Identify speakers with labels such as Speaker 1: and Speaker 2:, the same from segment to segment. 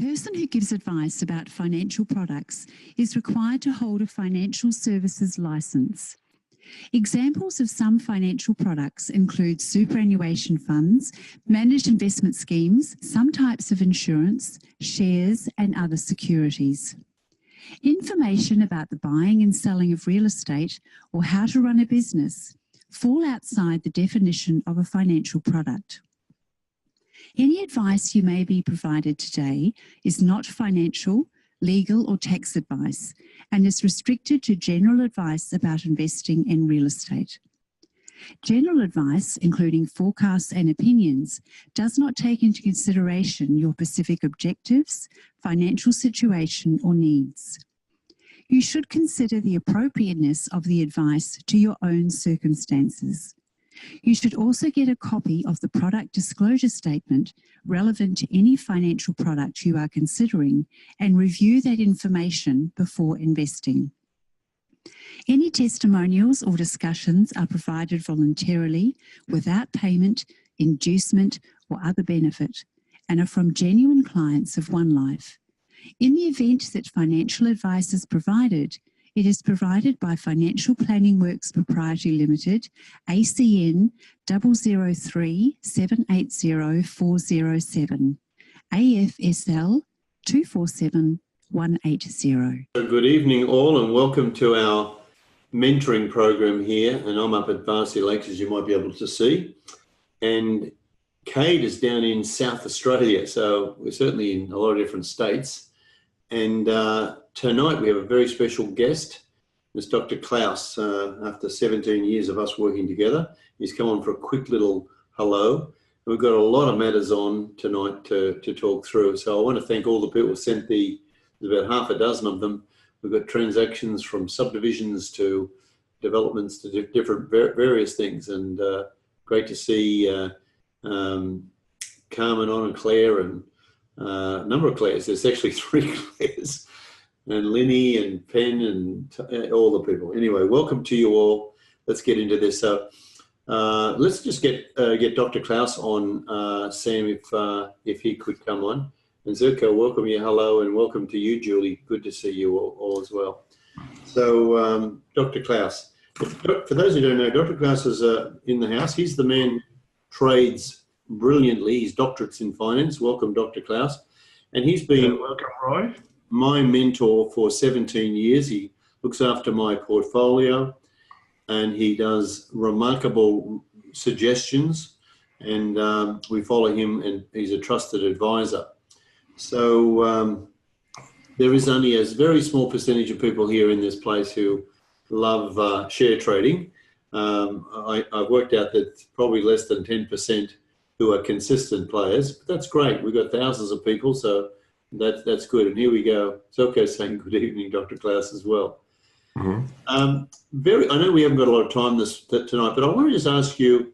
Speaker 1: person who gives advice about financial products is required to hold a financial services license. Examples of some financial products include superannuation funds, managed investment schemes, some types of insurance, shares, and other securities. Information about the buying and selling of real estate or how to run a business fall outside the definition of a financial product. Any advice you may be provided today is not financial, legal, or tax advice and is restricted to general advice about investing in real estate. General advice, including forecasts and opinions, does not take into consideration your specific objectives, financial situation, or needs. You should consider the appropriateness of the advice to your own circumstances. You should also get a copy of the product disclosure statement relevant to any financial product you are considering and review that information before investing. Any testimonials or discussions are provided voluntarily without payment, inducement, or other benefit and are from genuine clients of OneLife. In the event that financial advice is provided, it is provided by Financial Planning Works Proprietary Limited, ACN 003780407, AFSL 247180.
Speaker 2: Good evening all and welcome to our mentoring program here, and I'm up at Varsity Lakes, as you might be able to see, and Cade is down in South Australia, so we're certainly in a lot of different states. And tonight we have a very special guest, Ms. Dr. Klaus. After 17 years of us working together, he's come on for a quick little hello. We've got a lot of matters on tonight to talk through. So I want to thank all the people who sent there's about half a dozen of them. We've got transactions from subdivisions to developments to different various things. And great to see Carmen on and Claire and a number of Claires. There's actually 3 Claires, and Linny and Pen and all the people. Anyway, welcome to you all. Let's get into this. So let's just get Dr. Klaus on, Sam, if he could come on. And Zirko, welcome you. Hello, and welcome to you, Julie. Good to see you all as well. So, Dr. Klaus, for those who don't know, Dr. Klaus is in the house. He's the man who trades brilliantly. He's doctorates in finance. Welcome, Dr. Klaus. And he's been
Speaker 3: welcome, Roy.
Speaker 2: My mentor for 17 years. He looks after my portfolio and he does remarkable suggestions, and we follow him, and he's a trusted advisor. So there is only a very small percentage of people here in this place who love share trading. I've worked out that probably less than 10% who are consistent players, but that's great. We've got thousands of people, so that's good. And here we go. Zoko saying good evening, Dr. Klaus, as well.
Speaker 3: Mm-hmm.
Speaker 2: I know we haven't got a lot of time tonight, but I want to just ask you,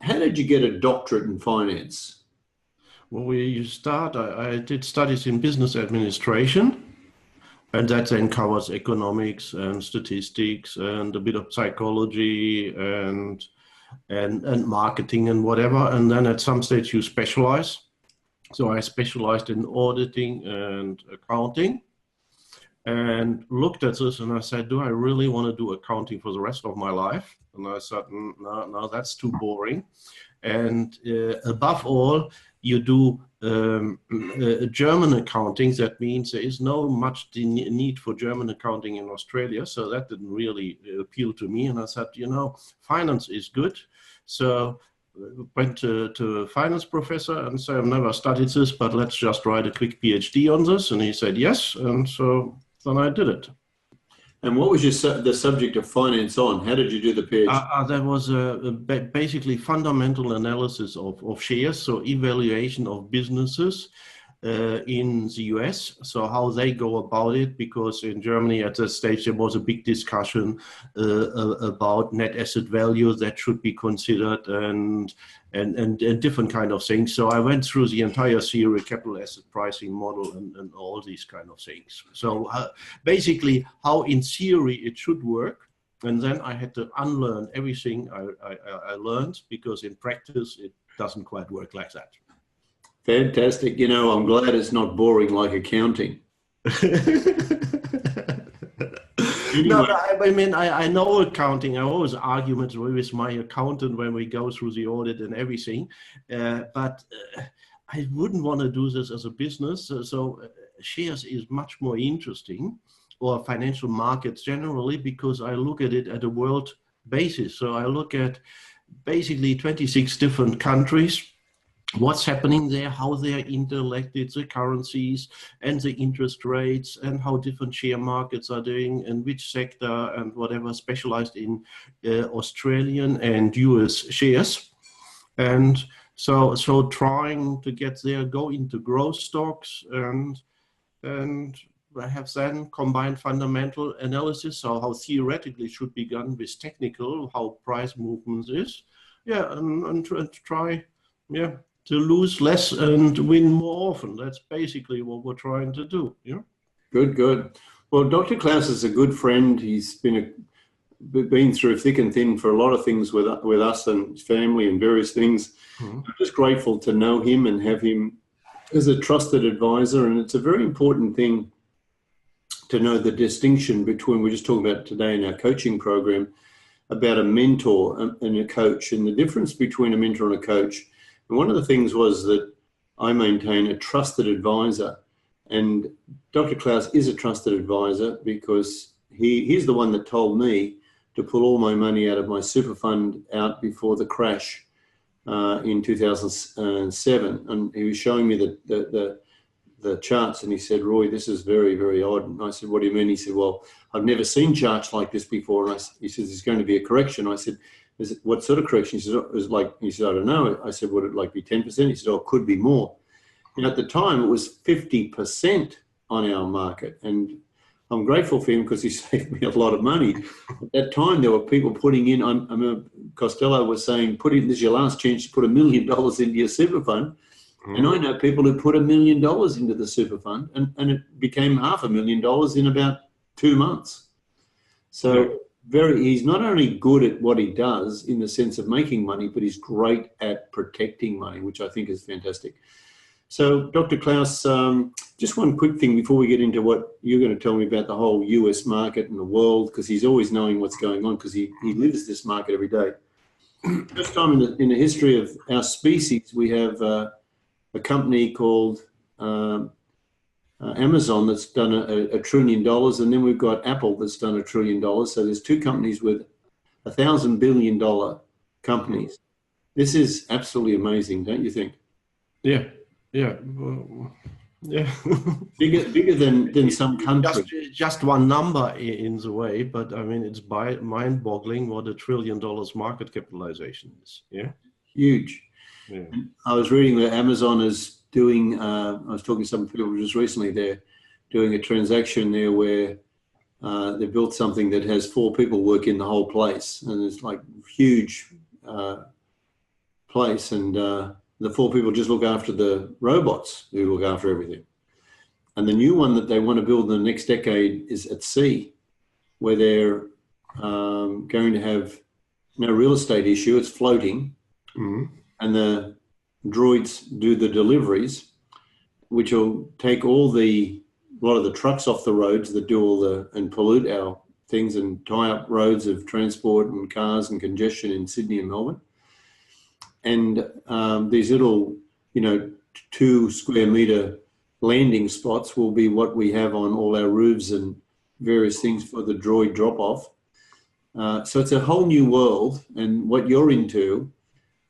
Speaker 2: how did you get a doctorate in finance?
Speaker 3: Well, I did studies in business administration, and that then covers economics and statistics and a bit of psychology and marketing and whatever. And then at some stage you specialize. So I specialized in auditing and accounting, and looked at this and I said, do I really want to do accounting for the rest of my life? And I said, no, that's too boring. And above all, you do German accounting. That means there is no much need for German accounting in Australia. So that didn't really appeal to me. And I said, finance is good. So went to a finance professor and said, I've never studied this, but let's just write a quick PhD on this. And he said, yes. And so then I did it.
Speaker 2: And what was the subject of finance on? How did you do the PhD?
Speaker 3: That was basically fundamental analysis of shares, so evaluation of businesses in the US, so how they go about it, because in Germany at that stage there was a big discussion about net asset value that should be considered and different kind of things. So I went through the entire theory, capital asset pricing model and all these kind of things. So basically how in theory it should work, and then I had to unlearn everything I learned, because in practice it doesn't quite work like that.
Speaker 2: Fantastic. You know, I'm glad it's not boring like accounting.
Speaker 3: No,
Speaker 2: Anyway,
Speaker 3: I mean, I know accounting. I always arguments with my accountant when we go through the audit and everything, but I wouldn't want to do this as a business. So shares is much more interesting, or financial markets generally, because I look at it at a world basis. So I look at basically 26 different countries, what's happening there, how they are interconnected, the currencies and the interest rates, and how different share markets are doing, and which sector and whatever specialized in Australian and US shares. And so trying to get there, go into growth stocks, and I have then combined fundamental analysis, so how theoretically should be done with technical, how price movements is. Yeah, and try, yeah, to lose less and win more often. That's basically what we're trying to do. Yeah.
Speaker 2: good, good. Well, Dr. Klaus is a good friend. He's been through thick and thin for a lot of things with us and his family and various things.
Speaker 3: Mm-hmm.
Speaker 2: I'm just grateful to know him and have him as a trusted advisor. And it's a very important thing to know the distinction between, we're just talking about today in our coaching program, about a mentor and a coach, and the difference between a mentor and a coach. And one of the things was that I maintain a trusted advisor, and Dr. Klaus is a trusted advisor because he's the one that told me to pull all my money out of my super fund out before the crash in 2007. And he was showing me the charts, and he said, "Roy, this is very, very odd." And I said, "What do you mean?" He said, "Well, I've never seen charts like this before." And he says, "There's going to be a correction." I said, "Is it, what sort of correction?" He said, "It was like," he said, "I don't know." I said, "Would it like be 10%?" He said, "Oh, it could be more." And at the time, it was 50% on our market. And I'm grateful for him because he saved me a lot of money. At that time, there were people putting in, I remember Costello was saying, this is your last chance to put $1 million into your super fund. And I know people who put $1 million into the super fund, and it became $500,000 in about 2 months. So he's not only good at what he does in the sense of making money, but he's great at protecting money, which I think is fantastic. So Dr. Klaus, just one quick thing before we get into what you're going to tell me about the whole US market and the world, because he's always knowing what's going on because he lives this market every day. First time in the history of our species, we have a company called Amazon that's done $1 trillion, and then we've got Apple that's done $1 trillion. So there's two companies with $1,000 billion companies. This is absolutely amazing, don't you think?
Speaker 3: Yeah, yeah, well, yeah.
Speaker 2: bigger than some countries.
Speaker 3: Just one number in the way, but I mean it's mind-boggling what $1 trillion market capitalization is. Yeah,
Speaker 2: huge.
Speaker 3: Yeah.
Speaker 2: I was reading that Amazon is doing, I was talking to some people just recently, they're doing a transaction there where they built something that has 4 people work in the whole place, and it's like huge place, and the 4 people just look after the robots who look after everything. And the new one that they want to build in the next decade is at sea, where they're going to have no real estate issue, it's floating.
Speaker 3: Mm-hmm.
Speaker 2: And the droids do the deliveries, which will take a lot of the trucks off the roads that do and pollute our things and tie up roads of transport and cars and congestion in Sydney and Melbourne. And these little, 2 square metre landing spots will be what we have on all our roofs and various things for the droid drop-off. So it's a whole new world, and what you're into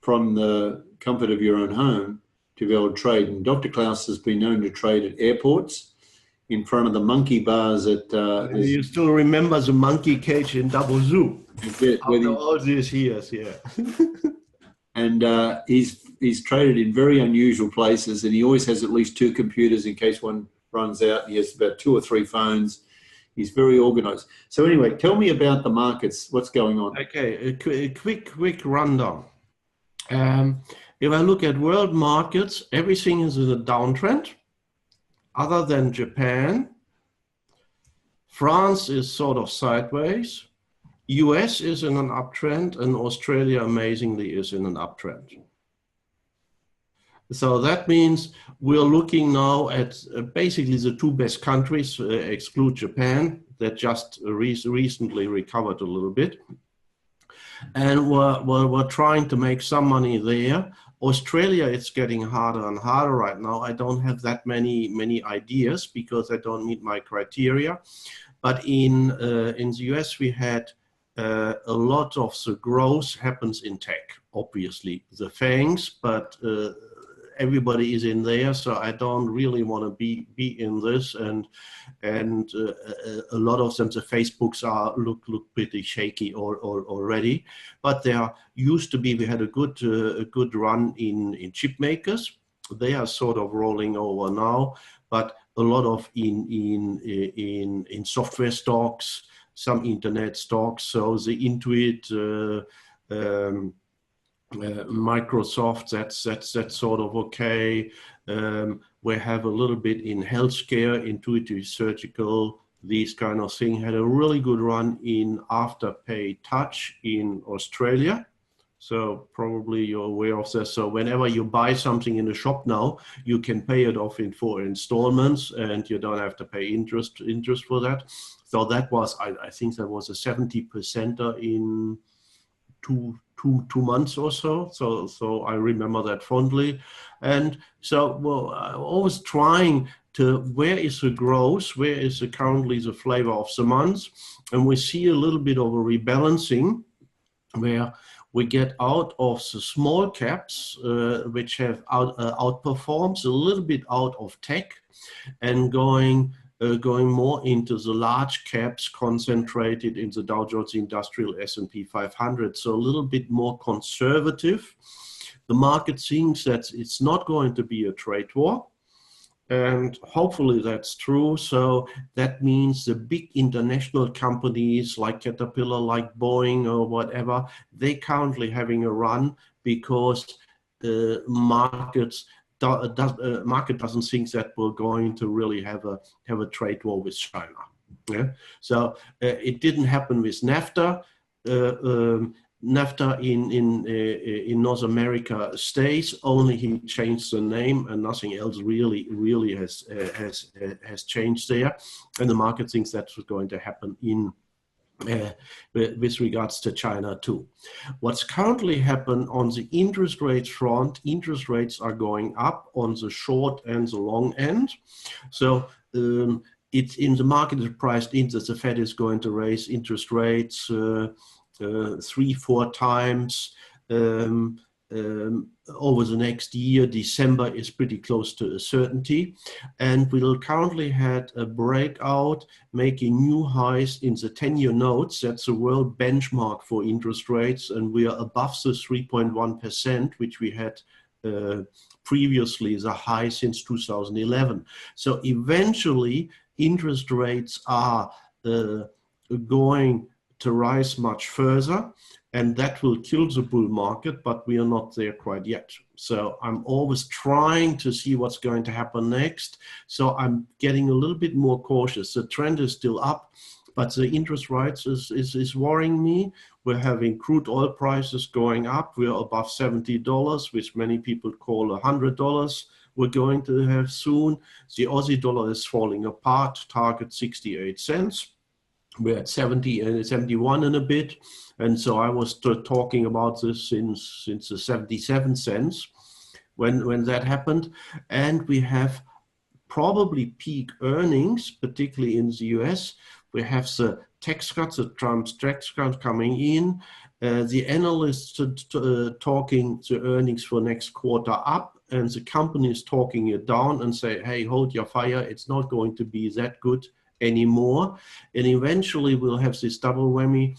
Speaker 2: from the comfort of your own home to be able to trade. And Dr. Klaus has been known to trade at airports, in front of the monkey bars at...
Speaker 3: you still remember the monkey cage in Double Zoo? After all these years, yeah.
Speaker 2: And he's traded in very unusual places, and he always has at least 2 computers in case one runs out. He has about 2 or 3 phones. He's very organized. So anyway, tell me about the markets. What's going on?
Speaker 3: Okay, a quick rundown. If I look at world markets, everything is in a downtrend, other than Japan. France is sort of sideways. US is in an uptrend, and Australia amazingly is in an uptrend. So that means we're looking now at basically the two best countries, exclude Japan, that just recently recovered a little bit. And we're trying to make some money there. Australia, it's getting harder and harder right now. I don't have that many ideas because I don't meet my criteria. But in the US, we had a lot of the growth happens in tech, obviously. The FANGs, but everybody is in there, so I don't really want to be in this, and a lot of them, the Facebooks look pretty shaky already, but there used to be, we had a good run in chip makers. They are sort of rolling over now, but a lot of in software stocks, some internet stocks, so the Intuit, Microsoft, that's sort of okay. We have a little bit in healthcare, Intuitive Surgical, these kind of things. Had a really good run in Afterpay Touch in Australia. So probably you're aware of this. So whenever you buy something in the shop now, you can pay it off in 4 installments and you don't have to pay interest for that. So that was, I think that was a 70% in two months or so. So I remember that fondly. And so, well, I always trying to, where is the growth? Where is currently the flavor of the month? And we see a little bit of a rebalancing where we get out of the small caps, which have outperformed a little bit out of tech, and going more into the large caps concentrated in the Dow Jones Industrial S&P 500. So a little bit more conservative. The market thinks that it's not going to be a trade war. And hopefully that's true. So that means the big international companies like Caterpillar, like Boeing or whatever, they currently having a run because the market doesn't think that we're going to really have a trade war with China. Yeah. So it didn't happen with NAFTA. NAFTA in North America stays, only he changed the name and nothing else really has changed there. And the market thinks that's going to happen in with regards to China too. What's currently happened on the interest rates front, interest rates are going up on the short and the long end. So it's in the market is priced in that the Fed is going to raise interest rates 3-4 times over the next year. December is pretty close to a certainty, and we'll currently had a breakout making new highs in the 10-year notes. That's the world benchmark for interest rates, and we are above the 3.1%, which we had previously the high since 2011. So eventually interest rates are going to rise much further, and that will kill the bull market, but we are not there quite yet. So I'm always trying to see what's going to happen next. So I'm getting a little bit more cautious. The trend is still up, but the interest rates is worrying me. We're having crude oil prices going up. We're above $70, which many people call $100. We're going to have soon. The Aussie dollar is falling apart, target 68 cents. We're at 70 and 71 and a bit. And so I was talking about this since the 77 cents when that happened. And we have probably peak earnings, particularly in the US. We have the tax cuts, the Trump's tax cuts coming in. The analysts talking the earnings for next quarter up, and the companies talking it down and say, hey, hold your fire. It's not going to be that good anymore. And eventually we'll have this double whammy,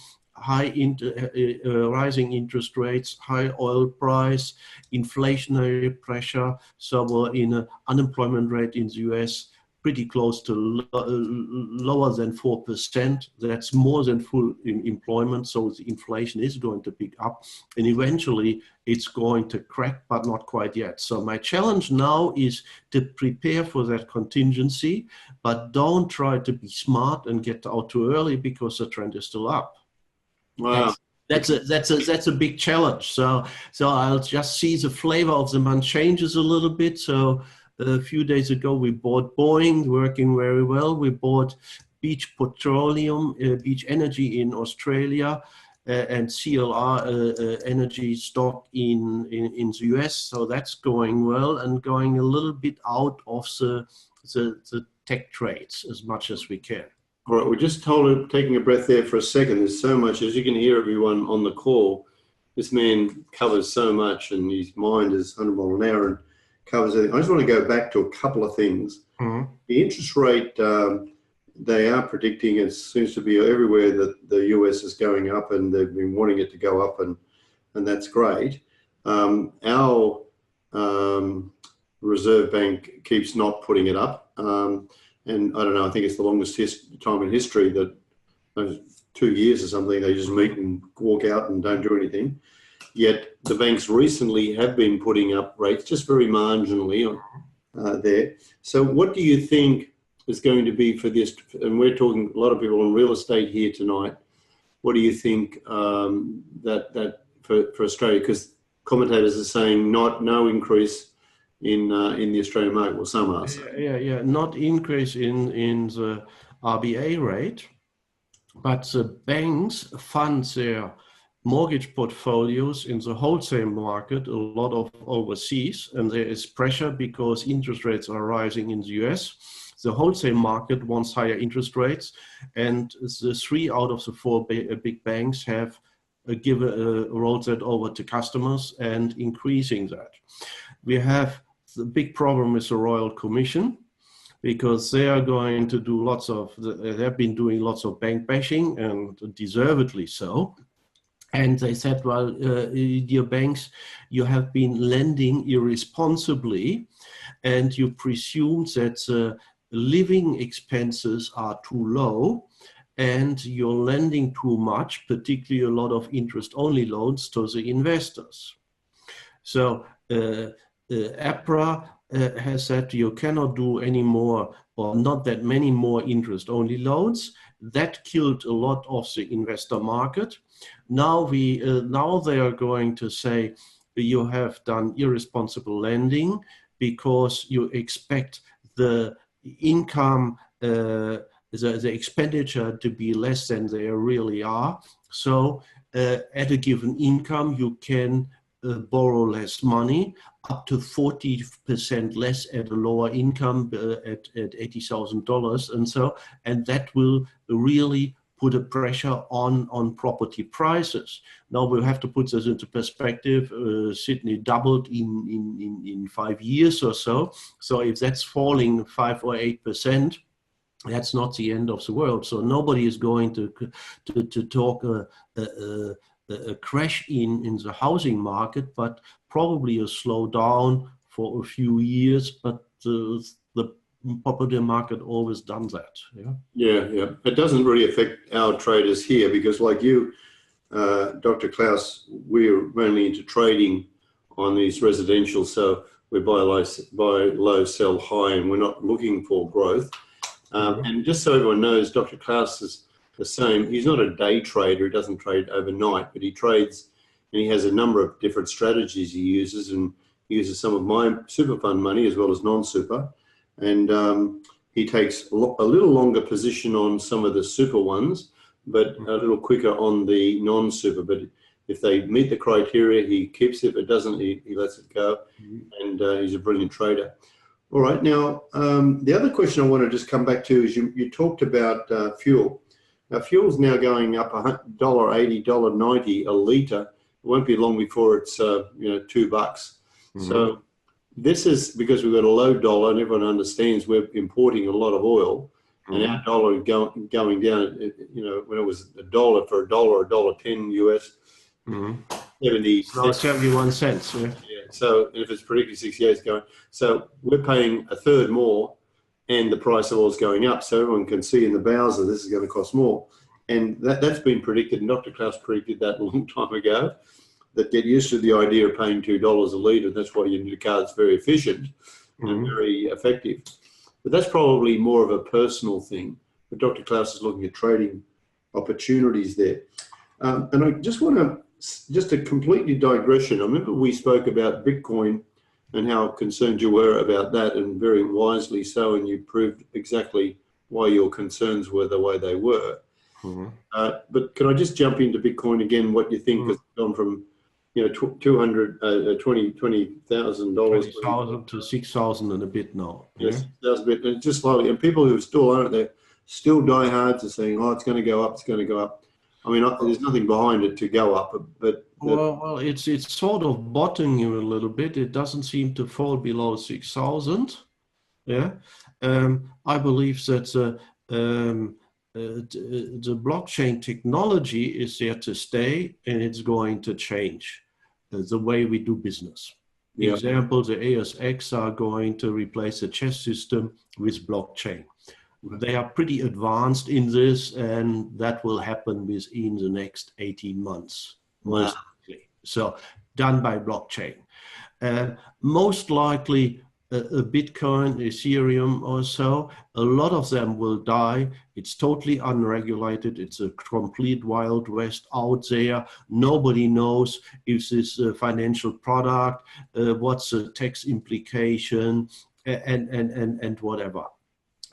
Speaker 3: rising interest rates, high oil price, inflationary pressure. So we're in an unemployment rate in the US pretty close to lower than 4%. That's more than full employment. So the inflation is going to pick up, and eventually it's going to crack, but not quite yet. So my challenge now is to prepare for that contingency, but don't try to be smart and get out too early because the trend is still up.
Speaker 2: Wow.
Speaker 3: That's a big challenge. So I'll just see the flavor of the month changes a little bit. So a few days ago we bought Boeing, working very well. We bought Beach Petroleum, Beach Energy in Australia, and CLR energy stock in the US. So that's going well and going a little bit out of the tech trades as much as we can.
Speaker 2: All right, we're just taking a breath there for a second. There's so much, as you can hear everyone on the call, this man covers so much and his mind is 100 miles an hour and covers everything. I just want to go back to a couple of things.
Speaker 3: Mm-hmm.
Speaker 2: The interest rate, they are predicting, it seems to be everywhere, that the US is going up, and they've been wanting it to go up, and that's great. Our Reserve Bank keeps not putting it up. And I don't know, I think it's the longest time in history that 2 years or something, they just meet and walk out and don't do anything. Yet the banks recently have been putting up rates just very marginally there. So what do you think is going to be for this? And we're talking a lot of people on real estate here tonight. What do you think that for Australia? Because commentators are saying no increase in the Australian market. Well, some are.
Speaker 3: Yeah. Not increase in the RBA rate, but the banks fund their mortgage portfolios in the wholesale market, a lot of overseas, and there is pressure because interest rates are rising in the US. The wholesale market wants higher interest rates, and the 3 out of the 4 big banks have rolled that over to customers and increasing that. We have the big problem with the Royal Commission, because they are going to do they've been doing lots of bank bashing, and deservedly so. And they said, well, dear banks, you have been lending irresponsibly, and you presume that living expenses are too low, and you're lending too much, particularly a lot of interest-only loans to the investors. So APRA has said you cannot do any more, or not that many more interest-only loans. That killed a lot of the investor market. Now they are going to say you have done irresponsible lending because you expect the income, the expenditure to be less than they really are. So at a given income, you can borrow less money, up to 40% less at a lower income at $80,000, and that will really put a pressure on property prices. Now we'll have to put this into perspective. Sydney doubled in 5 years or so. So if that's falling 5 or 8%, that's not the end of the world. So nobody is going to talk a crash in the housing market, but probably a slowdown for a few years. But the property market always done that.
Speaker 2: Yeah. It doesn't really affect our traders here, because like you, Dr. Klaus, we're mainly into trading on these residential. So we buy low, sell high, and we're not looking for growth. And just so everyone knows, Dr. Klaus is the same. He's not a day trader. He doesn't trade overnight, but he trades, and he has a number of different strategies he uses, and he uses some of my super fund money as well as non-super. And he takes a little longer position on some of the super ones, but a little quicker on the non-super. But if they meet the criteria, he keeps it. If it doesn't, he lets it go. And he's a brilliant trader. All right. Now, the other question I want to just come back to is you talked about fuel. Now, fuel's now going up $1.80, $1.90 a litre. It won't be long before it's $2. So this is because we've got a low dollar, and everyone understands we're importing a lot of oil, and our dollar going down. When it was $1 for $1.10 US,
Speaker 3: 71 cents. Yeah.
Speaker 2: So if it's predicted 68, it's going. So we're paying a third more, and the price of oil is going up. So everyone can see in the bowser this is going to cost more, and that's been predicted. And Dr. Klaus predicted that a long time ago. That get used to the idea of paying $2 a litre. That's why you need a car that's very efficient and very effective. But that's probably more of a personal thing. But Dr. Klaus is looking at trading opportunities there. And I just want to, just a completely digression. I remember we spoke about Bitcoin and how concerned you were about that, and very wisely so, and you proved exactly why your concerns were the way they were.
Speaker 3: Mhm.
Speaker 2: But can I just jump into Bitcoin again? What you think has gone from, you know, $20,000
Speaker 3: 20,000 to 6,000 and a bit now.
Speaker 2: yes,
Speaker 3: Yeah.
Speaker 2: that was a bit, and just slowly. And people who still aren't there, still diehards are saying, "Oh, it's going to go up. It's going to go up." I mean, there's nothing behind it to go up, but
Speaker 3: Well, it's sort of bottoming you a little bit. It doesn't seem to fall below 6,000. Yeah. I believe that the blockchain technology is there to stay, and it's going to change the way we do business.
Speaker 2: yeah,
Speaker 3: Example, the ASX are going to replace the chess system with blockchain. They are pretty advanced in this, and that will happen within the next 18 months, most likely. So done by blockchain. Most likely a Bitcoin, Ethereum or so, a lot of them will die. It's totally unregulated. It's a complete Wild West out there. Nobody knows if this is a financial product, what's the tax implication, and whatever.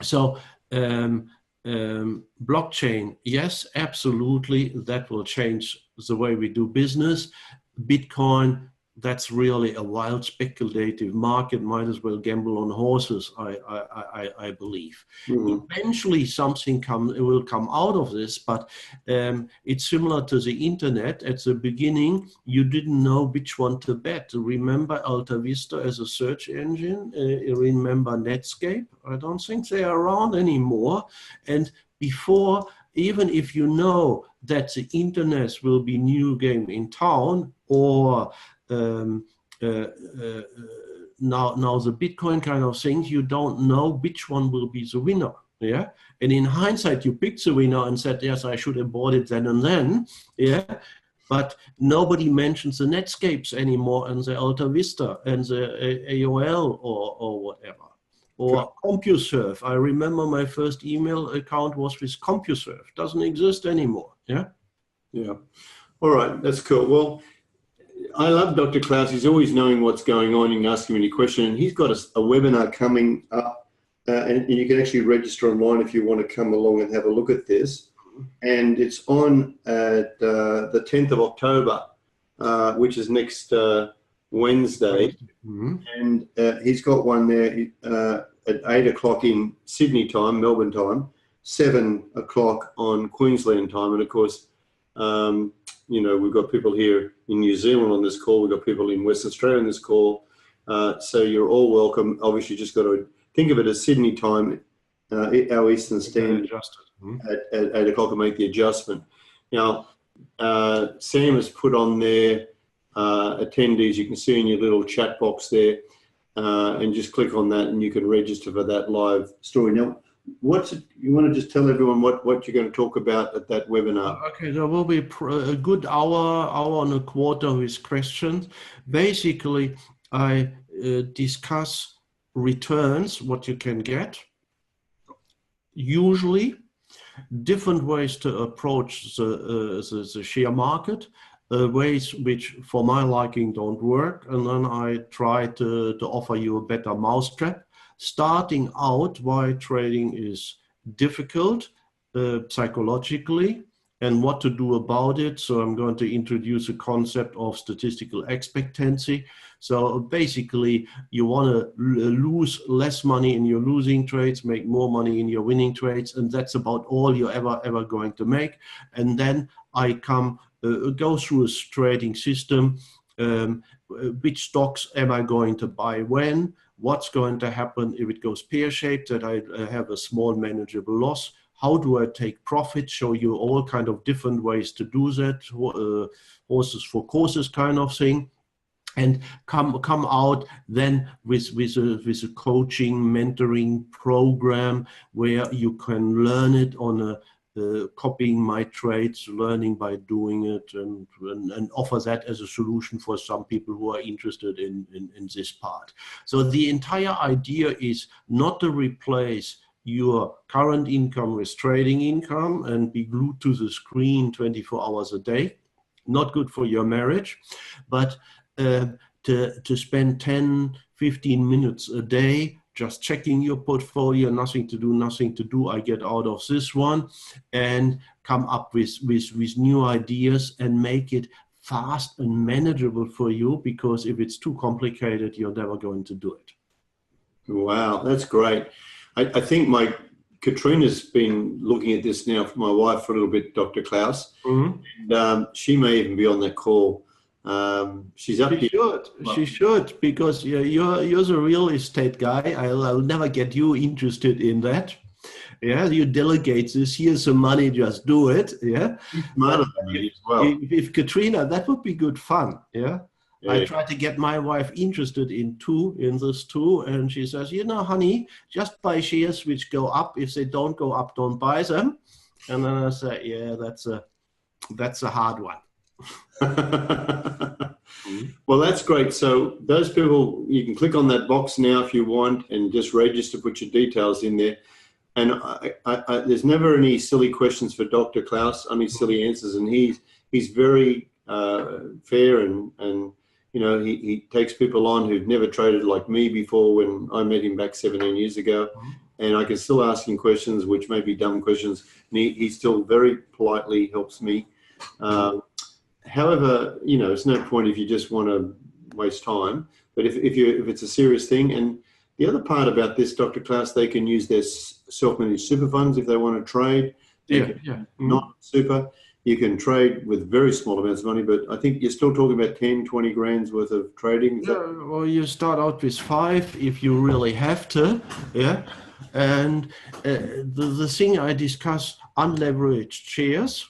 Speaker 3: So blockchain, yes, absolutely, that will change the way we do business. Bitcoin, that's really a wild speculative market. Might as well gamble on horses, I believe. Eventually something will come out of this, but it's similar to the internet. At the beginning, you didn't know which one to bet. Remember Alta Vista as a search engine? Remember Netscape? I don't think they are around anymore. And before, even if you know that the internet will be new game in town, or now the Bitcoin kind of thing, you don't know which one will be the winner. Yeah. And in hindsight, you picked the winner and said, yes, I should have bought it then and then. Yeah. But nobody mentions the Netscapes anymore, and the Alta Vista and the AOL or whatever. Or CompuServe. I remember my first email account was with CompuServe. Doesn't exist anymore. Yeah.
Speaker 2: Yeah. All right. That's cool. Well, I love Dr. Klaus. He's always knowing what's going on. You can ask him any question. And he's got a webinar coming up, and you can actually register online if you want to come along and have a look at this. And it's on the 10th of October, which is next Wednesday. And he's got one there at 8 o'clock in Sydney time, Melbourne time, 7 o'clock on Queensland time. And of course, you know, we've got people here in New Zealand on this call. We've got people in West Australia on this call. So you're all welcome. Obviously, just got to think of it as Sydney time, our Eastern Standard, at 8 o'clock, and make the adjustment. Now, Sam has put on there attendees. You can see in your little chat box there, and just click on that, and you can register for that live story. Now, you want to just tell everyone what you're going to talk about at that webinar?
Speaker 3: Okay, there will be a good hour and a quarter with questions. Basically, I discuss returns, what you can get, usually different ways to approach the share market, ways which for my liking don't work, and then I try to offer you a better mousetrap. Starting out why trading is difficult psychologically and what to do about it. So I'm going to introduce a concept of statistical expectancy. So basically you want to lose less money in your losing trades, make more money in your winning trades, and that's about all you're ever going to make. And then I go through a trading system. Which stocks am I going to buy when? What's going to happen if it goes pear-shaped, that I have a small manageable loss? How do I take profit? Show you all kind of different ways to do that, horses for courses kind of thing, and come out then with a coaching, mentoring program where you can learn it on a copying my trades, learning by doing it, and offer that as a solution for some people who are interested in this part. So the entire idea is not to replace your current income with trading income and be glued to the screen 24 hours a day. Not good for your marriage, but to spend 10, 15 minutes a day just checking your portfolio, nothing to do, I get out of this one, and come up with new ideas and make it fast and manageable for you, because if it's too complicated, you're never going to do it.
Speaker 2: Wow, that's great. I think Katrina's been looking at this now for my wife for a little bit, Dr. Klaus.
Speaker 3: Mm-hmm.
Speaker 2: And she may even be on that call. She's up here.
Speaker 3: She should, because you're the real estate guy. I'll never get you interested in that. Yeah, you delegate this. Here's some money, just do it. Yeah,
Speaker 2: smarter than me as well.
Speaker 3: If Katrina, that would be good fun. Yeah. I try to get my wife interested in this too, and she says, honey, just buy shares which go up. If they don't go up, don't buy them. And then I say, yeah, that's a hard one.
Speaker 2: Well, that's great. So those people, you can click on that box now if you want and just register, put your details in there. And there's never any silly questions for Dr. Klaus, only silly answers. And he's very fair and he takes people on who've never traded like me before when I met him back 17 years ago. And I can still ask him questions, which may be dumb questions. And he still very politely helps me. However, it's no point if you just want to waste time. But if it's a serious thing, and the other part about this, Dr. Klaus, they can use their self-managed super funds if they want to trade. Not super. You can trade with very small amounts of money, but I think you're still talking about 10, 20 grand's worth of trading.
Speaker 3: Well, you start out with 5 if you really have to. Yeah. And the thing I discussed, unleveraged shares.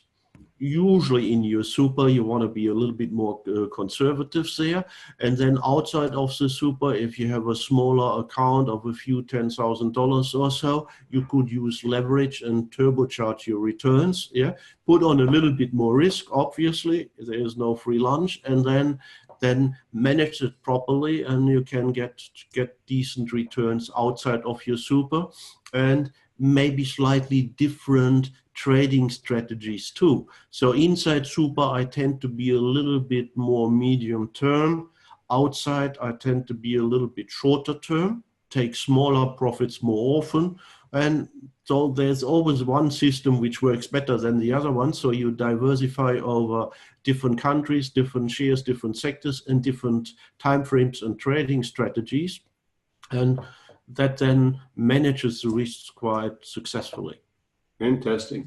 Speaker 3: Usually in your super, you want to be a little bit more conservative there. And then outside of the super, if you have a smaller account of a few $10,000 or so, you could use leverage and turbocharge your returns. Yeah, put on a little bit more risk. Obviously, there is no free lunch, and then manage it properly, and you can get decent returns outside of your super, and maybe slightly different trading strategies too. So inside super, I tend to be a little bit more medium term. Outside, I tend to be a little bit shorter term, take smaller profits more often. And so there's always one system which works better than the other one. So you diversify over different countries, different shares, different sectors, and different timeframes and trading strategies. And that then manages the risks quite successly.
Speaker 2: Fantastic.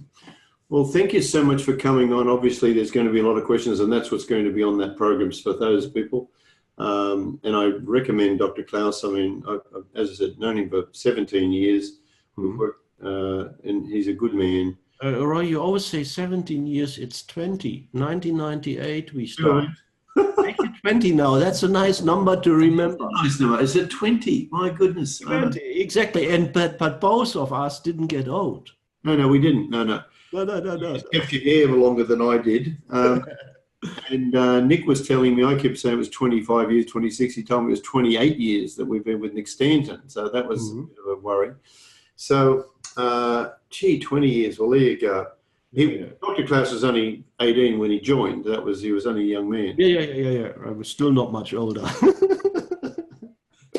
Speaker 2: Well, thank you so much for coming on. Obviously, there's going to be a lot of questions, and that's what's going to be on that program for those people. And I recommend Dr. Klaus. I mean, I've, as I said, known him for 17 years. We've worked, and he's a good man.
Speaker 3: Roy, you always say 17 years. It's 20. 1998 we started. 20 now. That's a nice number to remember.
Speaker 2: Nice number. Is it 20? My goodness.
Speaker 3: 20, exactly. And but both of us didn't get old.
Speaker 2: No, we didn't. No.
Speaker 3: You
Speaker 2: kept your hair longer than I did. And Nick was telling me, I kept saying it was 25 years, 26. He told me it was 28 years that we've been with Nick Stanton. So that was a bit of a worry. So, 20 years. Well, there you go. Dr. Klaus was only 18 when he joined. He was only a young man.
Speaker 3: Yeah. I was still not much older.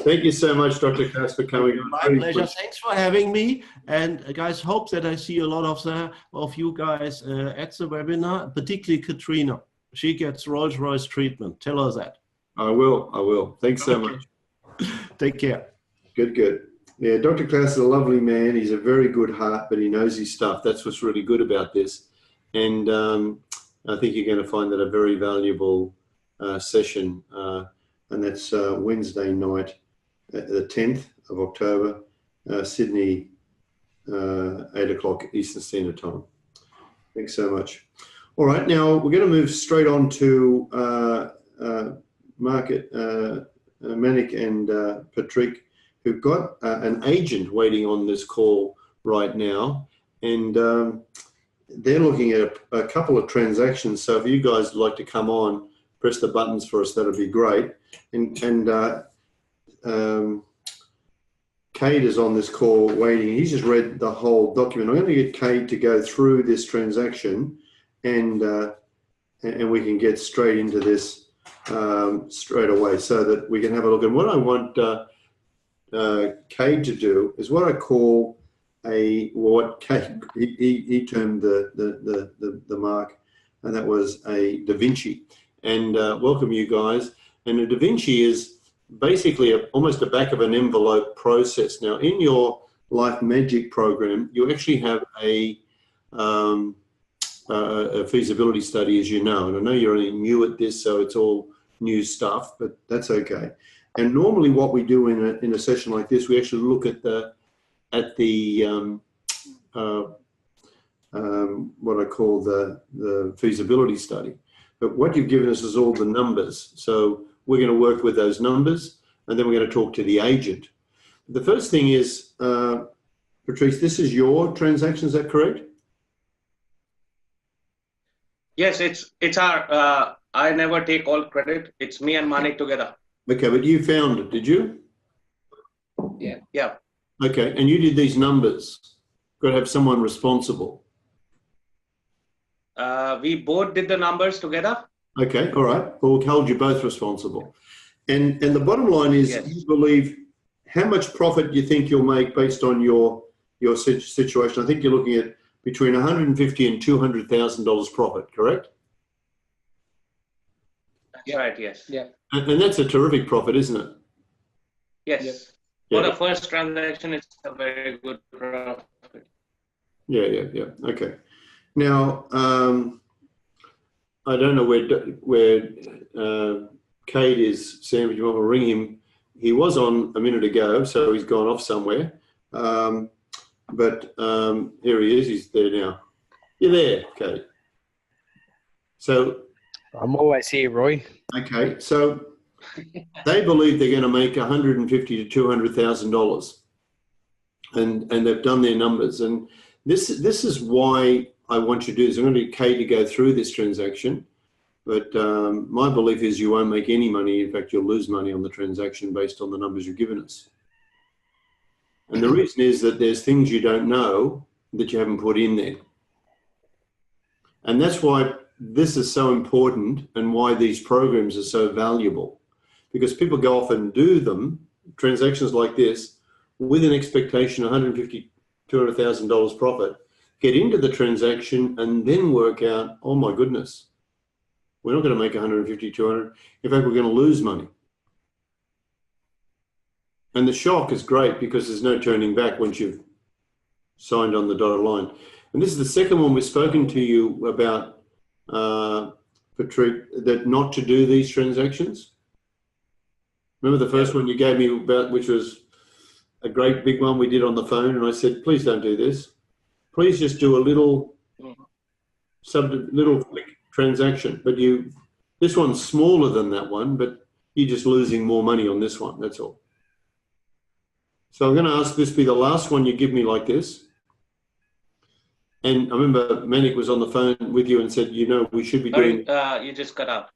Speaker 2: Thank you so much, Dr. Klaus, for coming on.
Speaker 3: My pleasure. Thanks for having me. And guys, hope that I see a lot of you guys at the webinar, particularly Katrina. She gets Rolls-Royce treatment. Tell her that.
Speaker 2: I will. Thanks so much.
Speaker 3: Take care.
Speaker 2: Good. Yeah, Dr. Klaus is a lovely man. He's a very good heart, but he knows his stuff. That's what's really good about this. And I think you're going to find that a very valuable session. And that's Wednesday night, the 10th of October, Sydney, 8 o'clock Eastern Standard Time. Thanks so much. All right, now we're going to move straight on to Manik and Patrick, who've got an agent waiting on this call right now. And they're looking at a couple of transactions. So if you guys would like to come on, press the buttons for us, that'd be great. And Kate is on this call waiting. He's just read the whole document. I'm going to get Kate to go through this transaction, and we can get straight into this straight away, so that we can have a look. And what I want Kate to do is what I call what Kate he termed the mark, and that was a Da Vinci. And welcome you guys. And a Da Vinci is basically almost a back of an envelope process. Now, in your Life Magic program, you actually have a feasibility study, as you know. And I know you're only new at this, so it's all new stuff, but that's okay. And normally, what we do in a session like this, we actually look at the what I call the feasibility study. But what you've given us is all the numbers. So we're going to work with those numbers, and then we're going to talk to the agent. The first thing is, Patrice, this is your transaction, is that correct?
Speaker 4: Yes, it's our, I never take all credit. It's me and Manik together.
Speaker 2: Okay, but you found it, did you?
Speaker 4: Yeah. Yeah.
Speaker 2: Okay, and you did these numbers. Got to have someone responsible.
Speaker 4: We both did the numbers together.
Speaker 2: Okay, all right. We'll hold you both responsible. And the bottom line is,
Speaker 4: Yes.
Speaker 2: You believe how much profit you think you'll make based on your situation. I think you're looking at between $150,000 and $200,000 profit, correct?
Speaker 4: That's right. Yes.
Speaker 5: Yeah.
Speaker 2: And that's a terrific profit, isn't it?
Speaker 4: Yes.
Speaker 5: Yep.
Speaker 2: Yeah.
Speaker 4: For the first transaction, it's a very good profit.
Speaker 2: Yeah. Okay. Now, I don't know where Kate is. Sam, if you want to ring him, he was on a minute ago, so he's gone off somewhere. But here he is. He's there now. You're there, Kate. So
Speaker 5: I'm always here, Roy.
Speaker 2: okay, so they believe they're going to make $150,000 to $200,000, and they've done their numbers. And this is why I want you to do this. I'm going to get Kate to go through this transaction, but my belief is you won't make any money. In fact, you'll lose money on the transaction based on the numbers you've given us. And the reason is that there's things you don't know that you haven't put in there. And that's why this is so important and why these programs are so valuable, because people go off and do them, transactions like this, with an expectation of $150,000, $200,000 profit, get into the transaction and then work out, oh my goodness, we're not going to make 150, 200. In fact, we're going to lose money. And the shock is great because there's no turning back once you've signed on the dotted line. And this is the second one we've spoken to you about, Patrick, that not to do these transactions. Remember the first one you gave me about, which was a great big one we did on the phone, and I said, please don't do this. Please just do a little quick transaction. But this one's smaller than that one, but you're just losing more money on this one, that's all. So I'm going to ask this be the last one you give me like this. And I remember Manik was on the phone with you and said, we should be doing...
Speaker 4: You just cut out.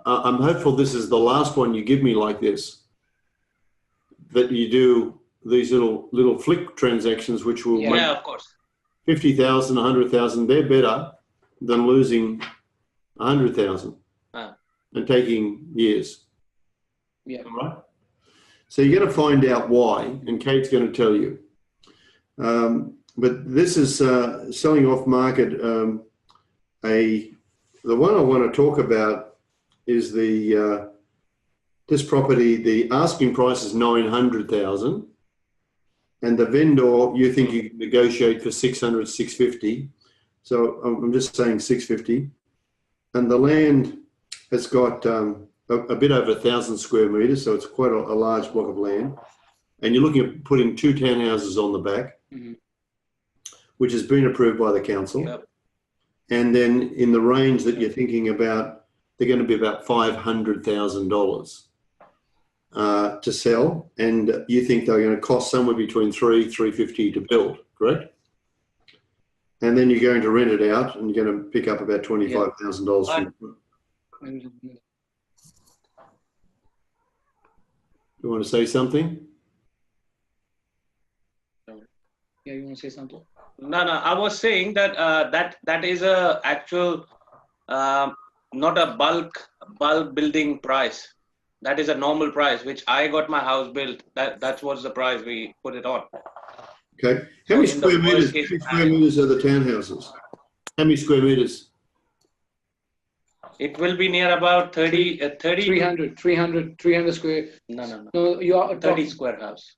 Speaker 2: I'm hopeful this is the last one you give me like this, that you do these little flick transactions, which will make
Speaker 4: Yeah, of course.
Speaker 2: 50,000, 100,000. They're better than losing 100,000 and taking years.
Speaker 5: Yeah.
Speaker 2: All right. So you're going to find out why, and Kate's going to tell you. But this is selling off market. The one I want to talk about is this property. The asking price is $900,000, and the vendor you think you can negotiate for $600, $650. So I'm just saying $650, and the land has got a bit over 1,000 square meters, so it's quite a large block of land. And you're looking at putting 2 townhouses on the back, which has been approved by the council.
Speaker 4: Yep.
Speaker 2: And then in the range that you're thinking about, they're going to be about $500,000 to sell. And you think they're going to cost somewhere between $350 to build, correct? And then you're going to rent it out, and you're going to pick up about $25,000 from it. You want to say something?
Speaker 5: Yeah, you want to say something?
Speaker 4: No, I was saying that that is a actual, not a bulk building price. That is a normal price, which I got my house built. That's what's the price we put it on.
Speaker 2: Okay. How
Speaker 4: So
Speaker 2: many
Speaker 4: in the
Speaker 2: square
Speaker 4: worst
Speaker 2: meters?
Speaker 4: case
Speaker 2: How many square meters are the townhouses? How many square meters?
Speaker 4: it will be near about 30, 30
Speaker 5: 300 square.
Speaker 4: No.
Speaker 5: No, you are
Speaker 4: 30 square house.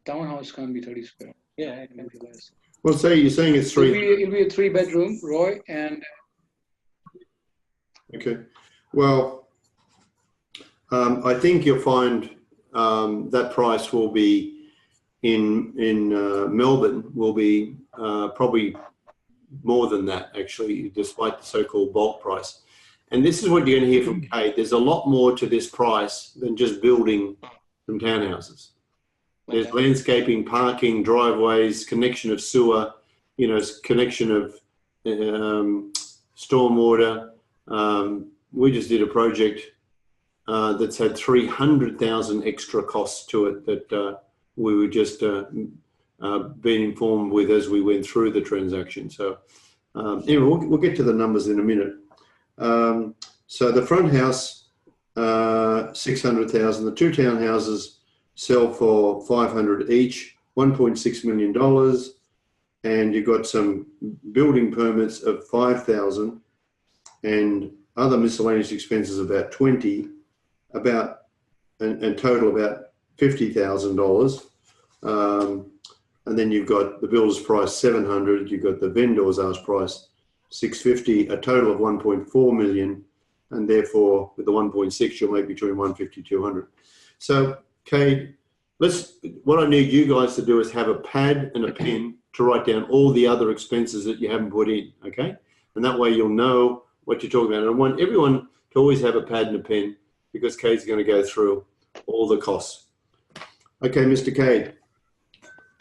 Speaker 5: Townhouse can't be 30 square.
Speaker 4: Yeah, it can be less.
Speaker 2: Well, you're saying it's
Speaker 5: It'll
Speaker 2: 300.
Speaker 5: be a 3-bedroom, Roy, and
Speaker 2: Okay. Well, I think you'll find that price will be in Melbourne will be probably more than that, actually, despite the so-called bulk price. And this is what you're going to hear from Kate. There's a lot more to this price than just building some townhouses. There's landscaping, parking, driveways, connection of sewer, connection of stormwater. We just did a project that's had 300,000 extra costs to it that we were just being informed with as we went through the transaction. So anyway, we'll get to the numbers in a minute. So the front house, 600,000. The two townhouses sell for 500 each, $1.6 million, and you've got some building permits of 5,000 and other miscellaneous expenses about 20, and total about $50,000. And then you've got the builder's price 700, you've got the vendor's ask price 650, a total of 1.4 million, and therefore with the 1.6 you'll make between 150 200. So Kate, what I need you guys to do is have a pad and a pen to write down all the other expenses that you haven't put in, okay? And that way you'll know what you're talking about. And I want everyone to always have a pad and a pen because Kate's going to go through all the costs. Okay, Mr. Cade,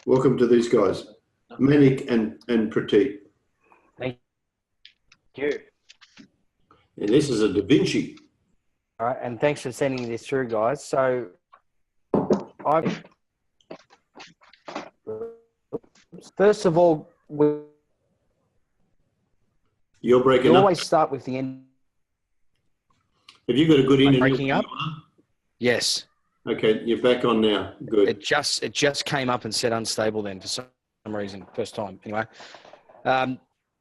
Speaker 2: welcome to these guys, Manik and Prateek.
Speaker 5: thank you.
Speaker 2: And this is a Da Vinci.
Speaker 5: All right, and thanks for sending this through, guys. So first of all,
Speaker 2: You're breaking
Speaker 5: we
Speaker 2: up.
Speaker 5: always start with the end.
Speaker 2: Have you got a good internet?
Speaker 6: Breaking up? Yes.
Speaker 2: Okay, you're back on now. Good.
Speaker 6: It just came up and said unstable then for some reason. First time. Anyway.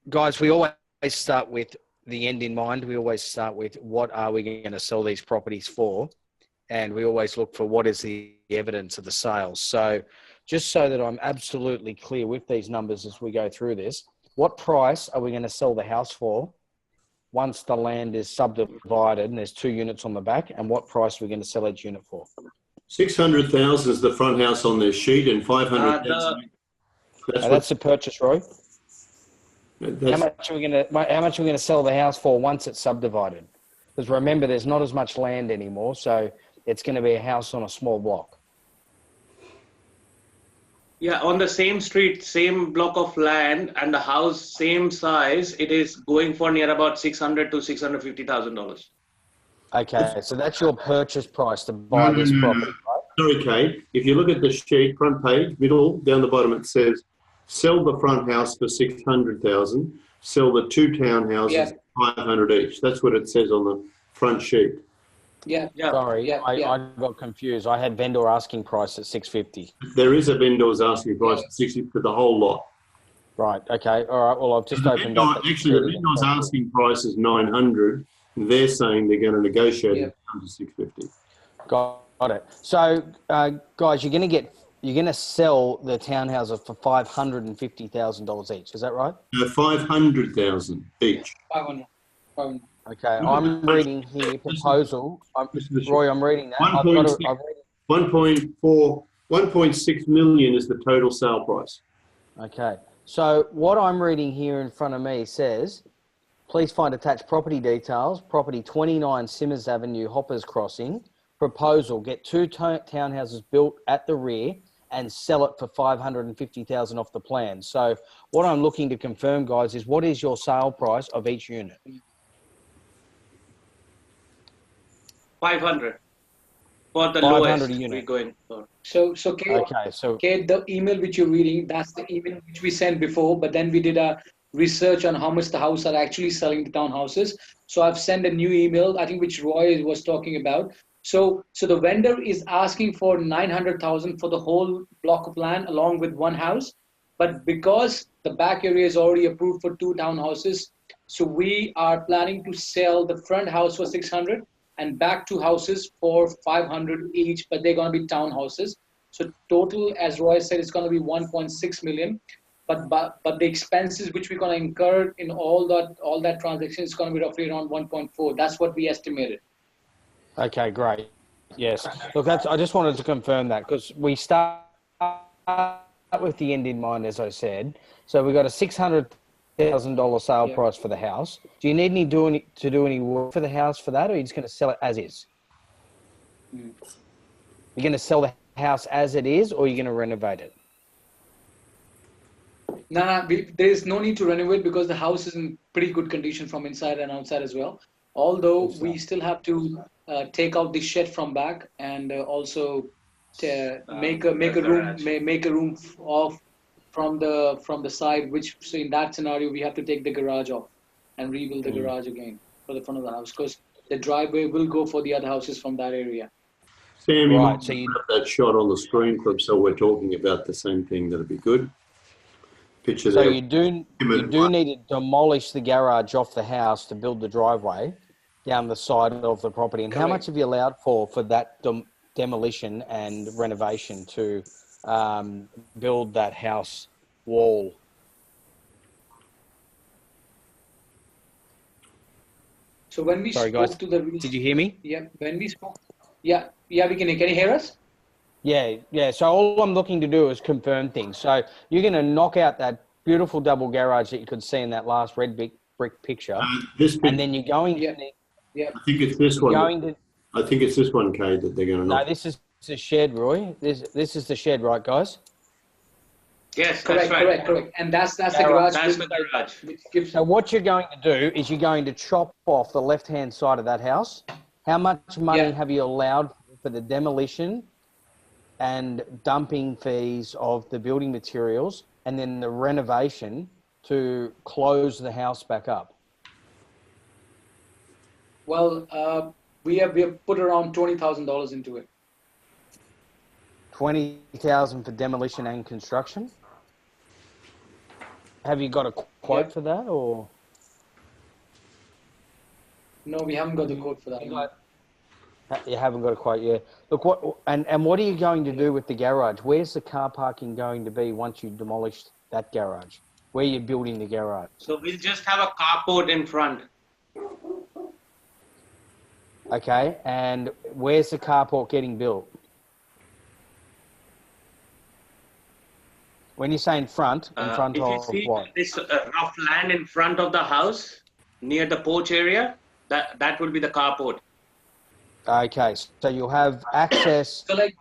Speaker 6: Guys, we always start with the end in mind. We always start with what are we going to sell these properties for? And we always look for what is the evidence of the sales. So just so that I'm absolutely clear with these numbers as we go through this, what price are we going to sell the house for once the land is subdivided and there's 2 units on the back, and what price are we going to sell each unit for?
Speaker 2: 600,000 is the front house on their sheet, and 500,000.
Speaker 6: That's the purchase, Roy.
Speaker 2: That's,
Speaker 6: How much are we going to sell the house for once it's subdivided? Because remember, there's not as much land anymore, so it's going to be a house on a small block.
Speaker 4: Yeah, on the same street, same block of land, and the house same size, it is going for near about $600,000 to $650,000.
Speaker 6: Okay, so that's your purchase price to buy this property, right?
Speaker 2: Sorry, Kate. If you look at the sheet, front page, middle, down the bottom, it says, sell the front house for 600,000, sell the 2 townhouses 500 each. That's what it says on the front sheet.
Speaker 4: Yeah.
Speaker 6: Sorry, I got confused. I had vendor asking price at 650.
Speaker 2: There is a vendor's asking price at 60 for the whole lot.
Speaker 6: Right. Okay. All right. Well, I've just opened up.
Speaker 2: Actually, the vendor's asking price is 900. They're saying they're going to negotiate it down to 650.
Speaker 6: Got it. So, guys, you're going to sell the townhouses for $550,000 each. Is that right?
Speaker 2: 500,000 each.
Speaker 5: 500.
Speaker 6: Okay. I'm reading here proposal. Roy, I'm reading that.
Speaker 2: 1.6 million is the total sale price.
Speaker 6: Okay. So what I'm reading here in front of me says, please find attached property details, property 29 Simmers Avenue, Hoppers Crossing. Proposal, get 2 townhouses built at the rear and sell it for $550,000 off the plan. So what I'm looking to confirm, guys, is what is your sale price of each unit?
Speaker 4: 500. for the
Speaker 6: 500
Speaker 4: lowest
Speaker 6: a unit.
Speaker 4: we're going for.
Speaker 7: So Kate,
Speaker 6: Okay, so
Speaker 7: Kate, the email which you're reading, that's the email which we sent before, but then we did a research on how much the houses are actually selling the townhouses. So I've sent a new email, I think, which Roy was talking about. So the vendor is asking for 900,000 for the whole block of land along with one house. But because the back area is already approved for 2 townhouses, so we are planning to sell the front house for 600 and back 2 houses for 500 each, but they're going to be townhouses. So total, as Roy said, it's going to be 1.6 million. But the expenses which we're going to incur in all that transaction is going to be roughly around 1.4. That's what we estimated.
Speaker 6: okay, great. Yes. Look, I just wanted to confirm that because we start with the end in mind, as I said. So we got a $600,000 sale price for the house. Do you need to do any work for the house for that, or are you just going to sell it as is? You're going to sell the house as it is, or are you going to renovate it?
Speaker 7: No, there is no need to renovate because the house is in pretty good condition from inside and outside as well. Although we still have to take out the shed from back and also make a room off from the side. So in that scenario, we have to take the garage off and rebuild the garage again for the front of the house because the driveway will go for the other houses from that area.
Speaker 2: Sam, you
Speaker 6: Right,
Speaker 2: might
Speaker 6: so you-
Speaker 2: have that shot on the screen for so we're talking about the same thing. That'd be good. Picture
Speaker 6: So
Speaker 2: there.
Speaker 6: you do need to demolish the garage off the house to build the driveway down the side of the property. And how much have you allowed for that demolition and renovation to build that house wall?
Speaker 7: So when we
Speaker 6: Sorry,
Speaker 7: spoke
Speaker 6: guys.
Speaker 7: to the
Speaker 6: Did you hear me?
Speaker 7: Yeah, when we spoke, we can you hear us?
Speaker 6: Yeah. So all I'm looking to do is confirm things. So you're going to knock out that beautiful double garage that you could see in that last red brick picture, and then you're going to need.
Speaker 7: Yeah.
Speaker 2: I think it's this one. I think it's this one, Kate, that they're going to knock.
Speaker 6: No, this is the shed, Roy. This is the shed, right, guys?
Speaker 4: Yes,
Speaker 7: correct. And that's the garage.
Speaker 4: That's the garage.
Speaker 6: So what you're going to do is you're going to chop off the left-hand side of that house. How much money have you allowed for the demolition and dumping fees of the building materials and then the renovation to close the house back up?
Speaker 7: Well, we have put around $20,000 into it.
Speaker 6: 20,000 for demolition and construction. Have you got a quote for that, or?
Speaker 7: No, we haven't got the quote for that.
Speaker 6: You haven't got a quote yet. Look, what are you going to do with the garage? Where's the car parking going to be once you demolish that garage? Where are you building the garage?
Speaker 4: So we'll just have a carport in front.
Speaker 6: Okay, and where's the carport getting built? When you say in front
Speaker 4: If
Speaker 6: of
Speaker 4: you see
Speaker 6: what?
Speaker 4: this rough land in front of the house, near the porch area, that will be the carport.
Speaker 6: Okay, so you'll have access.
Speaker 7: So like,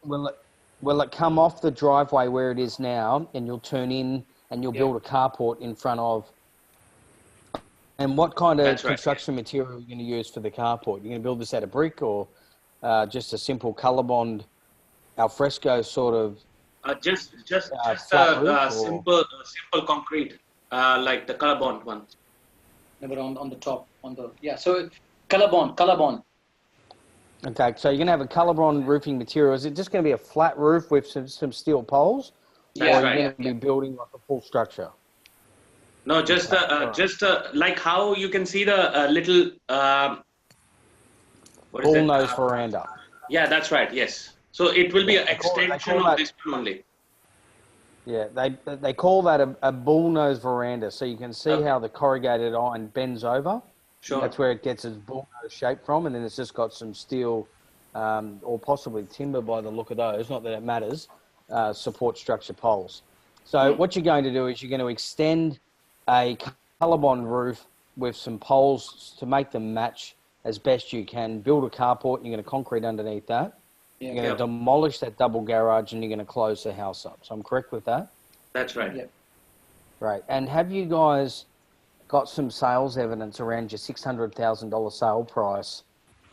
Speaker 6: will it come off the driveway where it is now, and you'll turn in and you'll build a carport in front of? And what kind of construction material are you going to use for the carport? You're going to build this out of brick or just a simple colour bond alfresco sort of?
Speaker 4: Just a simple concrete, like the color bond one.
Speaker 7: But on the top, so color bond.
Speaker 6: Okay, so you're going to have a color bond roofing material. Is it just going to be a flat roof with some steel poles? Or are you going to be building like a full structure?
Speaker 4: No, just like how you can see the little
Speaker 6: bullnose veranda.
Speaker 4: Yeah, that's right. Yes. So it will be an extension of this one only.
Speaker 6: Yeah, they call that a bullnose veranda. So you can see how the corrugated iron bends over.
Speaker 4: Sure.
Speaker 6: That's where it gets its bullnose shape from, and then it's just got some steel or possibly timber by the look of those. Not that it matters. Support structure poles. So what you're going to do is you're going to extend a colour bond roof with some poles to make them match as best you can. Build a carport. And you're going to concrete underneath that. You're going to demolish that double garage and you're going to close the house up. So I'm correct with that?
Speaker 4: That's right.
Speaker 7: Yeah.
Speaker 6: Right. And have you guys got some sales evidence around your $600,000 sale price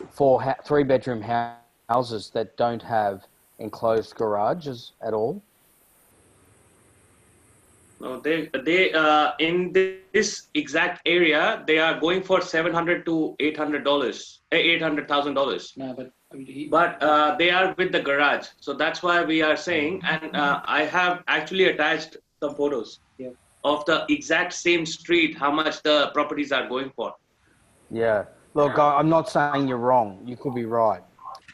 Speaker 6: for 3-bedroom house houses that don't have enclosed garages at all?
Speaker 4: No, they in this exact area they are going for $700 to $800, $800,000.
Speaker 7: No, but
Speaker 4: But they are with the garage, so that's why we are saying. And I have actually attached some photos of the exact same street, how much the properties are going for.
Speaker 6: Yeah. Look, I'm not saying you're wrong. You could be right.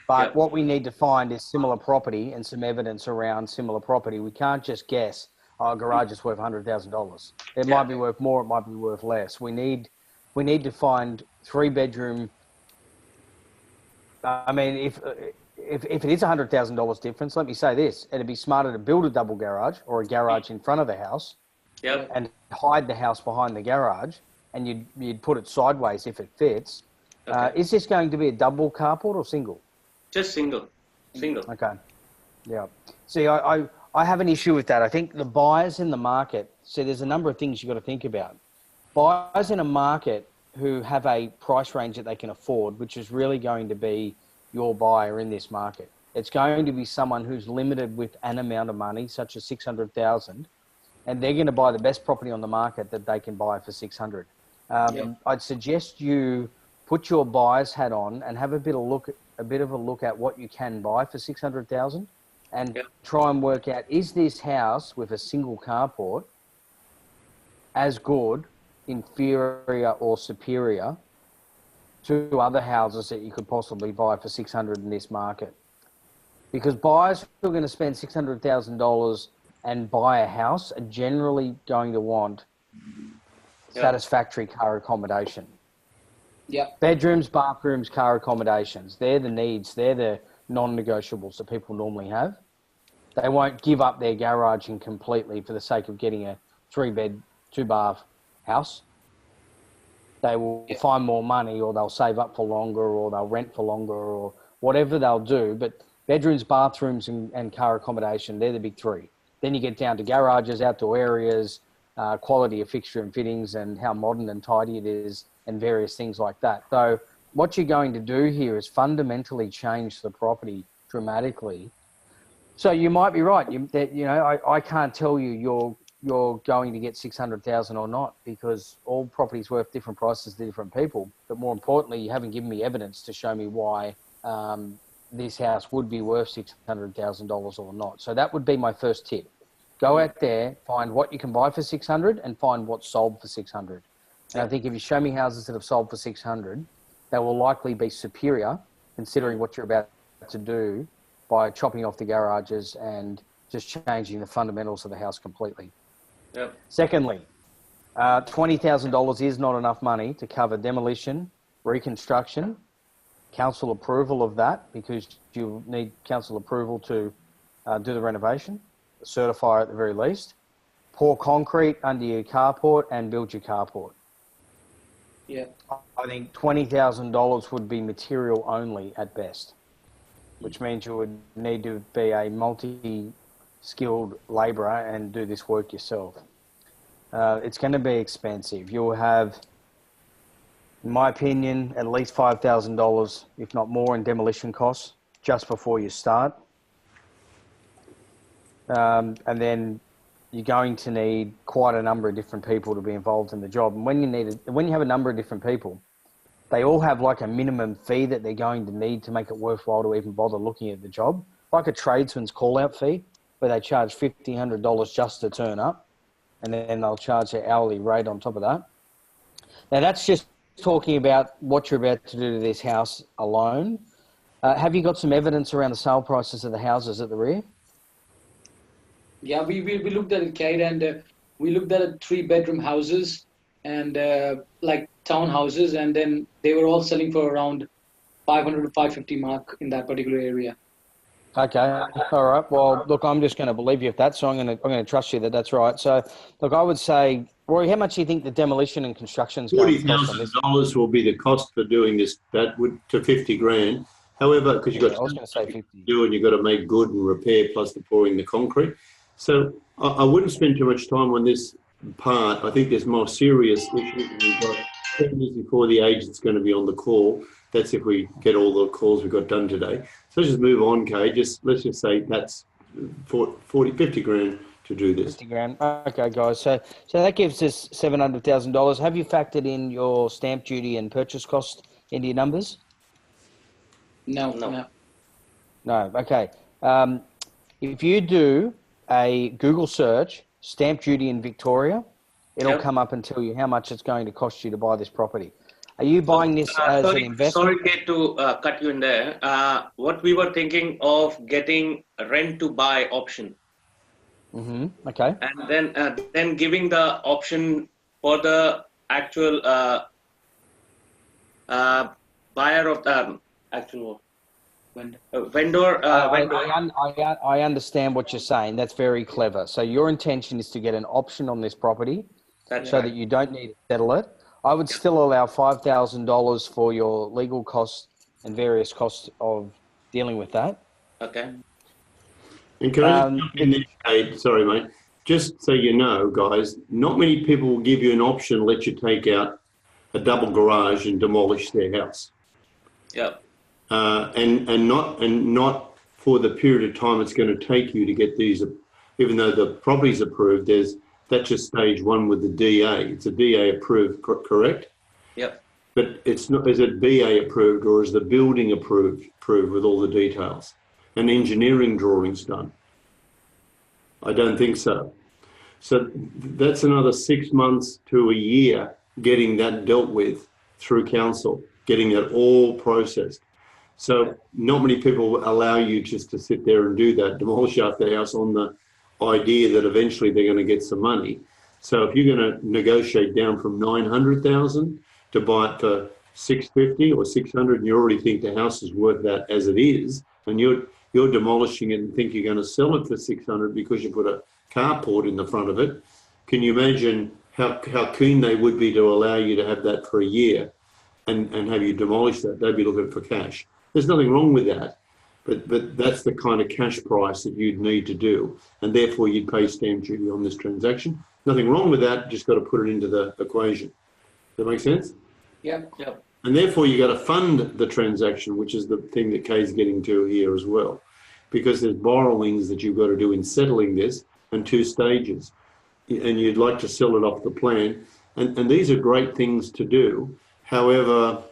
Speaker 6: But what we need to find is similar property and some evidence around similar property. We can't just guess, oh, a garage is worth $100,000. It might be worth more, it might be worth less. We need to find 3-bedroom. I mean, if it is $100,000 difference, let me say this: it'd be smarter to build a double garage or a garage in front of the house, and hide the house behind the garage, and you'd put it sideways if it fits. Is this going to be a double carport or single?
Speaker 4: Just single.
Speaker 6: Okay. Yeah. See, I have an issue with that. I think the buyers in the market. See, there's a number of things you've got to think about. Buyers in a market who have a price range that they can afford, which is really going to be your buyer in this market. It's going to be someone who's limited with an amount of money, such as $600,000, and they're going to buy the best property on the market that they can buy for $600,000. I'd suggest you put your buyer's hat on and have a bit of a look at what you can buy for $600,000, and try and work out, is this house with a single carport as good, inferior or superior to other houses that you could possibly buy for $600,000 in this market? Because buyers who are going to spend $600,000 and buy a house are generally going to want satisfactory car accommodation. Bedrooms, bathrooms, car accommodations. They're the needs. They're the non-negotiables that people normally have. They won't give up their garaging completely for the sake of getting a 3-bed, 2-bath house. They will find more money, or they'll save up for longer, or they'll rent for longer, or whatever they'll do. But bedrooms, bathrooms, and car accommodation, they're the big three. Then you get down to garages, outdoor areas, quality of fixture and fittings, and how modern and tidy it is, and various things like that. So what you're going to do here is fundamentally change the property dramatically. So you might be right. I can't tell you you're going to get $600,000 or not, because all property's worth different prices to different people. But more importantly, you haven't given me evidence to show me why this house would be worth $600,000 or not. So that would be my first tip. Go out there, find what you can buy for $600,000 and find what's sold for $600,000. And I think if you show me houses that have sold for $600,000, they will likely be superior, considering what you're about to do by chopping off the garages and just changing the fundamentals of the house completely. Secondly, $20,000 is not enough money to cover demolition, reconstruction, council approval of that, because you need council approval to do the renovation, certify at the very least, pour concrete under your carport and build your carport. I think $20,000 would be material only at best, which means you would need to be a multi-skilled labourer and do this work yourself. It's going to be expensive. You'll have, in my opinion, at least $5,000, if not more, in demolition costs just before you start. And then you're going to need quite a number of different people to be involved in the job. And when you have a number of different people, they all have like a minimum fee that they're going to need to make it worthwhile to even bother looking at the job, like a tradesman's call-out fee, where they charge $1,500 just to turn up, and then they'll charge their hourly rate on top of that. Now, that's just talking about what you're about to do to this house alone. Have you got some evidence around the sale prices of the houses at the rear?
Speaker 7: Yeah, we looked at it, Kate, and we looked at 3-bedroom houses and like townhouses, and then they were all selling for around 500 to 550 mark in that particular area.
Speaker 6: Okay, all right. Well, look, I'm just going to believe you if that's so. I'm going to trust you that that's right. So, look, I would say, Rory, how much do you think the demolition and construction is going to cost on this?
Speaker 2: $40,000 will be the cost for doing this. That would to $50,000. However, because you've got to do and you've got to make good and repair, plus the pouring the concrete. So I wouldn't spend too much time on this part. I think there's more serious issues. We've got 10 years before the agent's going to be on the call. That's if we get all the calls we got done today. So let's just move on, Kay. Let's just say that's 50 grand to do this.
Speaker 6: 50 grand. Okay, guys. So that gives us $700,000. Have you factored in your stamp duty and purchase cost into your numbers?
Speaker 7: No.
Speaker 6: No. Okay. If you do a Google search, stamp duty in Victoria, it'll come up and tell you how much it's going to cost you to buy this property. Are you buying this as an investment?
Speaker 4: Sorry, Kate, to cut you in there. What we were thinking of getting a rent to buy option.
Speaker 6: Mm-hmm. Okay.
Speaker 4: And then giving the option for the actual buyer of the actual vendor.
Speaker 6: I understand what you're saying. That's very clever. So your intention is to get an option on this property that you don't need to settle it. I would still allow $5,000 for your legal costs and various costs of dealing with that.
Speaker 4: Okay.
Speaker 2: And can I jump in this, Kate? Sorry, mate. Just so you know, guys, not many people will give you an option, let you take out a double garage and demolish their house.
Speaker 4: Yeah.
Speaker 2: And not for the period of time it's going to take you to get these. Even though the property's approved, that's just stage one with the DA. It's a DA approved, correct?
Speaker 4: Yep.
Speaker 2: But it's not. Is it BA approved or is the building approved with all the details and engineering drawings done? I don't think so. So that's another 6 months to a year getting that dealt with through council, getting that all processed. So not many people allow you just to sit there and do that, demolish out the house on the idea that eventually they're going to get some money. So if you're going to negotiate down from 900,000 to buy it for 650 or 600, and you already think the house is worth that as it is, and you're demolishing it and think you're going to sell it for 600 because you put a carport in the front of it, can you imagine how keen they would be to allow you to have that for a year and have you demolish that? They'd be looking for cash. There's nothing wrong with that, but that's the kind of cash price that you'd need to do, and therefore you'd pay stamp duty on this transaction. Nothing wrong with that, just got to put it into the equation. Does that make sense?
Speaker 7: Yeah.
Speaker 2: And therefore you got to fund the transaction, which is the thing that Kay's getting to here as well, because there's borrowings that you've got to do in settling this and 2 stages, and you'd like to sell it off the plan. And these are great things to do. However,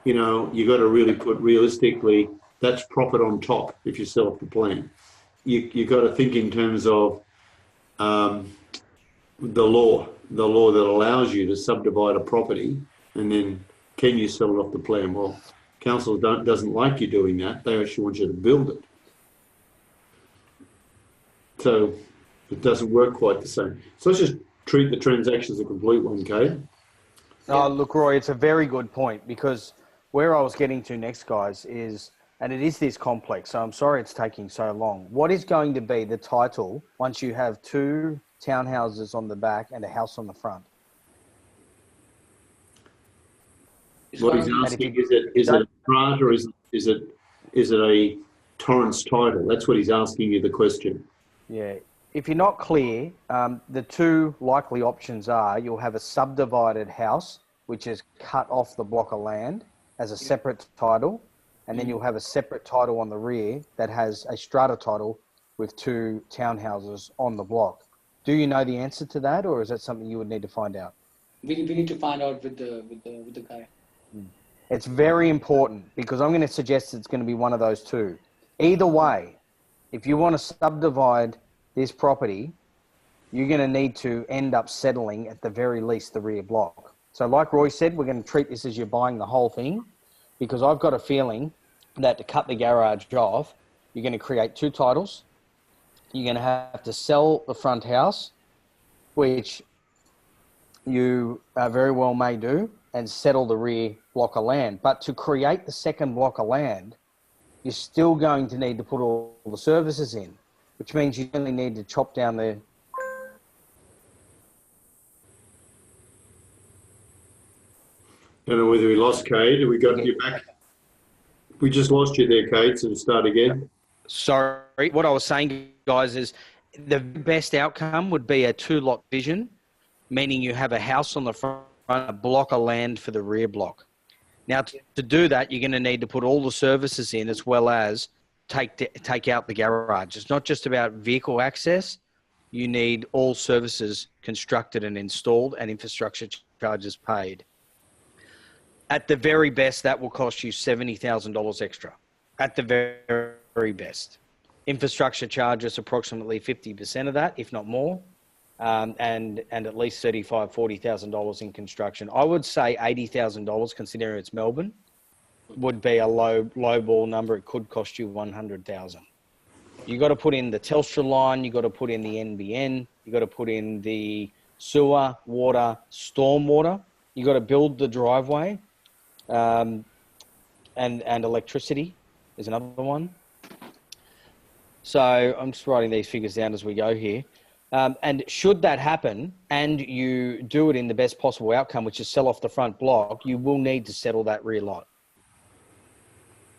Speaker 2: you know, you got to really put realistically, that's profit on top if you sell off the plan. You got to think in terms of the law that allows you to subdivide a property, and then can you sell it off the plan? Well, council doesn't like you doing that. They actually want you to build it. So it doesn't work quite the same. So let's just treat the transaction as a complete one, Kate.
Speaker 6: Oh, look, Roy, it's a very good point, because where I was getting to next, guys, is, and it is this complex, so I'm sorry it's taking so long. What is going to be the title once you have 2 townhouses on the back and a house on the front?
Speaker 2: What he's asking, is it a grant or is it a Torrance title? That's what he's asking you the question.
Speaker 6: Yeah. If you're not clear, the 2 likely options are you'll have a subdivided house, which is cut off the block of land as a separate title, and then you'll have a separate title on the rear that has a strata title with 2 townhouses on the block. Do you know the answer to that, or is that something you would need to find out?
Speaker 7: We need to find out with the guy.
Speaker 6: It's very important, because I'm going to suggest it's going to be one of those 2. Either way, if you want to subdivide this property, you're going to need to end up settling at the very least the rear block. So like Roy said, we're going to treat this as you're buying the whole thing, because I've got a feeling that to cut the garage off, you're going to create 2 titles. You're going to have to sell the front house, which you very well may do, and settle the rear block of land. But to create the second block of land, you're still going to need to put all the services in, which means you only need to chop down the...
Speaker 2: Don't know whether we lost Kate or we got you back. We just lost you there, Kate, so start again.
Speaker 6: Sorry, what I was saying, guys, is the best outcome would be a 2-lot division, meaning you have a house on the front, a block of land for the rear block. Now, to do that, you're going to need to put all the services in as well as take out the garage. It's not just about vehicle access. You need all services constructed and installed and infrastructure charges paid. At the very best, that will cost you $70,000 extra. At the very, very best. Infrastructure charges approximately 50% of that, if not more, and at least $35,000, $40,000 in construction. I would say $80,000, considering it's Melbourne, would be a low ball number. It could cost you $100,000. You got to put in the Telstra line. You got to put in the NBN. You got to put in the sewer, water, storm water. You got to build the driveway, and electricity is another one. So I'm just writing these figures down as we go here. And should that happen and you do it in the best possible outcome, which is sell off the front block, you will need to settle that rear lot.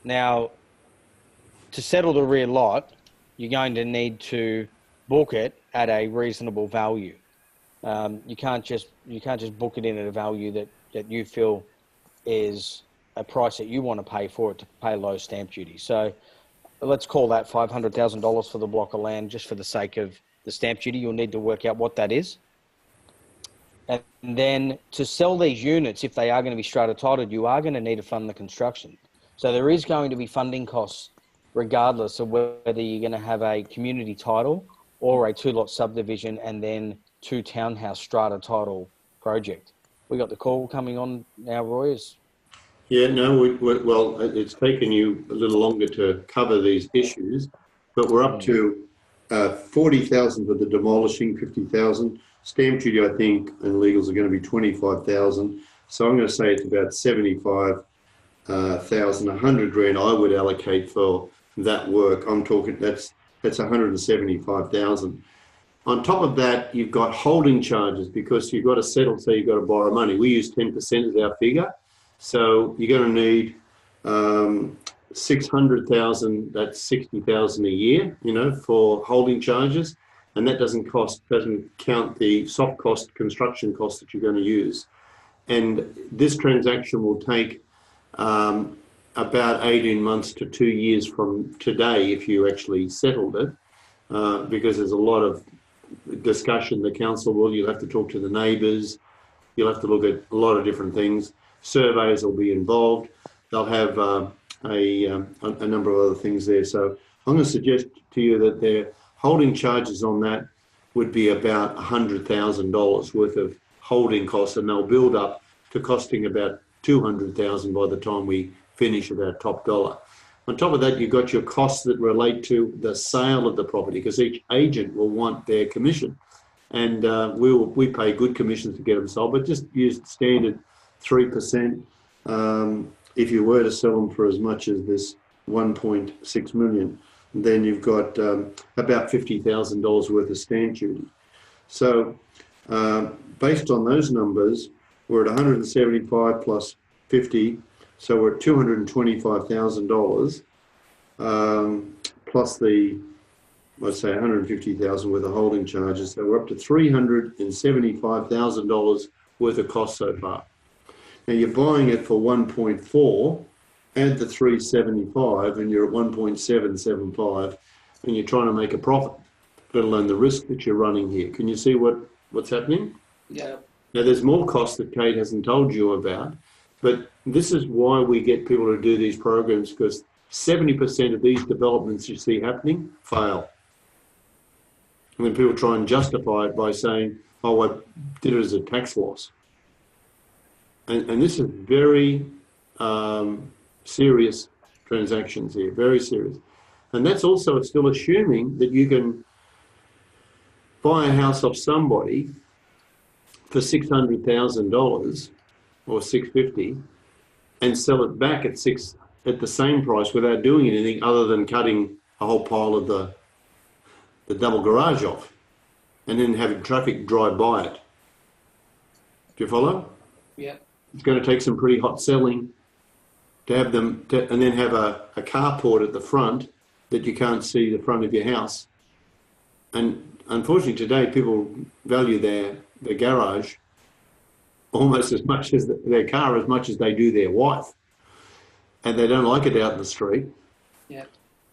Speaker 6: Now, to settle the rear lot, you're going to need to book it at a reasonable value. You can't just book it in at a value that you feel is a price that you want to pay for it to pay low stamp duty. So let's call that $500,000 for the block of land, just for the sake of the stamp duty. You'll need to work out what that is. And then to sell these units, if they are going to be strata titled, you are going to need to fund the construction. So there is going to be funding costs regardless of whether you're going to have a community title or a 2-lot subdivision and then 2 townhouse strata title project. We got the call coming on now, Roy.
Speaker 2: Yeah, no, well, it's taken you a little longer to cover these issues, but we're up to 40,000 for the demolishing, 50,000. Stamp duty, I think, and legals are going to be 25,000. So I'm going to say it's about 75,000, 100 grand I would allocate for that work. I'm talking, that's 175,000. On top of that, you've got holding charges because you've got to settle, so you've got to borrow money. We use 10% as our figure. So you're going to need 600,000, that's 60,000 a year, for holding charges. And that doesn't count the soft cost, construction cost that you're going to use. And this transaction will take about 18 months to 2 years from today if you actually settled it, because there's a lot of discussion. The council you'll have to talk to the neighbours, you'll have to look at a lot of different things. Surveys will be involved. They'll have a number of other things there. So I'm going to suggest to you that their holding charges on that would be about $100,000 worth of holding costs, and they'll build up to costing about $200,000 by the time we finish at our top dollar. On top of that, you've got your costs that relate to the sale of the property, because each agent will want their commission, and we pay good commissions to get them sold, but just use standard 3% if you were to sell them for as much as this 1.6 million. Then you've got about $50,000 worth of stamp duty. So based on those numbers, we're at 175 plus 50, so we're at $225,000 plus the, let's say, 150,000 worth of holding charges. So we're up to $375,000 worth of costs so far. Now you're buying it for 1.4, add the 375, and you're at 1.775, and you're trying to make a profit, let alone the risk that you're running here. Can you see what's happening?
Speaker 7: Yeah.
Speaker 2: Now there's more costs that Kate hasn't told you about, but this is why we get people to do these programs, because 70% of these developments you see happening fail. And then people try and justify it by saying, oh, I did it as a tax loss. And this is very serious transactions here, very serious. And that's also still assuming that you can buy a house off somebody for $600,000 or $650,000 and sell it back at the same price without doing anything other than cutting a whole pile of the double garage off and then having traffic drive by it. Do you follow?
Speaker 7: Yeah.
Speaker 2: It's going to take some pretty hot selling to have them, and then have a carport at the front that you can't see the front of your house. And unfortunately today people value their garage almost as much as their car, as much as they do their wife, and they don't like it out in the street.
Speaker 7: Yeah.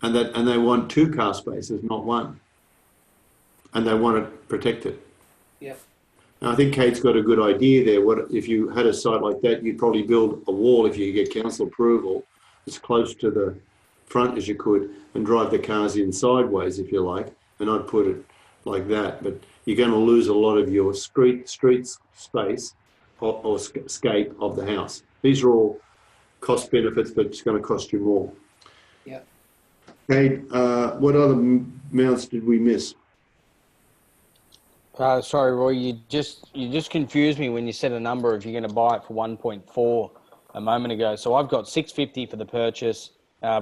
Speaker 2: And they want 2 car spaces, not 1, and they want to protect it.
Speaker 7: Yeah.
Speaker 2: And I think Kate's got a good idea there. What if you had a site like that? You'd probably build a wall if you get council approval as close to the front as you could, and drive the cars in sideways, if you like. And I'd put it like that. But you're going to lose a lot of your street space or scape of the house. These are all cost benefits, but it's going to cost you more.
Speaker 7: Yeah.
Speaker 2: Kate, what other amounts did we miss?
Speaker 6: Sorry, Roy, you just confused me when you said a number if you're going to buy it for 1.4 a moment ago. So I've got 650 for the purchase.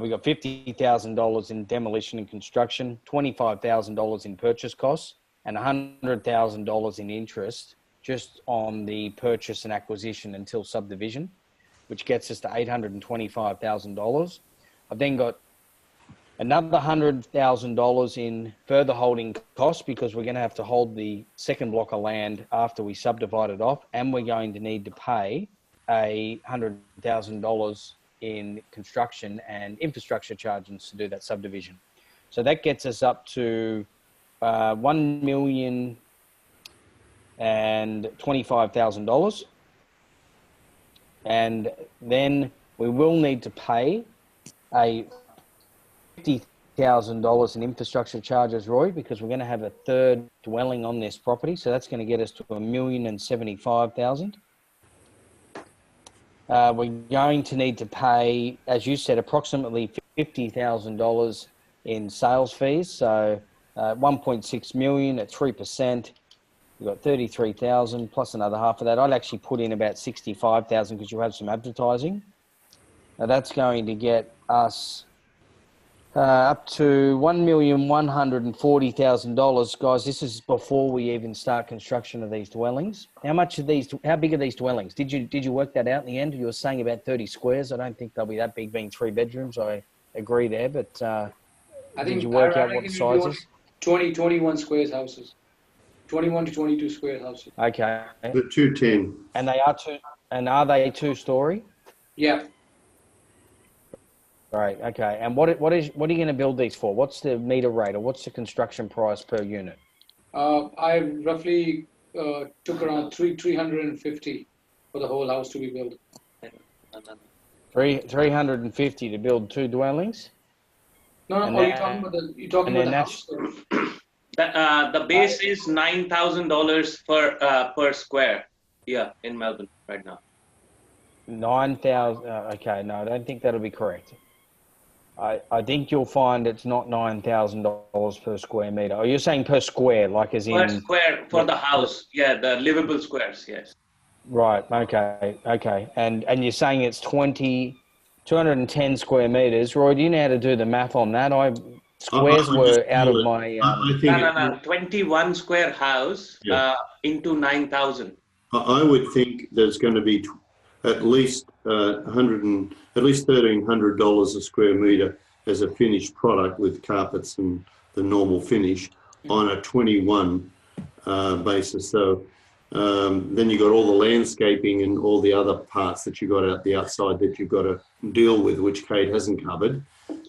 Speaker 6: We got $50,000 in demolition and construction, $25,000 in purchase costs, and $100,000 in interest just on the purchase and acquisition until subdivision, which gets us to $825,000. I've then got another $100,000 in further holding costs because we're going to have to hold the second block of land after we subdivide it off, and we're going to need to pay $100,000 in construction and infrastructure charges to do that subdivision. So that gets us up to $1,025,000, and then we will need to pay a $50,000 in infrastructure charges, Roy, because we're going to have a third dwelling on this property. So that's going to get us to $1,075,000. We're going to need to pay, as you said, approximately $50,000 in sales fees. So 1.6 million at 3%. We've got 33,000 plus another half of that. I'd actually put in about 65,000 because you'll have some advertising. Now that's going to get us up to $1,140,000, guys. This is before we even start construction of these dwellings. How big are these dwellings? Did you work that out in the end? You were saying about 30 squares. I don't think they'll be that big, being 3 bedrooms. I agree there, but
Speaker 7: I think
Speaker 6: did you work out what the size is?
Speaker 7: 21 squares houses, 21 to 22 square houses.
Speaker 6: Okay.
Speaker 2: The 210.
Speaker 6: And are they 2-story?
Speaker 7: Yeah.
Speaker 6: Right. Okay. And what are you going to build these for? What's the meter rate, or what's the construction price per unit?
Speaker 7: I roughly took around 350 for the whole house to be built.
Speaker 6: 350 to build 2 dwellings.
Speaker 7: No. Are you talking about the house?
Speaker 4: The base is $9,000 per square here in Melbourne right now.
Speaker 6: 9,000. Okay. No, I don't think that'll be correct. I think you'll find it's not $9,000 per square meter. Oh, you're saying per square, like as in...
Speaker 4: Per square for the house. Yeah, the livable squares, yes.
Speaker 6: Right, okay. And you're saying it's 210 square meters. Roy, do you know how to do the math on that? Squares were out of my...
Speaker 4: No. 21 square house into 9,000.
Speaker 2: I would think there's going to be at least $1,300 a square metre as a finished product with carpets and the normal finish on a 21 basis. So then you got all the landscaping and all the other parts that you got out the outside that you've got to deal with, which Kate hasn't covered,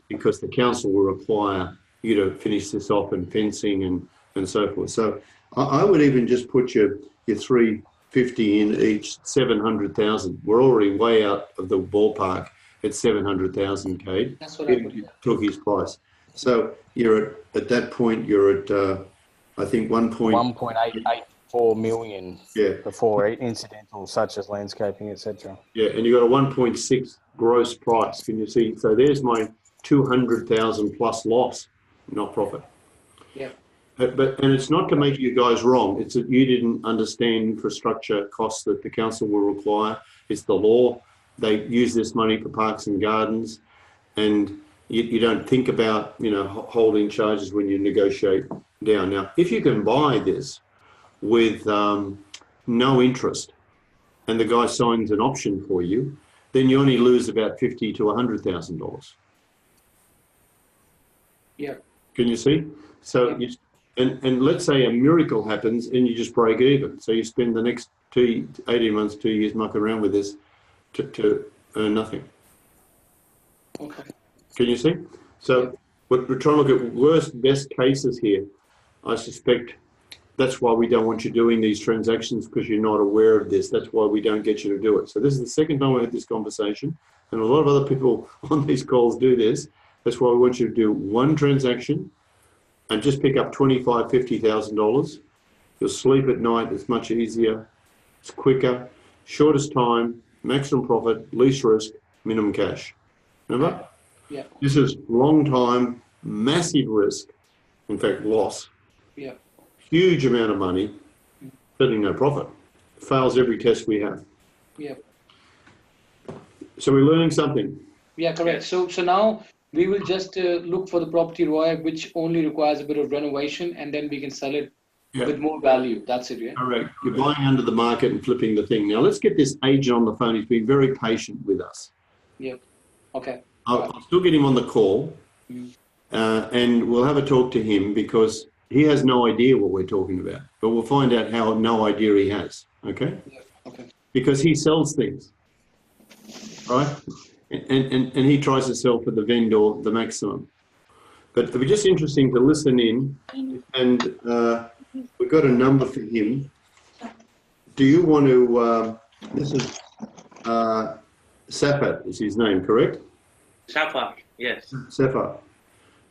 Speaker 2: because the council will require you to finish this off, and fencing and so forth. So I would even just put your 350 in each, 700,000. We're already way out of the ballpark at 700,000, Kate.
Speaker 7: That's what I put.
Speaker 2: Took his price. So you're at that point, you're at, I think
Speaker 6: 1.884 million before incidentals such as landscaping, etc.
Speaker 2: Yeah, and you got a 1.6 gross price. Can you see? So there's my 200,000 plus loss, not profit.
Speaker 7: Yeah.
Speaker 2: And it's not to make you guys wrong. It's that you didn't understand infrastructure costs that the council will require. It's the law. They use this money for parks and gardens, and you don't think about, holding charges when you negotiate down. Now, if you can buy this with no interest, and the guy signs an option for you, then you only lose about $50,000 to $100,000.
Speaker 7: Yeah.
Speaker 2: Can you see? So And let's say a miracle happens and you just break even. So you spend the next 18 months, 2 years mucking around with this to earn nothing.
Speaker 7: Okay.
Speaker 2: Can you see? So we're trying to look at worst, best cases here. I suspect that's why we don't want you doing these transactions, because you're not aware of this. That's why we don't get you to do it. So this is the second time we had this conversation, and a lot of other people on these calls do this. That's why we want you to do one transaction and just pick up $25,000, $50,000. You'll sleep at night. It's much easier. It's quicker, shortest time, maximum profit, least risk, minimum cash. Remember?
Speaker 7: Yeah.
Speaker 2: This is long time, massive risk, in fact, loss.
Speaker 7: Yeah.
Speaker 2: Huge amount of money, certainly no profit. Fails every test we have.
Speaker 7: Yeah.
Speaker 2: So we're learning something.
Speaker 7: Yeah, correct. So now we will just look for the property, Roy, which only requires a bit of renovation, and then we can sell it with more value. That's it, yeah?
Speaker 2: Correct. You're buying under the market and flipping the thing. Now let's get this agent on the phone. He's been very patient with us.
Speaker 7: Yeah. Okay.
Speaker 2: I'll still get him on the call, and we'll have a talk to him, because he has no idea what we're talking about. But we'll find out how no idea he has. Okay?
Speaker 7: Yeah. Okay.
Speaker 2: Because he sells things, right? And he tries to sell for the vendor the maximum. But it'll be just interesting to listen in, and we've got a number for him. Do you want to, this is Safat is his name, correct?
Speaker 4: Shafa, yes.
Speaker 2: Safat.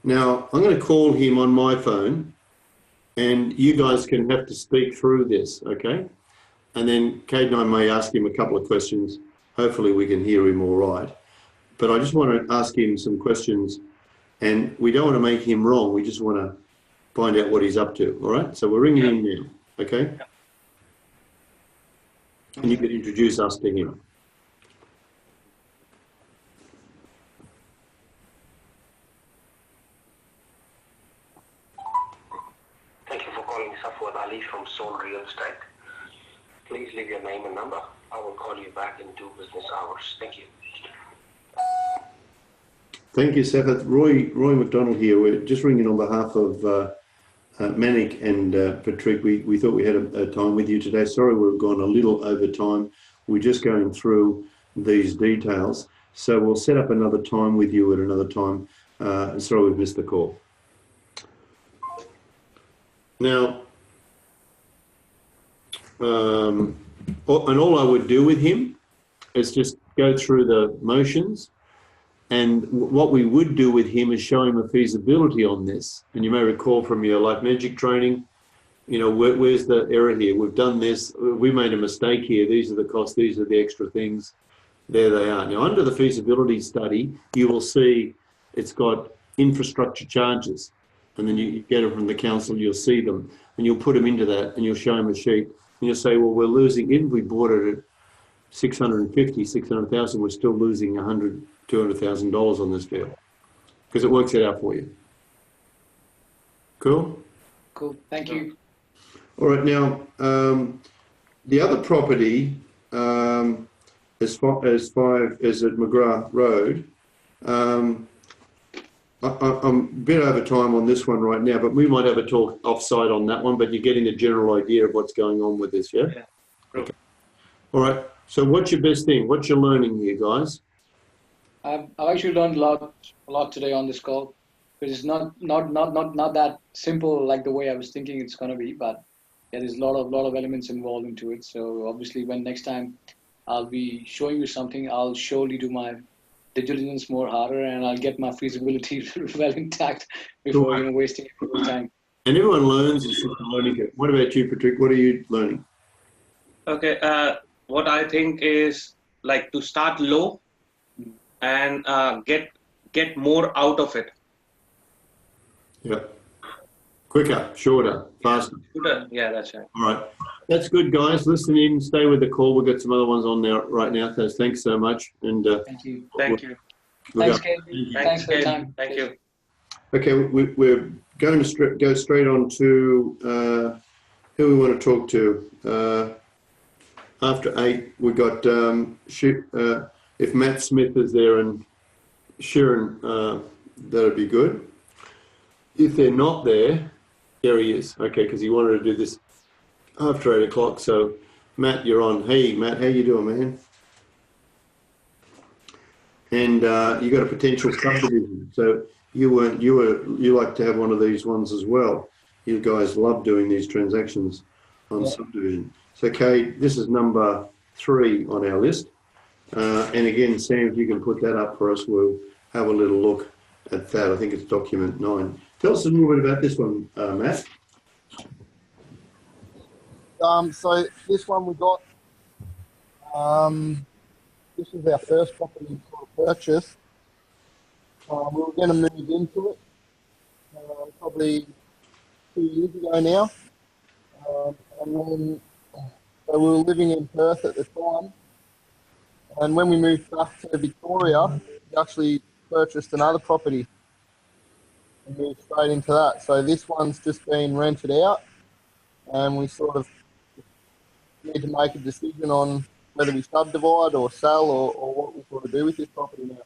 Speaker 2: Now, I'm going to call him on my phone, and you guys can have to speak through this, okay? And then Kate and I may ask him a couple of questions. Hopefully we can hear him all right. But I just want to ask him some questions, and we don't want to make him wrong. We just want to find out what he's up to, all right? So we're ringing him now, okay? And you can introduce us to him.
Speaker 8: Thank you for calling Safwat Ali from Soul Real Estate. Please leave your name and number. I will call you back in 2 business hours. Thank you.
Speaker 2: Thank you, Safat. Roy McDonald here. We're just ringing on behalf of Manik and Patrick. We thought we had a time with you today. Sorry, we've gone a little over time. We're just going through these details. So we'll set up another time with you at another time. Sorry, we've missed the call. Now, and all I would do with him is just go through the motions. And what we would do with him is show him a feasibility on this. And you may recall from your Life Magic training, you know, where's the error here? We've done this. We made a mistake here. These are the costs. These are the extra things. There they are. Now, under the feasibility study, you will see it's got infrastructure charges. And then you get them from the council, you'll see them. And you'll put them into that, and you'll show him a sheet. And you'll say, well, we're losing, if we bought it at 600,000, we're still losing $200,000 on this deal, because it works it out for you. Cool?
Speaker 7: Cool. Thank you.
Speaker 2: All right. Now, the other property is at McGrath Road. I'm a bit over time on this one right now, but we might have a talk offside on that one, but you're getting a general idea of what's going on with this, yeah?
Speaker 4: Yeah.
Speaker 2: Okay. All right. So what's your best thing? What's your learning here, guys?
Speaker 7: I've actually learned a lot today on this call, because it's not that simple like the way I was thinking it's going to be, but there's a lot of elements involved into it. So obviously, when next time I'll be showing you something, I'll surely do my due diligence more harder, and I'll get my feasibility well intact before wasting everyone's time.
Speaker 2: And everyone learns. It's just a learning curve. What about you, Patrick? What are you learning?
Speaker 4: Okay. What I think is, like, to start low and get more out of it.
Speaker 2: Yeah. Quicker, shorter, faster.
Speaker 4: Yeah, that's right.
Speaker 2: All right. That's good, guys. Listen in, stay with the call. We've got some other ones on there right now. So thanks so much. And
Speaker 7: thank you.
Speaker 4: Thank you.
Speaker 7: Thanks, Ken. Thanks for your time.
Speaker 4: Thank you.
Speaker 2: Okay, we're going to go straight on to who we want to talk to. After 8, we got if Matt Smith is there and Sharon, that'd be good. If they're not there, There he is. Okay, because he wanted to do this after 8 o'clock. So, Matt, you're on. Hey, Matt, how you doing, man? And you got a potential subdivision. So you like to have one of these ones as well. You guys love doing these transactions on subdivision. So, Kate, this is number 3 on our list. And again, Sam, if you can put that up for us, we'll have a little look at that. I think it's document 9. Tell us a little bit about this one, Matt.
Speaker 9: So this one we got, this was our first property sort of purchase. We were going to move into it probably 2 years ago now. And then so we were living in Perth at the time. And when we moved back to Victoria, we actually purchased another property and moved straight into that. So this one's just been rented out, and we sort of need to make a decision on whether we subdivide or sell or what we sort of do with this property now.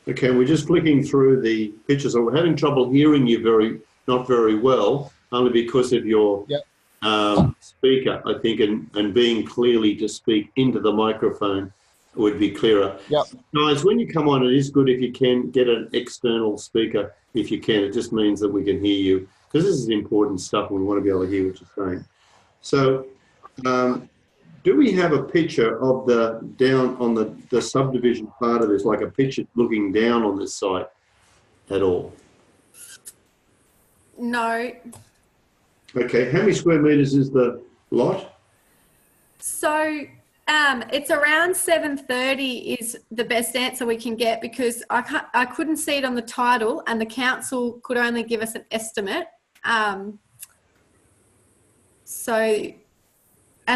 Speaker 2: Okay, we're just flicking through the pictures. We're having trouble hearing you not very well, only because of your speaker, I think, and being clearly to speak into the microphone would be clearer.
Speaker 9: Yep.
Speaker 2: Guys, when you come on, it is good if you can get an external speaker, if you can. It just means that we can hear you, because this is important stuff and we want to be able to hear what you're saying. So, do we have a picture of down on the subdivision part of this, like a picture looking down on this site at all?
Speaker 10: No.
Speaker 2: Okay, how many square metres is the lot?
Speaker 10: So it's around 730 is the best answer we can get, because I couldn't see it on the title and the council could only give us an estimate. And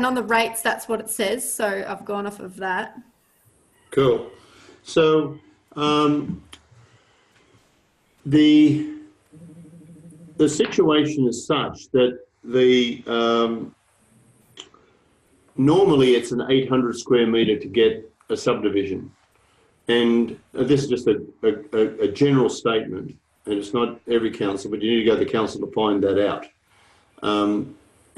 Speaker 10: on the rates, that's what it says. So I've gone off of that.
Speaker 2: Cool. So the situation is such that normally it's an 800 square metre to get a subdivision. And this is just a general statement, and it's not every council, but you need to go to the council to find that out.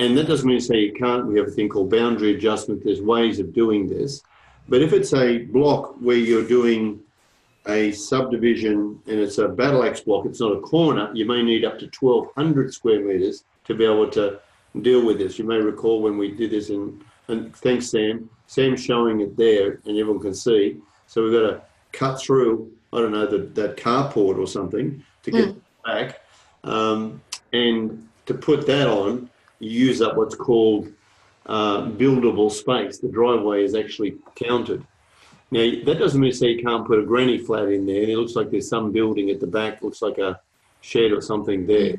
Speaker 2: And that doesn't mean to say you can't. We have a thing called boundary adjustment. There's ways of doing this. But if it's a block where you're doing a subdivision and it's a battle axe block, it's not a corner, you may need up to 1,200 square metres to be able to deal with this. You may recall when we did this, and thanks, Sam. Sam's showing it there and everyone can see. So we've got to cut through, I don't know, that carport or something to get back. And to put that on, you use up what's called buildable space. The driveway is actually counted. Now, that doesn't mean to say you can't put a granny flat in there. And it looks like there's some building at the back, looks like a shed or something there.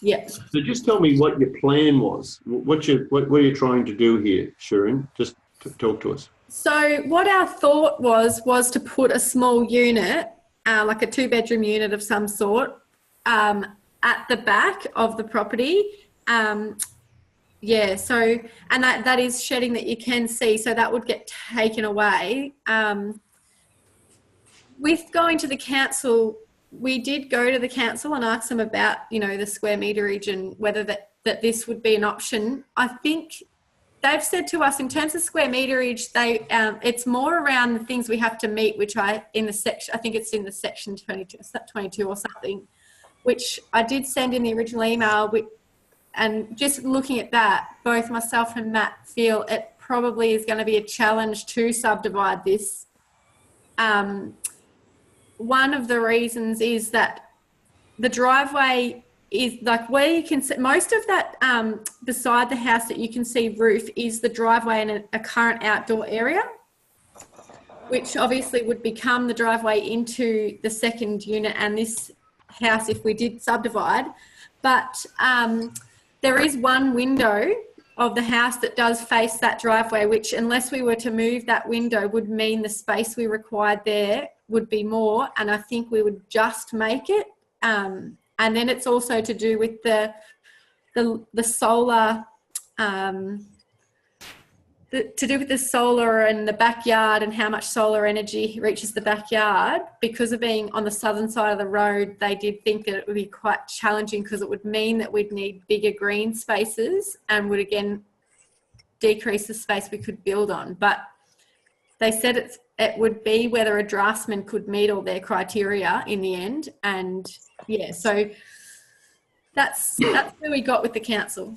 Speaker 10: Yeah.
Speaker 2: So just tell me what your plan was. What are you trying to do here, Shirin? Just talk to us.
Speaker 10: So what our thought was to put a small unit, like a 2-bedroom unit of some sort, at the back of the property. Yeah, so, and that is shedding that you can see, so that would get taken away. With going to the council, we did go to the council and ask them about, you know, the square meterage and whether that this would be an option. I think they've said to us in terms of square meterage, it's more around the things we have to meet, which I think it's in the section 22 or something, which I did send in the original email. And just looking at that, both myself and Matt feel it probably is going to be a challenge to subdivide this. One of the reasons is that the driveway is like where you can see most of that beside the house that you can see roof is the driveway and a current outdoor area, which obviously would become the driveway into the second unit and this house if we did subdivide. But there is one window of the house that does face that driveway, which unless we were to move that window would mean the space we required there would be more. And I think we would just make it. And then it's also to do with the solar, the to do with the solar and the backyard and how much solar energy reaches the backyard, because of being on the southern side of the road, they did think that it would be quite challenging because it would mean that we'd need bigger green spaces and would again decrease the space we could build on. But they said it would be whether a draftsman could meet all their criteria in the end. And yeah, so that's where we got with the council.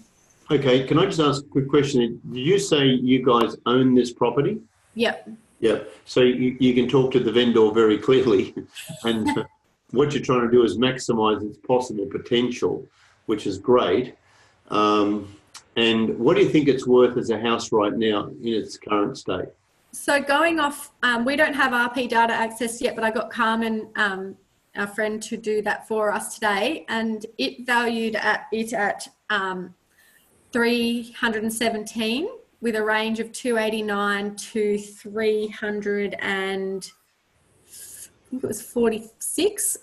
Speaker 2: Okay, can I just ask a quick question? Did you say you guys own this property?
Speaker 10: Yep.
Speaker 2: Yep. So you can talk to the vendor very clearly, and what you're trying to do is maximise its possible potential, which is great. And what do you think it's worth as a house right now in its current state?
Speaker 10: So going off, we don't have RP data access yet, but I got Carmen, our friend, to do that for us today, and it valued at 317 with a range of 289 to 300 and I think it was 46.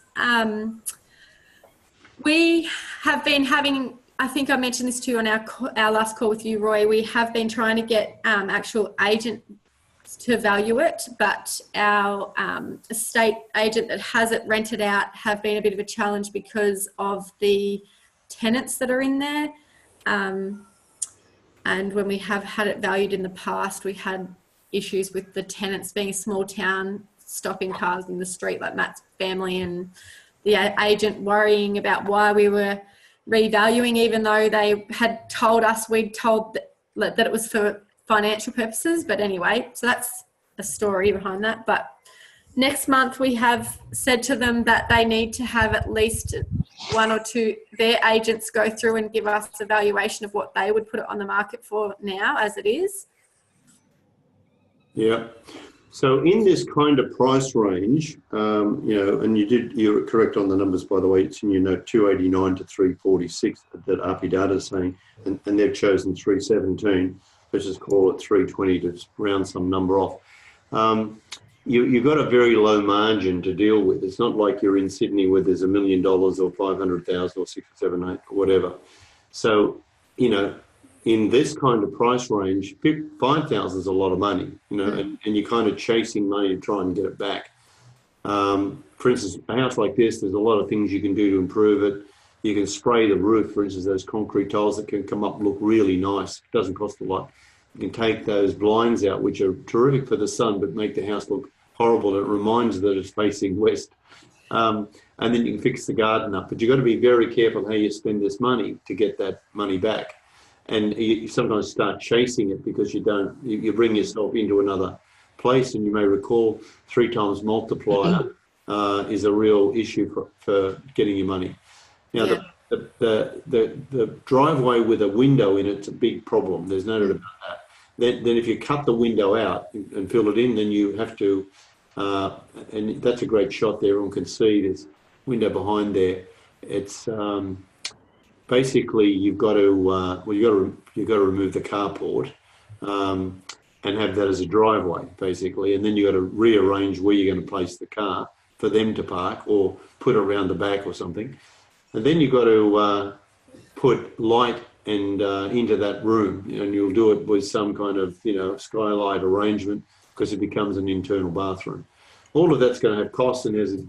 Speaker 10: We have been having, I think I mentioned this to you on our last call with you, Roy, we have been trying to get actual agent to value it, but our estate agent that has it rented out have been a bit of a challenge because of the tenants that are in there. And when we have had it valued in the past, we had issues with the tenants being a small town, stopping cars in the street like Matt's family, and the agent worrying about why we were revaluing, even though they had told us we'd told that it was for financial purposes. But anyway, so that's a story behind that. But next month we have said to them that they need to have at least one or two, their agents go through and give us a valuation of what they would put it on the market for now as it is.
Speaker 2: Yeah. So in this kind of price range, and you're correct on the numbers, by the way, it's in your note 289 to 346 that RP Data is saying, and they've chosen 317. Let's just call it 320 to round some number off. You've got a very low margin to deal with. It's not like you're in Sydney where there's $1 million or 500,000 or 6 or 7, 8 or whatever. So, in this kind of price range, 5,000 is a lot of money, and you're kind of chasing money to try and get it back. For instance, a house like this, there's a lot of things you can do to improve it. You can spray the roof, for instance, those concrete tiles that can come up and look really nice. It doesn't cost a lot. You can take those blinds out, which are terrific for the sun, but make the house look horrible. It reminds that it's facing west. And then you can fix the garden up. But you've got to be very careful how you spend this money to get that money back. And you sometimes start chasing it because you bring yourself into another place. And you may recall 3 times multiplier is a real issue for getting your money. Now, the driveway with a window in it's a big problem. There's no doubt about that. Then if you cut the window out and fill it in, then you have to, and that's a great shot there. Everyone can see this window behind there. It's basically you've got to remove the carport and have that as a driveway, basically, and then you've got to rearrange where you're going to place the car for them to park or put it around the back or something. And then you've got to put light and into that room, and you'll do it with some kind of skylight arrangement because it becomes an internal bathroom. All of that's going to have costs and has an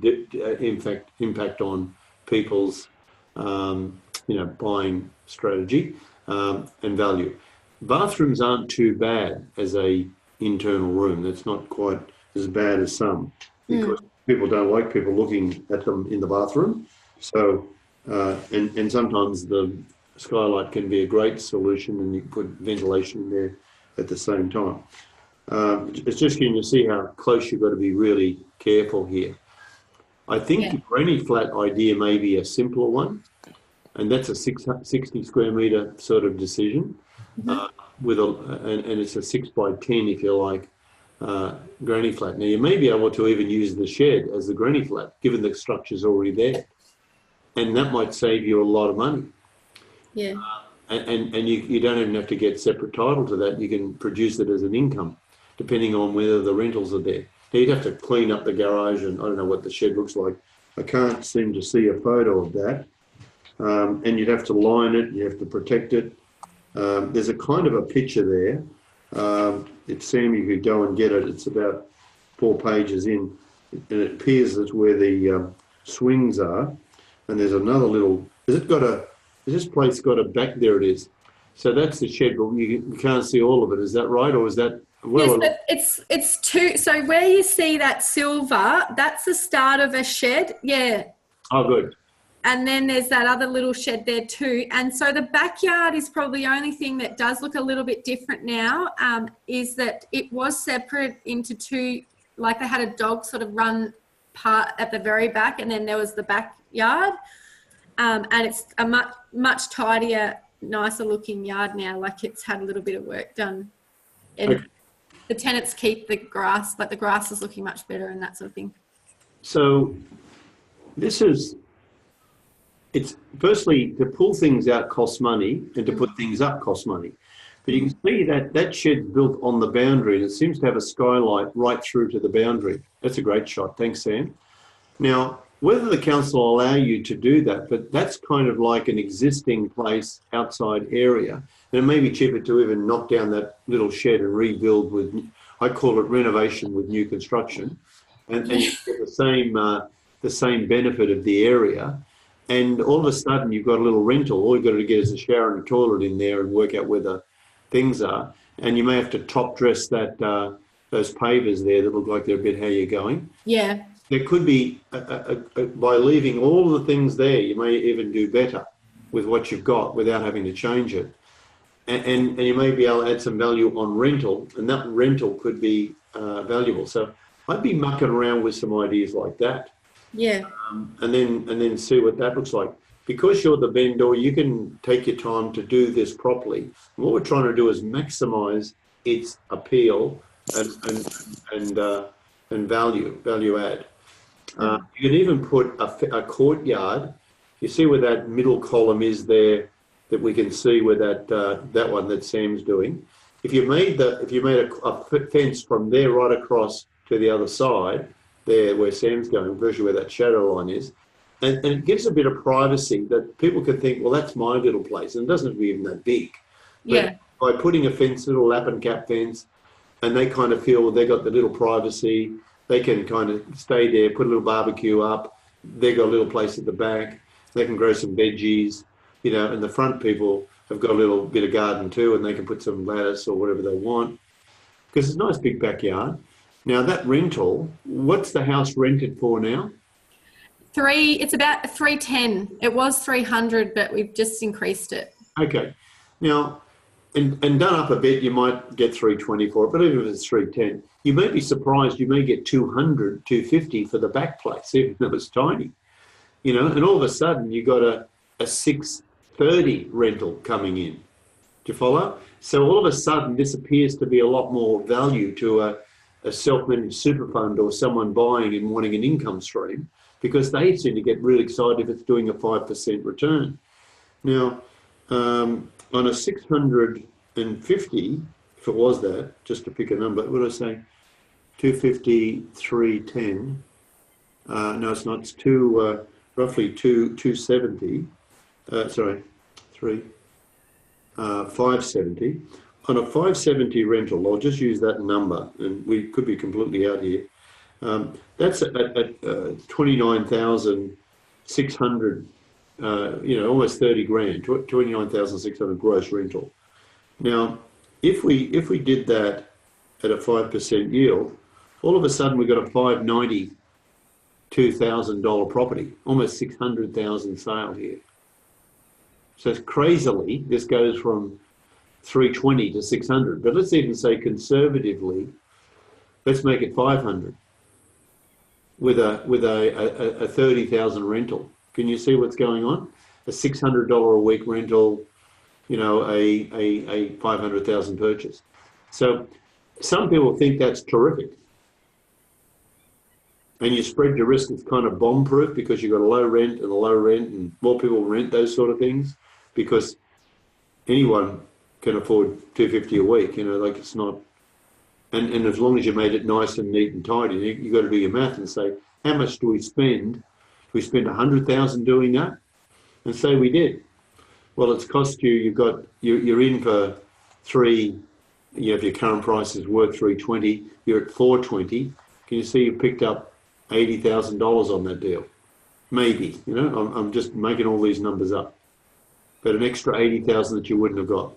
Speaker 2: impact on people's buying strategy and value. Bathrooms aren't too bad as a internal room. That's not quite as bad as some because people don't like people looking at them in the bathroom. So. And sometimes the skylight can be a great solution, and you can put ventilation in there at the same time. It's just you see how close you've got to be really careful here. I think the granny flat idea may be a simpler one, and that's a 60 square metre sort of decision, and it's a 6 by 10, if you like, granny flat. Now, you may be able to even use the shed as the granny flat, given the structure's already there. And that might save you a lot of money.
Speaker 10: Yeah.
Speaker 2: And you don't even have to get separate title to that. You can produce it as an income, depending on whether the rentals are there. Now, you'd have to clean up the garage, and I don't know what the shed looks like. I can't seem to see a photo of that. And you'd have to line it, you have to protect it. There's a kind of a picture there. It's Sam, you could go and get it. It's about 4 pages in, and it appears as where the swings are. And there's another little. Has this place got a back? There it is. So that's the shed, but you can't see all of it. Is that right, or is that? Well,
Speaker 10: yes, it's two. So where you see that silver, that's the start of a shed. Yeah.
Speaker 2: Oh, good.
Speaker 10: And then there's that other little shed there too. And so the backyard is probably the only thing that does look a little bit different now, is that it was separate into two, like they had a dog sort of run part at the very back, and then there was the backyard. And it's a much tidier, nicer looking yard now, like it's had a little bit of work done. And
Speaker 2: okay.
Speaker 10: The tenants keep the grass, but the grass is looking much better and that sort of thing.
Speaker 2: So it's firstly, to pull things out costs money, and to put things up costs money. But you can see that shed's built on the boundary, and it seems to have a skylight right through to the boundary. That's a great shot. Thanks, Sam. Now, whether the council will allow you to do that, but that's kind of like an existing place outside area. And it may be cheaper to even knock down that little shed and rebuild with, I call it renovation with new construction. And you get the same benefit of the area. And all of a sudden you've got a little rental. All you've got to get is a shower and a toilet in there and work out where the things are. And you may have to top dress that those pavers there that look like they're a bit how you're going.
Speaker 10: Yeah.
Speaker 2: There could be, by leaving all the things there, you may even do better with what you've got without having to change it. And you may be able to add some value on rental, and that rental could be valuable. So I'd be mucking around with some ideas like that.
Speaker 10: Yeah.
Speaker 2: And then see what that looks like. Because you're the vendor, you can take your time to do this properly. And what we're trying to do is maximise its appeal and value add. You can even put a courtyard. You see where that middle column is there, that we can see where that one that Sam's doing. If you made a fence from there right across to the other side, there where Sam's going, virtually where that shadow line is, and it gives a bit of privacy that people can think, well, that's my little place, and it doesn't have to be even that big.
Speaker 10: Yeah.
Speaker 2: But by putting a fence, little lap and cap fence, and they kind of feel they got the little privacy, they can kind of stay there, put a little barbecue up, they got a little place at the back, they can grow some veggies, and the front people have got a little bit of garden too, and they can put some lettuce or whatever they want, because it's a nice big backyard. Now that rental, what's the house rented for now?
Speaker 10: It's about 310. It was 300, but we've just increased it.
Speaker 2: Okay. Now, and done up a bit, you might get 320 for it, but even if it's 310, you may be surprised you may get 200, 250 for the back place, even though it's tiny. And all of a sudden you got a 630 rental coming in. Do you follow? So all of a sudden this appears to be a lot more value to a self-managed super fund or someone buying and wanting an income stream, because they seem to get really excited if it's doing a 5% return. Now, on a 650, if it was that, just to pick a number, what did I say? 250, 310. No, it's not. It's roughly 270. 570. On a 570 rental, I'll just use that number, and we could be completely out here. That's at 29,600, almost 30 grand, 29,600 gross rental. Now, if we did that at a 5% yield, all of a sudden we got a $592,000 property, almost 600,000 sale here. So it's crazily, this goes from 320 to 600, but let's even say conservatively, let's make it 500 with a 30,000 rental. Can you see what's going on? A $600 a week rental, a 500,000 purchase. So some people think that's terrific. And you spread your risk, it's kind of bomb-proof because you've got a low rent and more people rent those sort of things, because anyone can afford $250 a week, it's not, and as long as you made it nice and neat and tidy, you got to do your math and say, how much do we spend? Do we spend 100,000 doing that? And say we did. Well, it's cost you, you're in for 3 if your current price is worth 320, you're at 420. Can you see you picked up $80,000 on that deal? Maybe, I'm just making all these numbers up, but an extra 80,000 that you wouldn't have got.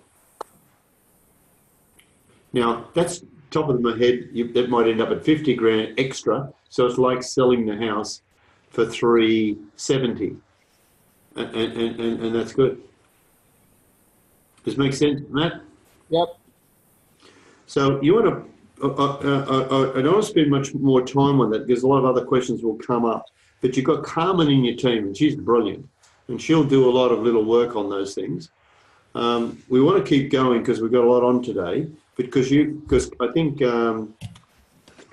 Speaker 2: Now that's top of my head. That might end up at 50 grand extra. So it's like selling the house for 370, and that's good. Does it make sense, Matt?
Speaker 9: Yep.
Speaker 2: So you want to, I don't want to spend much more time on that because a lot of other questions will come up. But you've got Carmen in your team, and she's brilliant, and she'll do a lot of little work on those things. We want to keep going because we've got a lot on today. Because I think Carmen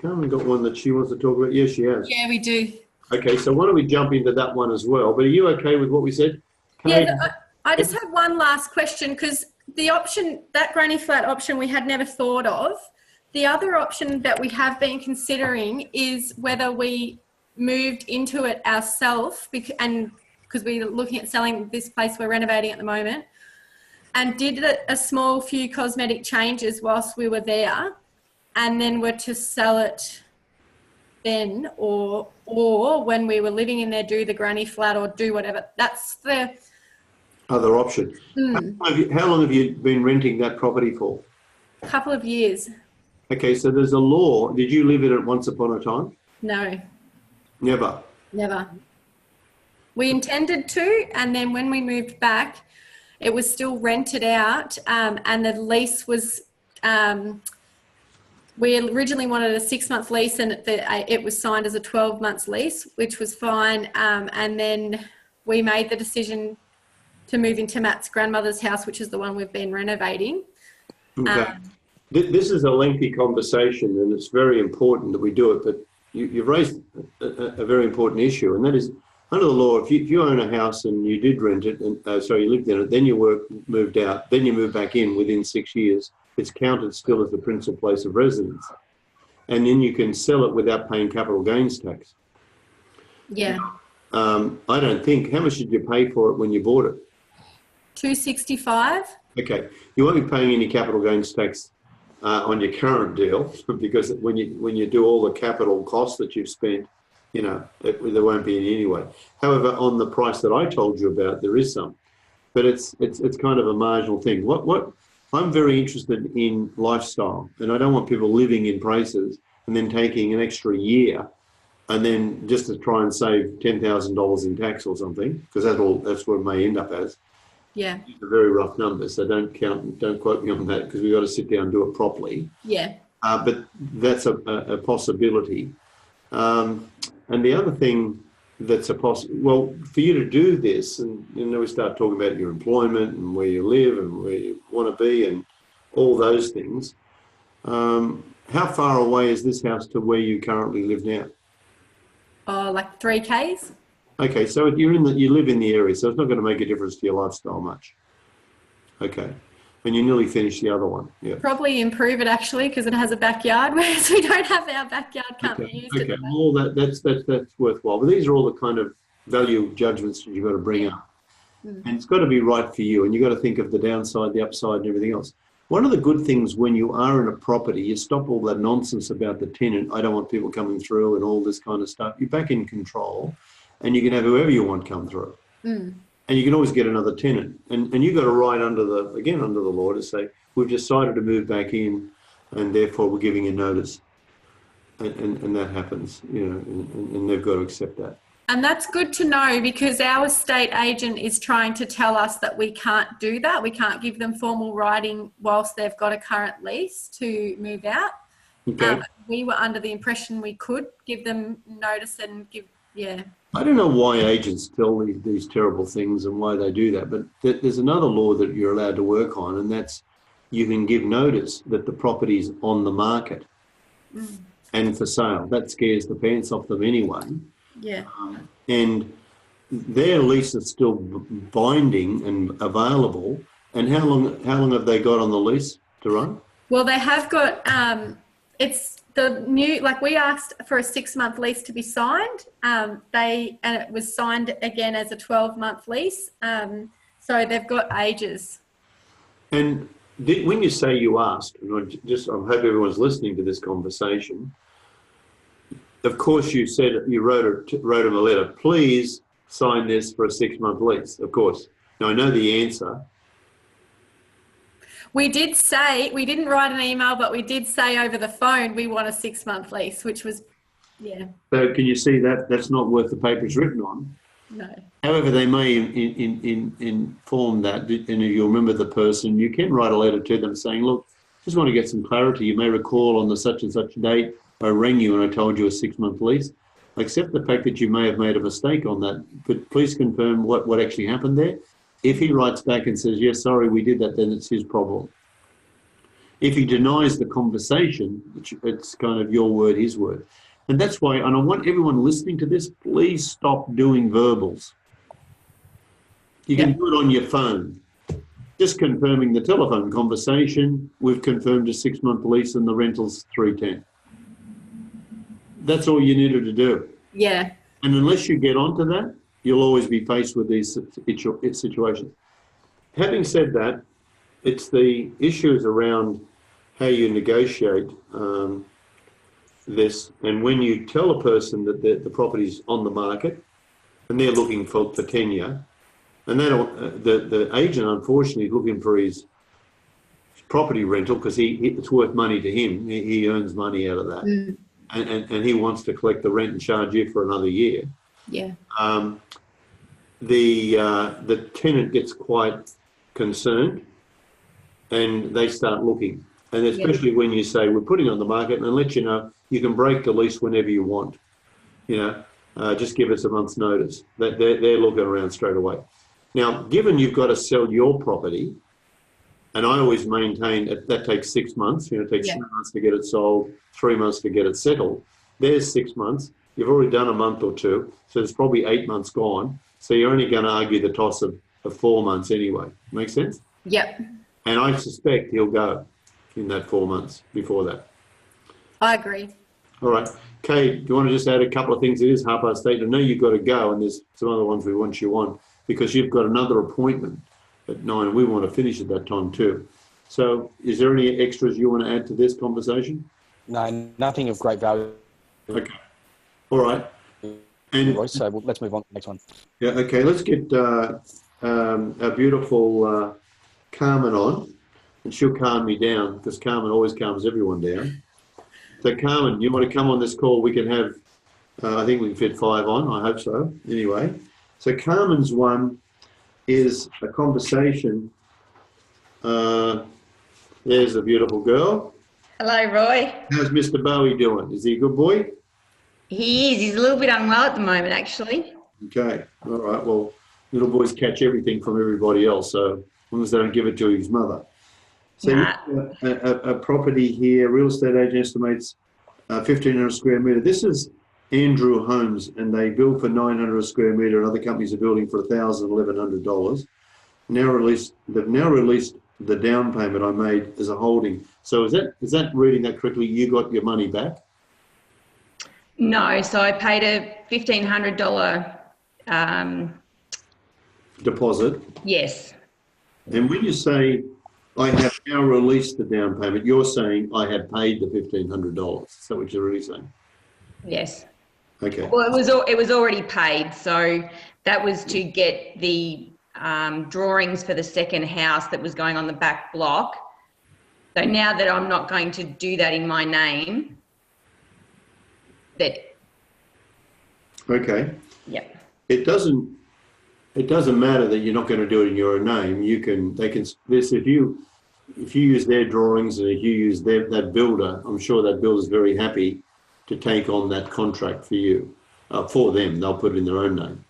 Speaker 2: got one that she wants to talk about. Yes, she has.
Speaker 10: Yeah, we do.
Speaker 2: Okay, so why don't we jump into that one as well? But are you okay with what we said? Kate?
Speaker 10: Yeah, I just have one last question because the option, that granny flat option, we had never thought of. The other option that we have been considering is whether we moved into it ourselves because we're looking at selling this place we're renovating at the moment, and did a small few cosmetic changes whilst we were there, and then were to sell it then, or when we were living in there, do the granny flat or do whatever. That's the
Speaker 2: other option. How long have you been renting that property for?
Speaker 10: A couple of years.
Speaker 2: Okay, so there's a law. Did you live in it once upon a time?
Speaker 10: No.
Speaker 2: Never?
Speaker 10: Never. We intended to, and then when we moved back, it was still rented out, and the lease was, we originally wanted a 6-month lease, and it was signed as a 12-month lease, which was fine. And then we made the decision to move into Matt's grandmother's house, which is the one we've been renovating.
Speaker 2: Okay. This is a lengthy conversation, and it's very important that we do it, but you've raised a very important issue, and that is, under the law, if you own a house and you did rent it, and you lived in it, then you moved out, then you moved back in within 6 years, it's counted still as the principal place of residence. And then you can sell it without paying capital gains tax.
Speaker 10: Yeah.
Speaker 2: I don't think, how much did you pay for it when you bought it?
Speaker 10: $265.
Speaker 2: Okay. You won't be paying any capital gains tax on your current deal, because when you do all the capital costs that you've spent, there won't be any anyway. However, on the price that I told you about, there is some, but it's kind of a marginal thing. What I'm very interested in lifestyle, and I don't want people living in places and then taking an extra year, and then just to try and save $10,000 in tax or something, because that's what it may end up as.
Speaker 10: Yeah.
Speaker 2: These are very rough numbers, so don't quote me on that, because we've got to sit down and do it properly.
Speaker 10: Yeah.
Speaker 2: But that's a possibility. And the other thing that's well, for you to do this, and we start talking about your employment and where you live and where you want to be and all those things. How far away is this house to where you currently live now?
Speaker 10: Like 3 Ks.
Speaker 2: Okay, so you live in the area, so it's not going to make a difference to your lifestyle much. Okay, and you nearly finished the other one. Yeah.
Speaker 10: Probably improve it actually, because it has a backyard, whereas we don't have our backyard. Can't be used.
Speaker 2: Okay, well that's worthwhile. But these are all the kind of value judgments that you've got to bring up, and it's got to be right for you. And you've got to think of the downside, the upside, and everything else. One of the good things when you are in a property, you stop all that nonsense about the tenant. I don't want people coming through and all this kind of stuff. You're back in control. And you can have whoever you want come through. And you can always get another tenant. And you've got to write under the law to say, we've decided to move back in, and therefore we're giving you notice. And that happens, and they've got to accept that.
Speaker 10: And that's good to know, because our estate agent is trying to tell us that we can't do that. We can't give them formal writing whilst they've got a current lease to move out.
Speaker 2: Okay.
Speaker 10: We were under the impression we could give them notice and I
Speaker 2: don't know why agents tell these terrible things and why they do that, but there's another law that you're allowed to work on, and that's you can give notice that the property's on the market and for sale. That scares the pants off them anyway.
Speaker 10: Yeah.
Speaker 2: And their lease is still binding and available. And how long have they got on the lease to run?
Speaker 10: Well, they have got it's the new, like we asked for a 6-month lease to be signed. And it was signed again as a 12-month lease. So they've got ages.
Speaker 2: And when you say you asked, and I hope everyone's listening to this conversation. Of course, you said you wrote him a letter. Please sign this for a 6-month lease. Of course. Now I know the answer.
Speaker 10: We did say, we didn't write an email, but we did say over the phone we want a 6-month lease, which was, yeah.
Speaker 2: So can you see that that's not worth the paper it's written on?
Speaker 10: No.
Speaker 2: However, they may inform that, and if you remember the person, you can write a letter to them saying, look, just want to get some clarity. You may recall on the such and such date, I rang you and I told you a 6-month lease. I accept the fact that you may have made a mistake on that, but please confirm what actually happened there. If he writes back and says, yes, sorry, we did that, then it's his problem. If he denies the conversation, it's kind of your word, his word. And that's why, and I want everyone listening to this, please stop doing verbals. You can do it on your phone. Just confirming the telephone conversation, we've confirmed a 6-month lease and the rental's $310. That's all you needed to do.
Speaker 10: Yeah.
Speaker 2: And unless you get onto that, you'll always be faced with these situations. Having said that, it's the issues around how you negotiate this, and when you tell a person that the property's on the market and they're looking for tenure, and they don't, the agent unfortunately is looking for his property rental because it's worth money to him. He earns money out of that, and he wants to collect the rent and charge you for another year.
Speaker 10: Yeah.
Speaker 2: The tenant gets quite concerned, and they start looking. And especially when you say we're putting on the market, and let you know you can break the lease whenever you want. Just give us a month's notice. They're looking around straight away. Now, given you've got to sell your property, and I always maintain that takes 6 months. It takes 3 months to get it sold, 3 months to get it settled. There's 6 months. You've already done a month or two, so there's probably 8 months gone. So you're only going to argue the toss of 4 months anyway. Make sense?
Speaker 10: Yep.
Speaker 2: And I suspect he'll go in that 4 months before that.
Speaker 10: I agree.
Speaker 2: All right. Kate, do you want to just add a couple of things? It is 8:30. I know you've got to go, and there's some other ones we want you on because you've got another appointment at 9. We want to finish at that time too. So is there any extras you want to add to this conversation?
Speaker 6: No, nothing of great value.
Speaker 2: Okay. All right. And
Speaker 6: so let's move on to the next one.
Speaker 2: Yeah. Okay. Let's get our beautiful Carmen on, and she'll calm me down because Carmen always calms everyone down. So Carmen, you want to come on this call? We can have, I think we can fit 5 on. I hope so. Anyway, so Carmen's one is a conversation. There's a beautiful girl.
Speaker 11: Hello, Roy.
Speaker 2: How's Mr. Bowie doing? Is he a good boy?
Speaker 11: He is. He's a little bit unwell at the moment, actually.
Speaker 2: Okay. All right. Well, little boys catch everything from everybody else, so as long as they don't give it to his mother. So a property here, real estate agent estimates 1,500 square metre. This is Andrew Homes, and they build for 900 a square metre, and other companies are building for $1,000, $1,100. They've now released the down payment I made as a holding. So is that reading that correctly? You got your money back?
Speaker 11: No, so I paid a $1,500
Speaker 2: deposit.
Speaker 11: Yes.
Speaker 2: And when you say I have now released the down payment, you're saying I have paid the $1,500. Is that what you're really saying?
Speaker 11: Yes.
Speaker 2: Okay.
Speaker 11: Well, it was already paid, so that was to get the drawings for the second house that was going on the back block. So now that I'm not going to do that in my name,
Speaker 2: Okay.
Speaker 11: Yeah.
Speaker 2: It doesn't matter that you're not going to do it in your own name. If you use their drawings and if you use that builder, I'm sure that builder's very happy to take on that contract for you, for them. They'll put it in their own name.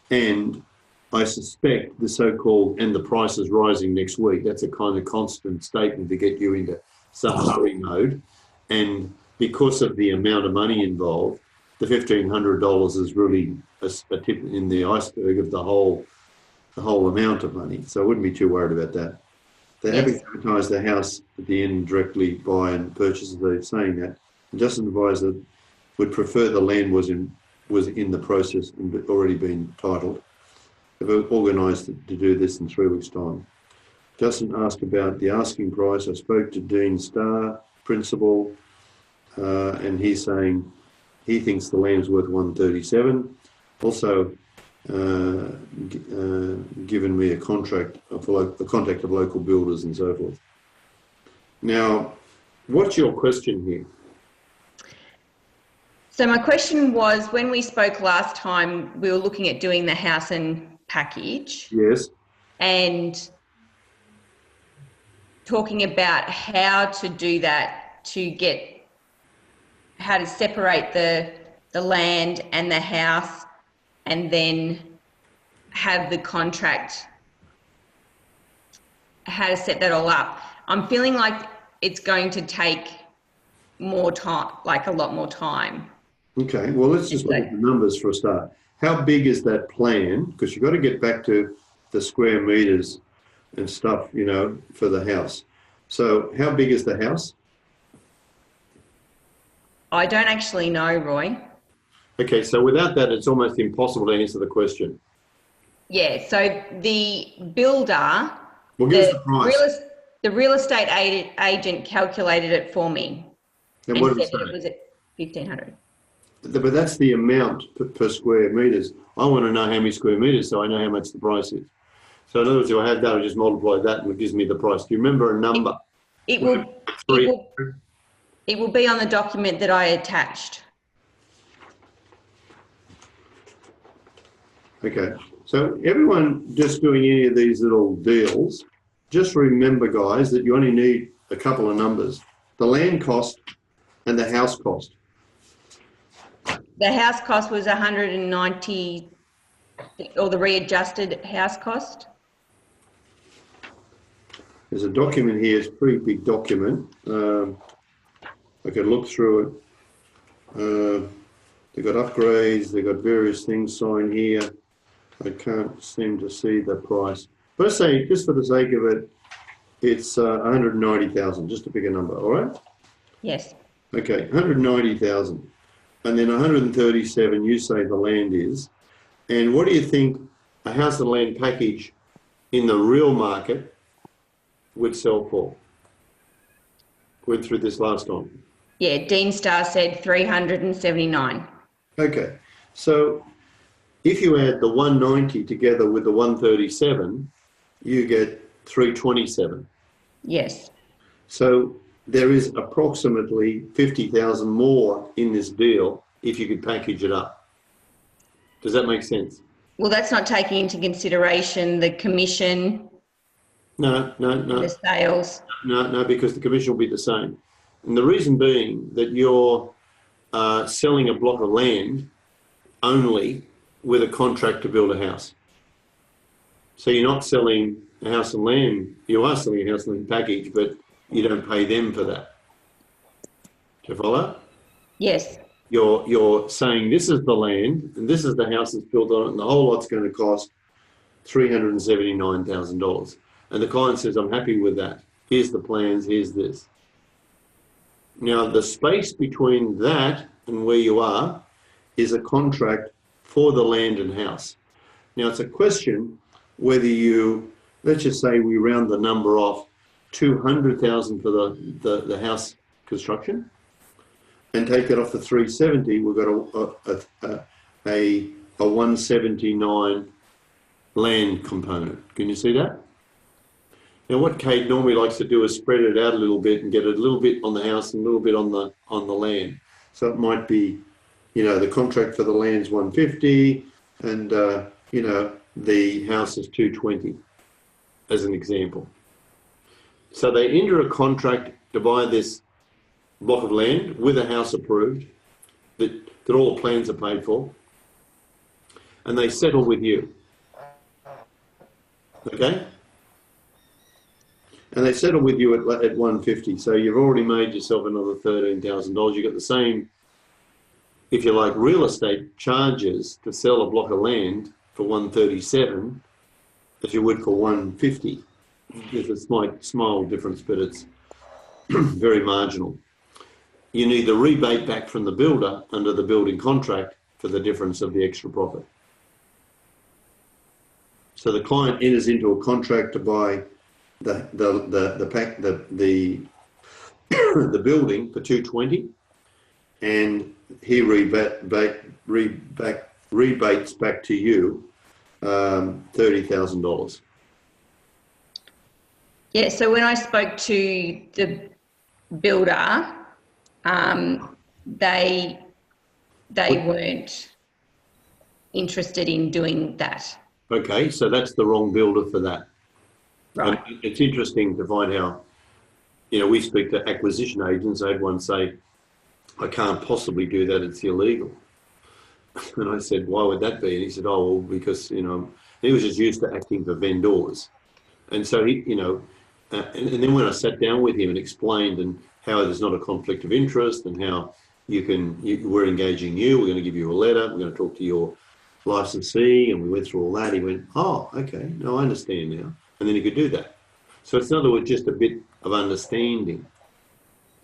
Speaker 2: And I suspect the so-called, and the price is rising next week, that's a kind of constant statement to get you into some hurry mode. And because of the amount of money involved, the $1,500 is really a tip in the iceberg of the whole amount of money. So I wouldn't be too worried about that. They haven't advertised the house at the end directly buy and purchase. They're saying that. And Justin Advisor would prefer the land was in the process and already been titled. They've organised to do this in 3 weeks' time. doesn't ask about the asking price. I spoke to Dean Starr, principal, and he's saying he thinks the land's worth 137. Also, given me a contract for the contact of local builders and so forth. Now, what's your question here?
Speaker 11: So my question was, when we spoke last time, we were looking at doing the house and package.
Speaker 2: Yes.
Speaker 11: And talking about how to do that, how to separate the land and the house, and then have the contract, how to set that all up. I'm feeling like it's going to take more time, like a lot more time.
Speaker 2: Okay, well, let's just look at the numbers for a start. How big is that plan? Because you've got to get back to the square meters and stuff, you know, for the house. So how big is the house?
Speaker 11: I don't actually know, Roy.
Speaker 2: Okay, so without that, it's almost impossible to answer the question.
Speaker 11: Yeah, so the builder,
Speaker 2: Well, give us the price.
Speaker 11: The real estate agent calculated it for me
Speaker 2: And
Speaker 11: and
Speaker 2: what did
Speaker 11: said
Speaker 2: it
Speaker 11: it was at 1,500.
Speaker 2: But that's the amount per square meters. I want to know how many square meters so I know how much the price is. So in other words, if I have that, I just multiply that and it gives me the price. Do you remember a number?
Speaker 11: It will be on the document that I attached.
Speaker 2: Okay, so everyone just doing any of these little deals, just remember, guys, that you only need a couple of numbers. The land cost and the house cost.
Speaker 11: The house cost was 190, or the readjusted house cost.
Speaker 2: There's a document here, it's a pretty big document. I can look through it. They've got upgrades, they've got various things signed here. I can't seem to see the price. But let's say, just for the sake of it, it's 190,000, just to pick a number, all right?
Speaker 11: Yes.
Speaker 2: Okay, 190,000. And then 137, you say the land is. And what do you think a house and land package in the real market would sell for? Went through this last time.
Speaker 11: Yeah, Dean Starr said 379.
Speaker 2: Okay, so if you add the 190 together with the 137, you get 327.
Speaker 11: Yes.
Speaker 2: So there is approximately 50,000 more in this deal if you could package it up. Does that make sense?
Speaker 11: Well, that's not taking into consideration the commission.
Speaker 2: No.
Speaker 11: The sales.
Speaker 2: No, because the commission will be the same. And the reason being that you're selling a block of land only with a contract to build a house. So you're not selling a house and land, you are selling a house and land package, but you don't pay them for that. Do you follow?
Speaker 11: Yes.
Speaker 2: You're saying this is the land and this is the house that's built on it and the whole lot's going to cost $379,000. And the client says, I'm happy with that. Here's the plans, here's this. Now, the space between that and where you are is a contract for the land and house. Now, it's a question whether you, let's just say we round the number off, 200,000 for the house construction, and take it off the 370, we've got a 179 land component. Can you see that? Now, what Kate normally likes to do is spread it out a little bit and get a little bit on the house and a little bit on the land. So it might be, you know, the contract for the land's 150 and, you know, the house is 220, as an example. So they enter a contract to buy this block of land with a house approved, that all the plans are paid for, and they settle with you. Okay? And they settle with you at 150. So you've already made yourself another $13,000. You've got the same, if you like, real estate charges to sell a block of land for 137 as you would for 150. It's a small difference, but it's very marginal. You need the rebate back from the builder under the building contract for the difference of the extra profit. So the client enters into a contract to buy the building for 220, and he rebates back to you $30,000.
Speaker 11: Yeah, so when I spoke to the builder, they weren't interested in doing that.
Speaker 2: Okay, so that's the wrong builder for that.
Speaker 11: Right.
Speaker 2: And it's interesting to find how, we speak to acquisition agents. I had one say, I can't possibly do that, it's illegal. And I said, why would that be? And he said, oh, well, because, he was just used to acting for vendors. And so, and then when I sat down with him and explained and how there's not a conflict of interest and how we're engaging you, we're going to give you a letter, we're going to talk to your licensee, and we went through all that, he went, oh, okay, no, I understand now. And then he could do that. So it's in other words, just a bit of understanding,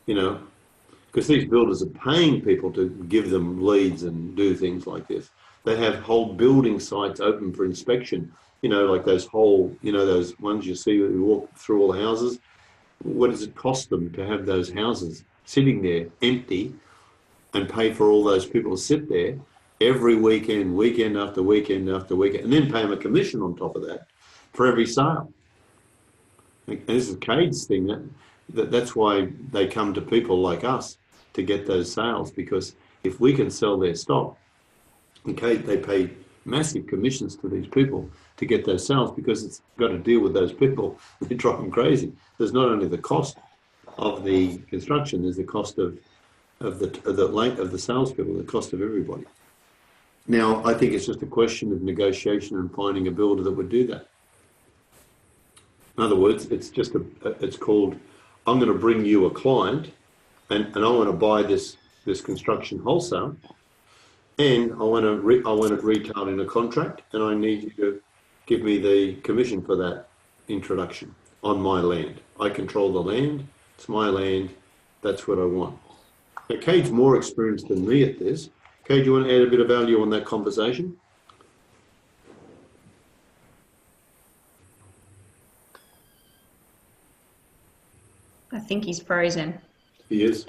Speaker 2: because these builders are paying people to give them leads and do things like this. They have whole building sites open for inspection, like those those ones you see when you walk through all the houses. What does it cost them to have those houses sitting there empty and pay for all those people to sit there every weekend, weekend after weekend after weekend, and then pay them a commission on top of that for every sale? And this is Cade's thing. That's why they come to people like us to get those sales, because if we can sell their stock, okay, they pay massive commissions to these people to get those sales, because it's got to deal with those people. They drive them crazy. There's not only the cost of the construction, there's the cost of the salespeople, the cost of everybody. Now, I think it's just a question of negotiation and finding a builder that would do that. In other words, it's called, I'm going to bring you a client, and I want to buy this construction wholesale, and I want it retailed in a contract, and I need you to give me the commission for that introduction on my land. I control the land. It's my land. That's what I want. Now, Cade's more experienced than me at this. Cade, do you want to add a bit of value on that conversation?
Speaker 11: I think he's frozen.
Speaker 2: He is.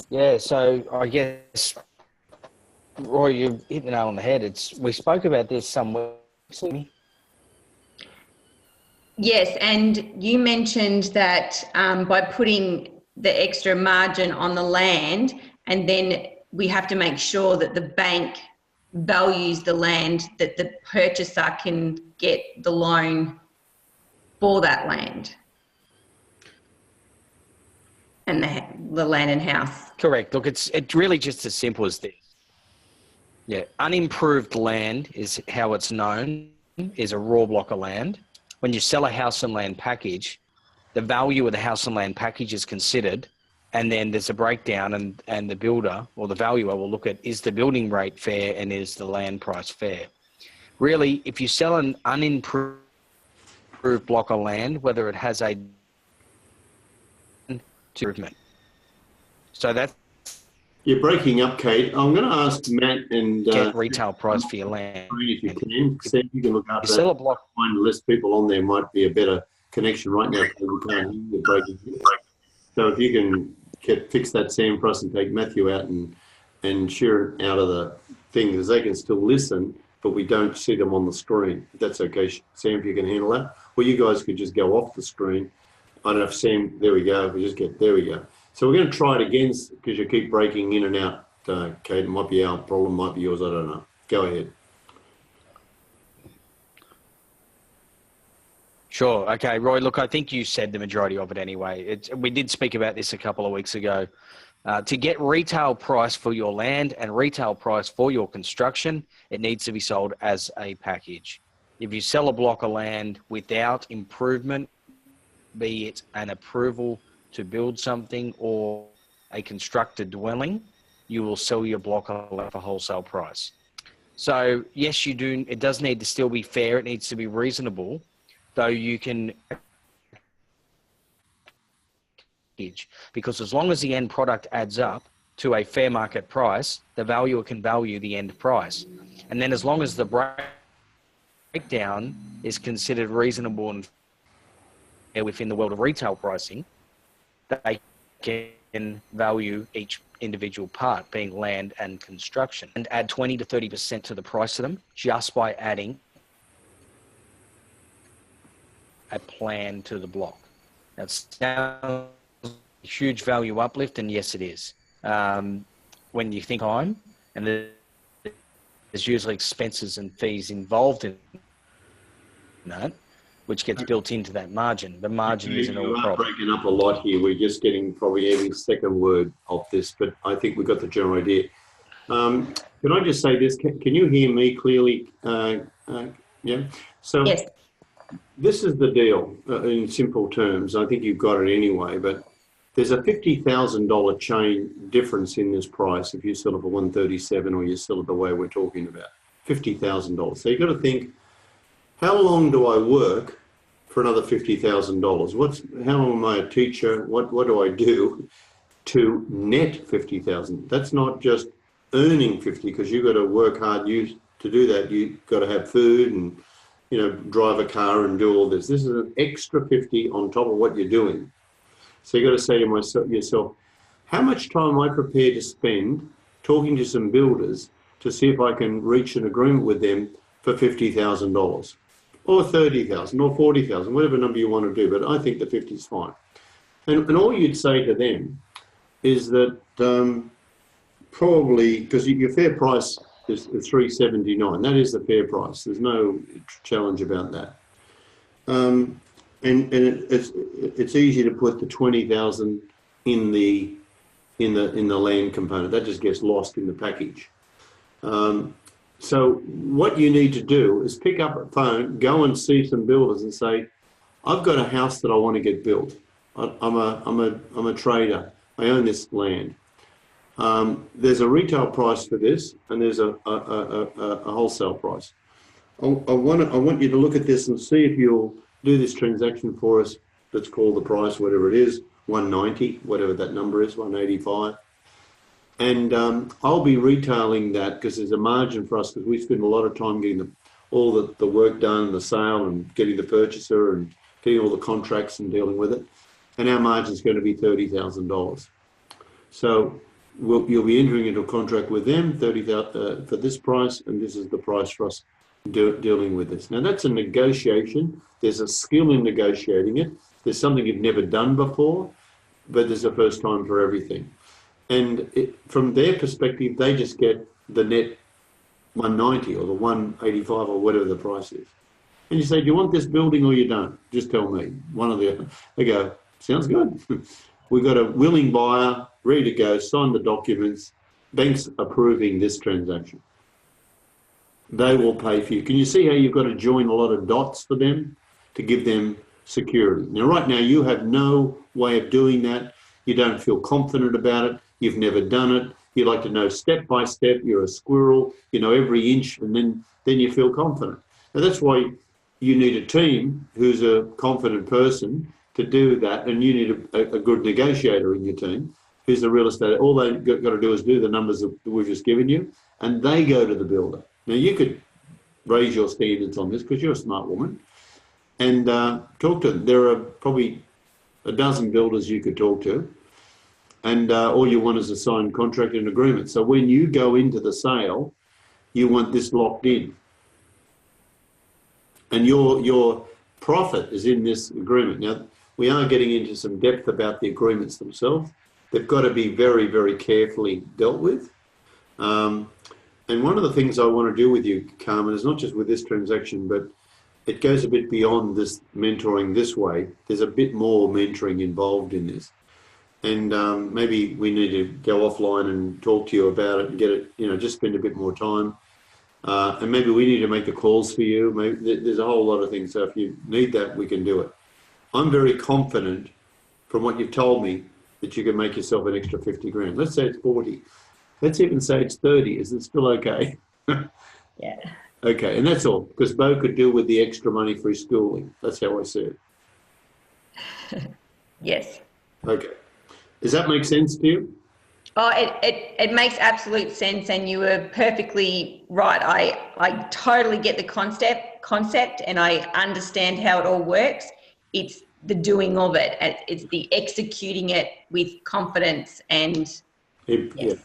Speaker 6: Yeah, so I guess, Roy, you hit the nail on the head. We spoke about this some weeks ago.
Speaker 11: Yes, and you mentioned that by putting the extra margin on the land, and then we have to make sure that the bank values the land, that the purchaser can get the loan for that land and the land and house.
Speaker 6: Correct. Look, it's really just as simple as this. Yeah, unimproved land is how it's known, is a raw block of land. When you sell a house and land package, the value of the house and land package is considered, and then there's a breakdown, and the builder or the valuer will look at, is the building rate fair and is the land price fair? Really, if you sell an unimproved block of land, whether it has a improvement. So that's...
Speaker 2: You're breaking up, Kate. I'm going to ask Matt and...
Speaker 6: get retail price for your land.
Speaker 2: If you can, Sam, you can look after that.
Speaker 6: Sell a block.
Speaker 2: Find less people on there might be a better connection right now. We can't hear you breaking. So if you can fix that, Sam, for us, and take Matthew out and share it out of the thing, because they can still listen, but we don't see them on the screen. If that's okay, Sam, if you can handle that. Or you guys could just go off the screen. I don't know if Sam, there we go. There we go. So we're going to try it again, because you keep breaking in and out, Kate. It might be our problem, might be yours, I don't know. Go ahead.
Speaker 6: Sure. Okay, Roy, look, I think you said the majority of it anyway. We did speak about this a couple of weeks ago. To get retail price for your land and retail price for your construction, it needs to be sold as a package. If you sell a block of land without improvement, be it an approval to build something or a constructed dwelling, you will sell your block of land for wholesale price. So yes, you do. It does need to still be fair. It needs to be reasonable, though you can, because as long as the end product adds up to a fair market price, the valuer can value the end price. And then as long as the breakdown is considered reasonable and fair within the world of retail pricing, they can value each individual part, being land and construction, and add 20 to 30% to the price of them just by adding a plan to the block. That sounds a huge value uplift, and yes, it is. When you think time, and there's usually expenses and fees involved in that, which gets built into that margin. The margin isn't all
Speaker 2: You are
Speaker 6: problem.
Speaker 2: breaking up a lot here. We're just getting probably every second word of this, but I think we've got the general idea. Can I just say this? Can you hear me clearly? Yeah. So
Speaker 11: Yes.
Speaker 2: this is the deal in simple terms. I think you've got it anyway, but there's a $50,000 chain difference in this price if you sell it for 137 or you sell it the way we're talking about. $50,000. So you've got to think, how long do I work for another $50,000? How long am I a teacher? What do I do to net 50,000? That's not just earning 50, because you've got to work hard. To do that, you've got to have food and drive a car and do all this. This is an extra 50 on top of what you're doing. So you've got to say to yourself, how much time am I prepared to spend talking to some builders to see if I can reach an agreement with them for $50,000 or 30,000 or 40,000, whatever number you want to do. But I think the 50 is fine. And all you'd say to them is that probably, because your fair price is $379, that is the fair price. There's no challenge about that. And it's easy to put the 20,000 in the land component. That just gets lost in the package. So what you need to do is pick up a phone, go and see some builders and say, I've got a house that I want to get built. I'm a trader. I own this land. There's a retail price for this, and there's a wholesale price. I want you to look at this and see if you'll do this transaction for us. Let's call the price whatever it is, 190, whatever that number is, 185. And I'll be retailing that because there's a margin for us, because we spend a lot of time getting all the work done, the sale, and getting the purchaser and getting all the contracts and dealing with it. And our margin is going to be $30,000. So you'll be entering into a contract with them, $30,000 for this price, and this is the price for us dealing with this. Now that's a negotiation. There's a skill in negotiating it. There's something you've never done before, but there's a first time for everything. And from their perspective, they just get the net 190 or the 185 or whatever the price is. And you say, do you want this building or you don't? Just tell me, one or the other. They go, sounds good. We've got a willing buyer, ready to go, sign the documents, banks approving this transaction. They will pay for you. Can you see how you've got to join a lot of dots for them to give them security? Now, right now, you have no way of doing that. You don't feel confident about it. You've never done it. You like to know step by step. You're a squirrel, you know every inch, and then you feel confident. Now, that's why you need a team who's a confident person to do that, and you need a good negotiator in your team who's the real estate. All they've got to do is do the numbers that we've just given you, and they go to the builder. Now, you could raise your standards on this because you're a smart woman and talk to them. There are probably a dozen builders you could talk to, and all you want is a signed contract and agreement. So when you go into the sale, you want this locked in. And your profit is in this agreement. Now, we are getting into some depth about the agreements themselves. They've got to be very, very carefully dealt with. And one of the things I want to do with you, Carmen, is not just with this transaction, but it goes a bit beyond this mentoring this way. There's a bit more mentoring involved in this. And maybe we need to go offline and talk to you about it and get it, just spend a bit more time. And maybe we need to make the calls for you. Maybe there's a whole lot of things. So if you need that, we can do it. I'm very confident from what you've told me that you can make yourself an extra 50 grand. Let's say it's 40. Let's even say it's 30. Is it still okay?
Speaker 11: Yeah.
Speaker 2: Okay, and that's all, because Bo could do with the extra money for his schooling. That's how I see it.
Speaker 11: Yes.
Speaker 2: Okay. Does that make sense to you?
Speaker 11: Oh, it makes absolute sense, and you were perfectly right. I totally get the concept, and I understand how it all works. It's the doing of it. It's the executing it with confidence and
Speaker 2: Yeah.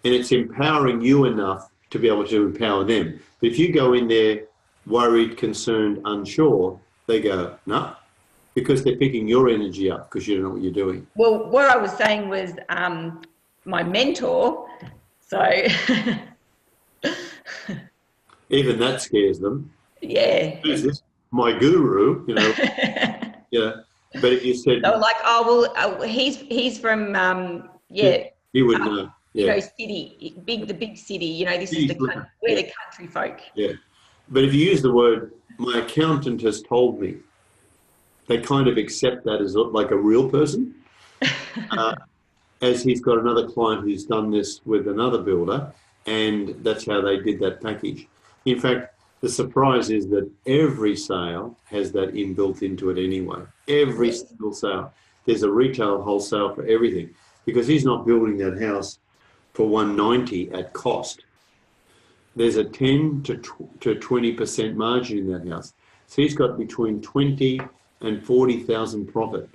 Speaker 2: And it's empowering you enough to be able to empower them. But if you go in there worried, concerned, unsure, they go, no, because they're picking your energy up because you don't know what you're doing.
Speaker 11: Well, what I was saying was my mentor. So
Speaker 2: even that scares them.
Speaker 11: Yeah.
Speaker 2: Who's this? My guru, you know. Yeah. But if you said,
Speaker 11: so like, oh well, he's from
Speaker 2: you would know. Yeah.
Speaker 11: You know, city, the big city. You know, this is we're the country folk.
Speaker 2: Yeah. But if you use the word, my accountant has told me, they kind of accept that as like a real person. As he's got another client who's done this with another builder, and that's how they did that package. In fact, the surprise is that every sale has that inbuilt into it anyway. Every single sale. There's a retail wholesale for everything, because he's not building that house for 190 at cost. There's a 10 to 20% margin in that house. So he's got between 20 and 40,000 profit.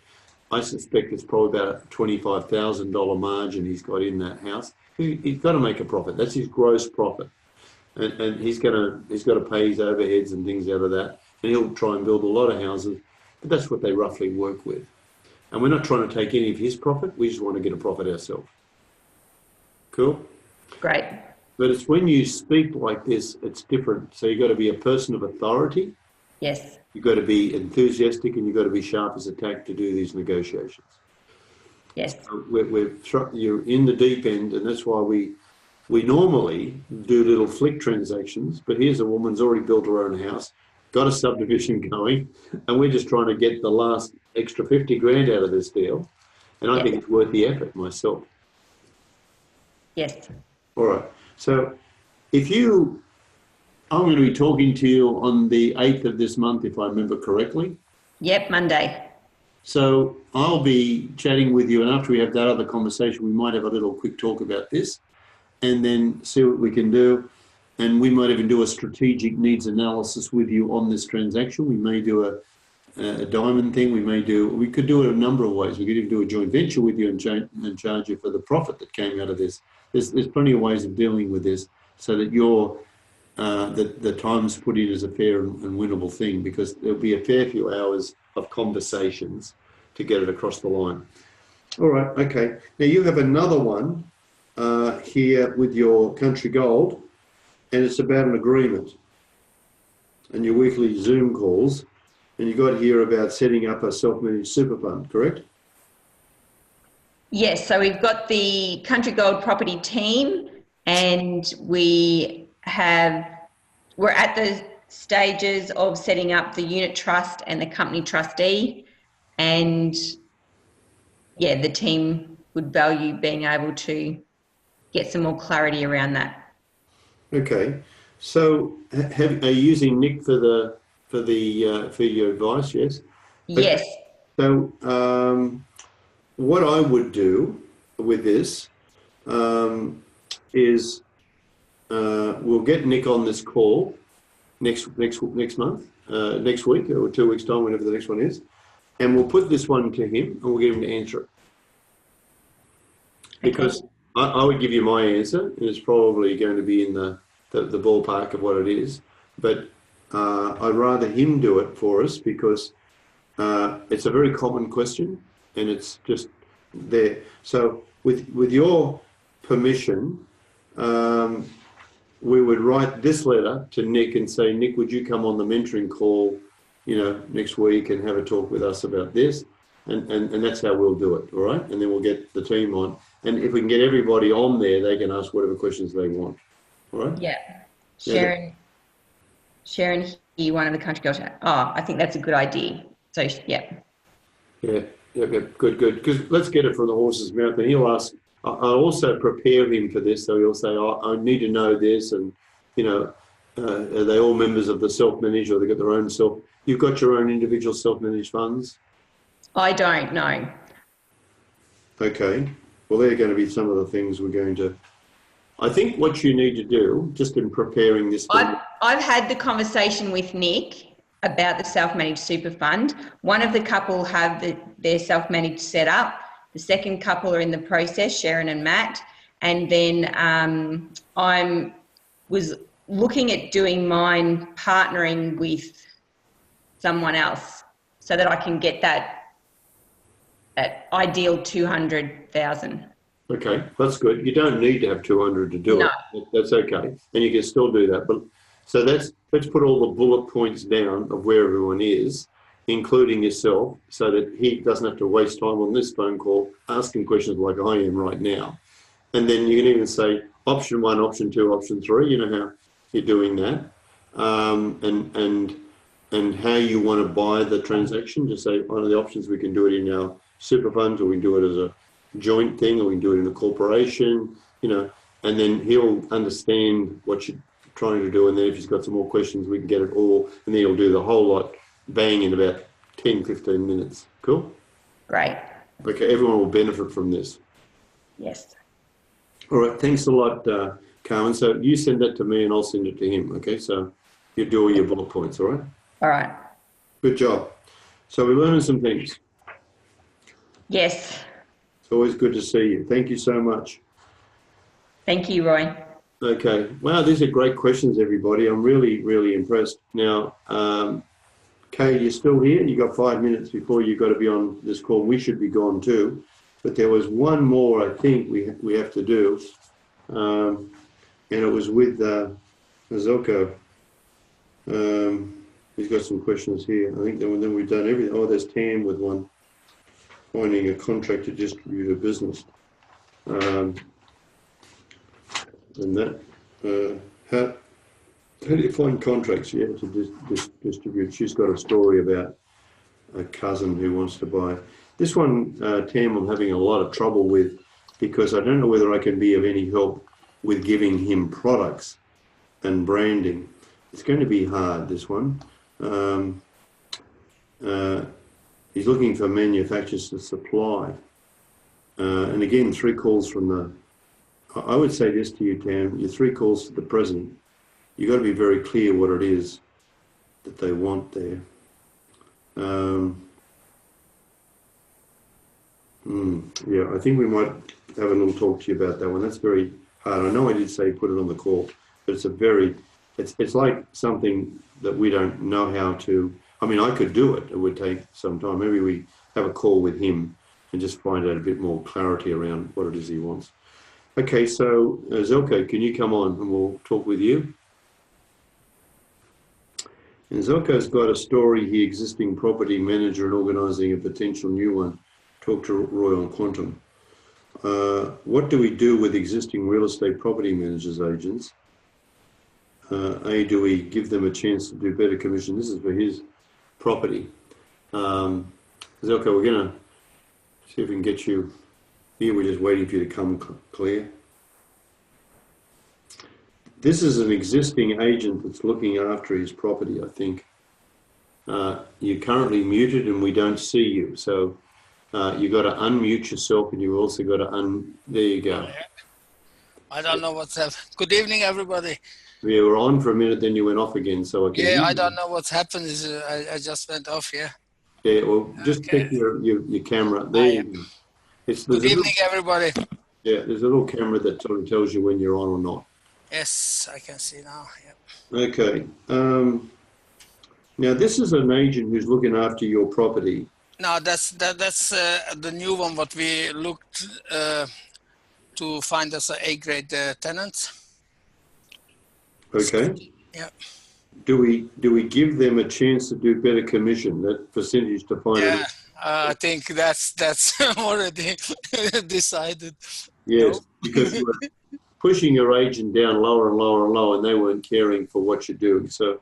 Speaker 2: I suspect it's probably about a $25,000 margin he's got in that house. He's got to make a profit. That's his gross profit. And he's got to pay his overheads and things out of that. And he'll try and build a lot of houses, but that's what they roughly work with. And we're not trying to take any of his profit. We just want to get a profit ourselves. Cool?
Speaker 11: Great.
Speaker 2: But it's when you speak like this, it's different. So you've got to be a person of authority.
Speaker 11: Yes.
Speaker 2: You've got to be enthusiastic, and you've got to be sharp as a tack to do these negotiations.
Speaker 11: Yes.
Speaker 2: So you're in the deep end, and that's why we normally do little flick transactions. But here's a woman's already built her own house, got a subdivision going, and we're just trying to get the last extra 50 grand out of this deal. And I think it's worth the effort myself.
Speaker 11: Yes.
Speaker 2: All right. So I'm going to be talking to you on the 8th of this month, if I remember correctly.
Speaker 11: Yep, Monday.
Speaker 2: So I'll be chatting with you, and after we have that other conversation, we might have a little quick talk about this and then see what we can do. And we might even do a strategic needs analysis with you on this transaction. We may do a diamond thing. We could do it a number of ways. We could even do a joint venture with you and charge you for the profit that came out of this. There's plenty of ways of dealing with this so that the time's put in as a fair and winnable thing, because there'll be a fair few hours of conversations to get it across the line. All right, okay. Now you have another one here with your Country Gold, and it's about an agreement and your weekly Zoom calls, and you got here about setting up a self-managed super fund, correct?
Speaker 11: Yes, so we've got the Country Gold property team, and we're at the stages of setting up the unit trust and the company trustee, and the team would value being able to get some more clarity around that. Okay,
Speaker 2: so are you using Nick for your advice? Yes.
Speaker 11: Yes.
Speaker 2: So what I would do with this is we'll get Nick on this call next month, next week or 2 weeks' time, whenever the next one is, and we'll put this one to him and we'll get him to answer it. Because I would give you my answer, and it's probably going to be in the ballpark of what it is, but I'd rather him do it for us, because it's a very common question and it's just there. So with your permission, we would write this letter to Nick and say, Nick, would you come on the mentoring call, next week and have a talk with us about this? And that's how we'll do it, all right? And then we'll get the team on. And if we can get everybody on there, they can ask whatever questions they want, all right?
Speaker 11: Yeah. Sharon here, one of the Country Girls. Oh, I think that's a good idea. So, yeah. Yeah,
Speaker 2: good. Because let's get it from the horse's mouth. And he'll ask, I'll also prepare him for this. So he'll say, I need to know this. And, are they all members of the self-managed, or they got their own you've got your own individual self-managed funds?
Speaker 11: I don't know.
Speaker 2: Okay. Well, they're going to be some of the things we're going to. I think what you need to do, just in preparing this.
Speaker 11: I've had the conversation with Nick about the self-managed super fund. One of the couple have their self-managed set up. The second couple are in the process, Sharon and Matt. And then I was looking at doing mine partnering with someone else so that I can get that ideal 200,000.
Speaker 2: Okay, that's good. You don't need to have 200 to do it. That's okay. And you can still do that. But so let's put all the bullet points down of where everyone is, including yourself, so that he doesn't have to waste time on this phone call asking questions like I am right now. And then you can even say option 1, option 2, option 3. You know how you're doing that, and how you want to buy the transaction. Just say one of the options, we can do it in our super funds, or we can do it as a joint thing, or we can do it in a corporation, you know, and then he'll understand what you're trying to do. And then if he's got some more questions, we can get it all, and then he'll do the whole lot bang in about 10, 15 minutes. Cool?
Speaker 11: Great.
Speaker 2: Okay, everyone will benefit from this.
Speaker 11: Yes.
Speaker 2: All right, thanks a lot, Carmen. So you send that to me and I'll send it to him, okay? So you do all your bullet points, all right?
Speaker 11: All right.
Speaker 2: Good job. So we're learning some things.
Speaker 11: Yes.
Speaker 2: It's always good to see you. Thank you so much.
Speaker 11: Thank you, Roy.
Speaker 2: Okay. Wow, these are great questions, everybody. I'm really, really impressed. Now, Kate, you're still here? You got 5 minutes before you've got to be on this call. We should be gone too. But there was one more I think we have to do. And it was with Zelko. He's got some questions here. I think then we've done everything. Oh, there's Tam with one. Finding a contract to distribute a business. And that, how do you find contracts? Yeah, to distribute. She's got a story about a cousin who wants to buy. This one, Tam, I'm having a lot of trouble with, because I don't know whether I can be of any help with giving him products and branding. It's going to be hard, this one. He's looking for manufacturers to supply. And again, 3 calls from the... I would say this to you, Tam, your 3 calls to the present, you've got to be very clear what it is that they want there. Yeah, I think we might have a little talk to you about that one. That's very hard. I know I did say put it on the call, but it's a very... It's like something that we don't know how to... I mean, I could do it. It would take some time. Maybe we have a call with him and just find out a bit more clarity around what it is he wants. Okay, so Zelko, can you come on and we'll talk with you? And Zelko's got a story here, existing property manager and organising a potential new one. Talk to Roy on Quantum. What do we do with existing real estate property managers agents? Do we give them a chance to do better commission? This is for his property. Zelko, we're going to see if we can get you here. We're just waiting for you to come clear. This is an existing agent that's looking after his property, I think. You're currently muted and we don't see you. So you've got to unmute yourself, and you've also got to there you go.
Speaker 12: I don't know what's happened. Good evening, everybody.
Speaker 2: You were on for a minute, then you went off again. So I can hear
Speaker 12: I
Speaker 2: you.
Speaker 12: don't know what's happened. I just went off here.
Speaker 2: Yeah, well, just check your camera. There you go.
Speaker 12: Good evening, everybody.
Speaker 2: Yeah, there's a little camera that sort of tells you when you're on or not.
Speaker 12: Yes, I can see now. Yep.
Speaker 2: Okay. Now, this is an agent who's looking after your property.
Speaker 12: No, that's the new one. What we looked to find us a A-grade tenant.
Speaker 2: Okay.
Speaker 12: Yeah.
Speaker 2: Do we give them a chance to do better commission? That percentage to find it?
Speaker 12: I think that's already decided.
Speaker 2: Yes, because you were pushing your agent down lower and lower and lower, and they weren't caring for what you're doing. So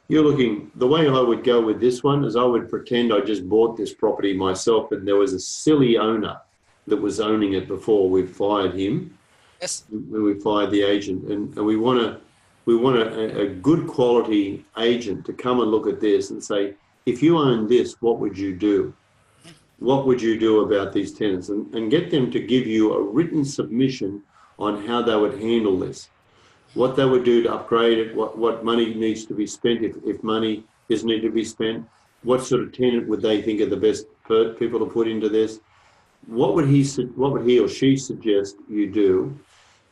Speaker 2: you're looking, the way I would go with this one is I would pretend I just bought this property myself and there was a silly owner that was owning it before we fired him.
Speaker 12: Yes.
Speaker 2: When we fired the agent, and we want a good quality agent to come and look at this and say, if you own this, what would you do? what would you do about these tenants, and get them to give you a written submission on how they would handle this, what they would do to upgrade it, what money needs to be spent if money is needed to be spent, what sort of tenant would they think are the best people to put into this, what would he or she suggest you do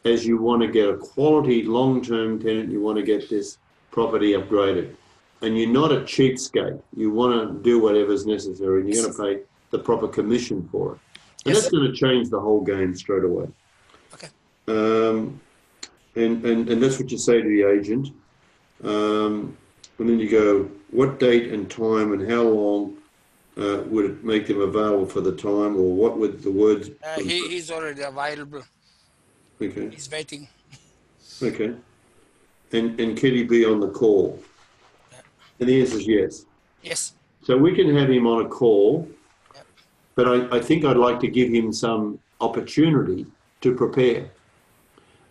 Speaker 2: as you want to get a quality long-term tenant, you want to get this property upgraded. And you're not a cheapskate. You want to do whatever's necessary, and you're going to pay the proper commission for it. And that's going to change the whole game straight away.
Speaker 12: Okay.
Speaker 2: And that's what you say to the agent. And then you go, what date and time and how long would it make them available for the time, or what would the words...
Speaker 12: He's already available.
Speaker 2: Okay.
Speaker 12: He's waiting.
Speaker 2: Okay. And can he be on the call?
Speaker 12: Yeah.
Speaker 2: And the answer is yes.
Speaker 12: Yes.
Speaker 2: So we can have him on a call,
Speaker 12: yeah.
Speaker 2: but I think I'd like to give him some opportunity to prepare.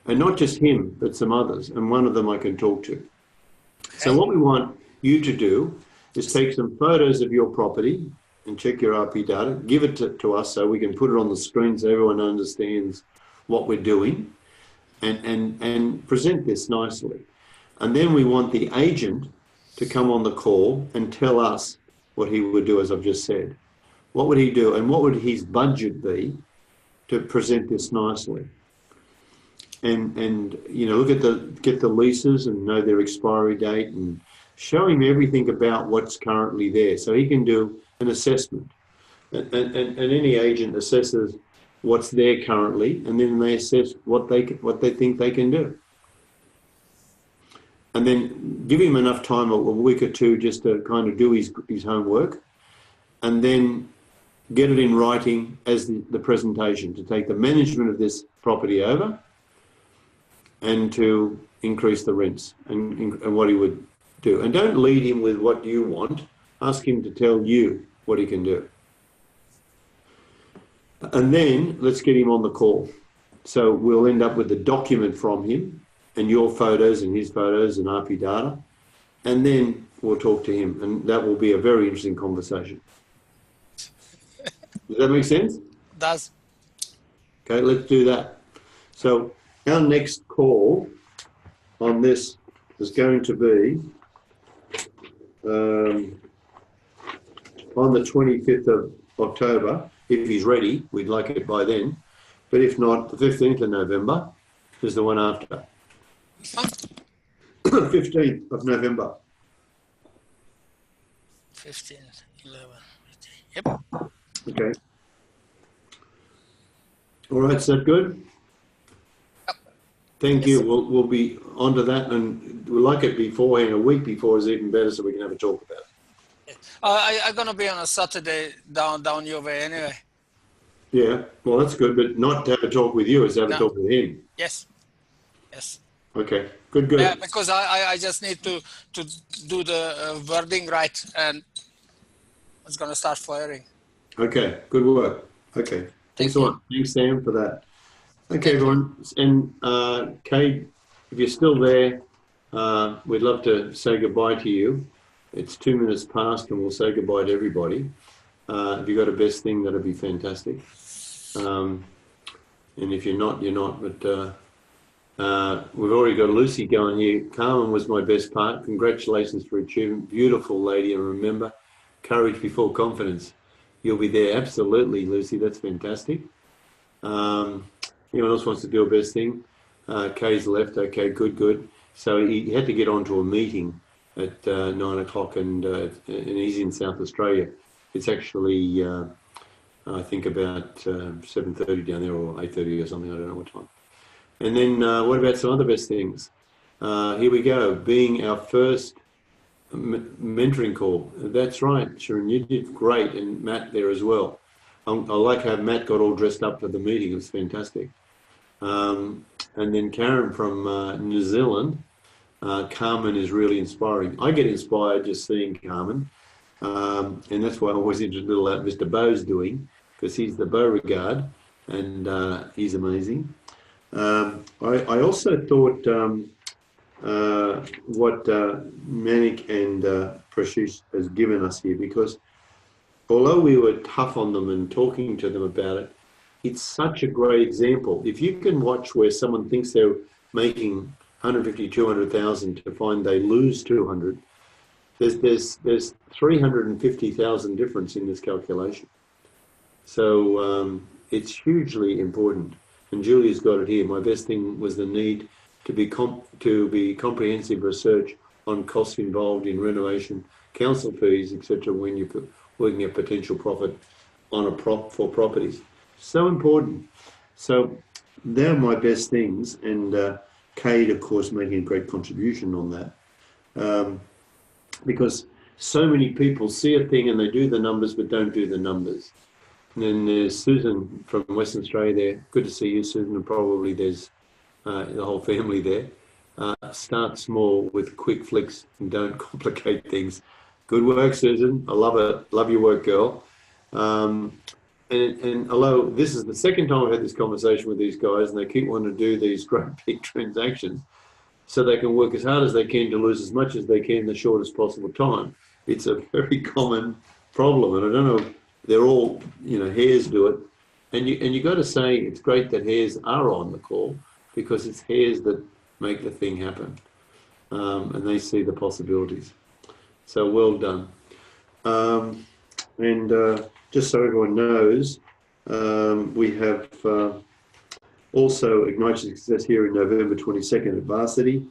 Speaker 2: And not just him, but some others, and one of them I can talk to. Okay. So what we want you to do is take some photos of your property and check your RP data, give it to us so we can put it on the screen so everyone understands what we're doing, and present this nicely. And then we want the agent to come on the call and tell us what he would do, as I've just said. What would he do, and what would his budget be to present this nicely? And you know, get the leases and know their expiry date, and show him everything about what's currently there so he can do an assessment. And any agent assesses what's there currently, and then they assess what they think they can do. And then give him enough time, a week or two, just to kind of do his homework, and then get it in writing as the presentation, to take the management of this property over and to increase the rents and what he would do. And don't lead him with what you want. Ask him to tell you what he can do. And then let's get him on the call. So we'll end up with a document from him and your photos and his photos and RP data. And then we'll talk to him, and that will be a very interesting conversation. Does that make sense?
Speaker 12: It does.
Speaker 2: Okay, let's do that. So our next call on this is going to be on the 25th of October. If he's ready, we'd like it by then. But if not, the 15th of November is the one after. 15th of November.
Speaker 12: 15th, 11. Yep.
Speaker 2: Okay. All right, is that good?
Speaker 12: Yep.
Speaker 2: Thank you. We'll be onto that, and we'll like it beforehand. A week before is even better, so we can have a talk about it.
Speaker 12: I'm going to be on a Saturday down your way anyway.
Speaker 2: Yeah, well, that's good, but not to have a talk with you, is to have a talk with him.
Speaker 12: Yes. Yes.
Speaker 2: Okay, good.
Speaker 12: Yeah, because I just need to do the wording right, and it's going to start firing.
Speaker 2: Okay, good work. Okay, thanks a lot. Thanks, Sam, for that. Okay, everyone. And Kate, if you're still there, we'd love to say goodbye to you. It's 2 minutes past, and we'll say goodbye to everybody. If you've got a best thing, that'd be fantastic. And if you're not, you're not. But we've already got Lucy going here. Carmen was my best part. Congratulations for achievement. Beautiful lady. And remember, courage before confidence. You'll be there. Absolutely, Lucy. That's fantastic. Anyone else wants to do a best thing? Kay's left. Okay, good. So he had to get onto a meeting at 9 o'clock, and he's in South Australia. It's actually, I think, about 7:30 down there, or 8:30 or something. I don't know what time. And then what about some other best things? Here we go. Being our first mentoring call. That's right, Sharon. You did great, and Matt there as well. I like how Matt got all dressed up for the meeting. It was fantastic. And then Karen from New Zealand. Carmen is really inspiring. I get inspired just seeing Carmen. And that's why I'm always interested in what Mr. Bo's doing, because he's the Beauregard, and he's amazing. I also thought what Manik and Prashish has given us here, because although we were tough on them and talking to them about it, it's such a great example. If you can watch where someone thinks they're making 150, 200,000 to find they lose 200, there's 350,000 difference in this calculation. So it's hugely important. And Julia's got it here. My best thing was the need to be comprehensive research on costs involved in renovation, council fees, etc. when you're working at potential profit on for properties. So important. So they're my best things, and Cade, of course, making a great contribution on that, because so many people see a thing and they do the numbers but don't do the numbers. And then there's Susan from Western Australia there. Good to see you, Susan, and probably there's the whole family there. Start small with quick flicks and don't complicate things. Good work, Susan. I love it. Love your work, girl. And although this is the second time I've had this conversation with these guys, and they keep wanting to do these great big transactions so they can work as hard as they can to lose as much as they can in the shortest possible time. It's a very common problem, and I don't know, they're all, hares do it. And you got to say it's great that hares are on the call, because it's hares that make the thing happen, and they see the possibilities. So well done. Just so everyone knows, we have also Ignite Success here in November 22nd at Varsity.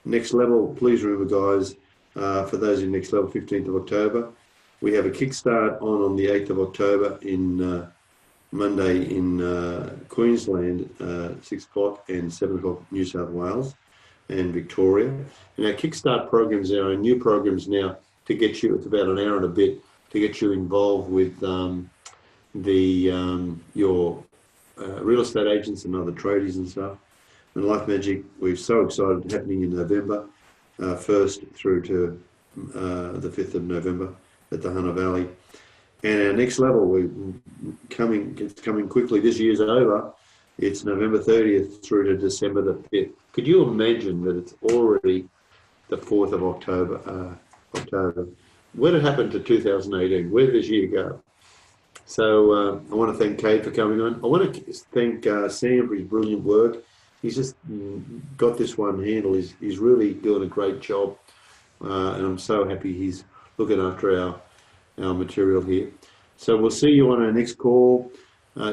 Speaker 2: Next Level, please remember, guys, for those in Next Level, 15th of October. We have a kickstart on the 8th of October in Monday in Queensland, 6 o'clock, and 7 o'clock New South Wales and Victoria. And our kickstart programs are our new programs now to get you, it's about an hour and a bit, to get you involved with your real estate agents and other tradies and stuff. And Life Magic, we're so excited, happening in November 1st through to the 5th of November at the Hunter Valley. And our Next Level, it's coming quickly. This year's over. It's November 30th through to December the 5th. Could you imagine that it's already the 4th of October? What had happened to 2018? Where did this year go? So I want to thank Cade for coming on. I want to thank Sam for his brilliant work. He's just got this one handle. He's really doing a great job, and I'm so happy he's looking after our material here. So we'll see you on our next call.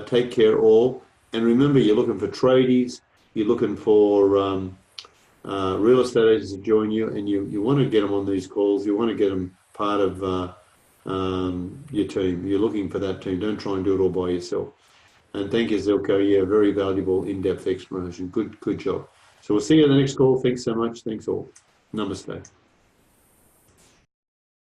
Speaker 2: Take care all. And remember, you're looking for tradies, you're looking for real estate agents to join you, and you want to get them on these calls. You want to get them part of your team. You're looking for that team. Don't try and do it all by yourself. And thank you, Zilko. Yeah, very valuable, in-depth explanation. Good job. So we'll see you at the next call. Thanks so much. Thanks all. Namaste.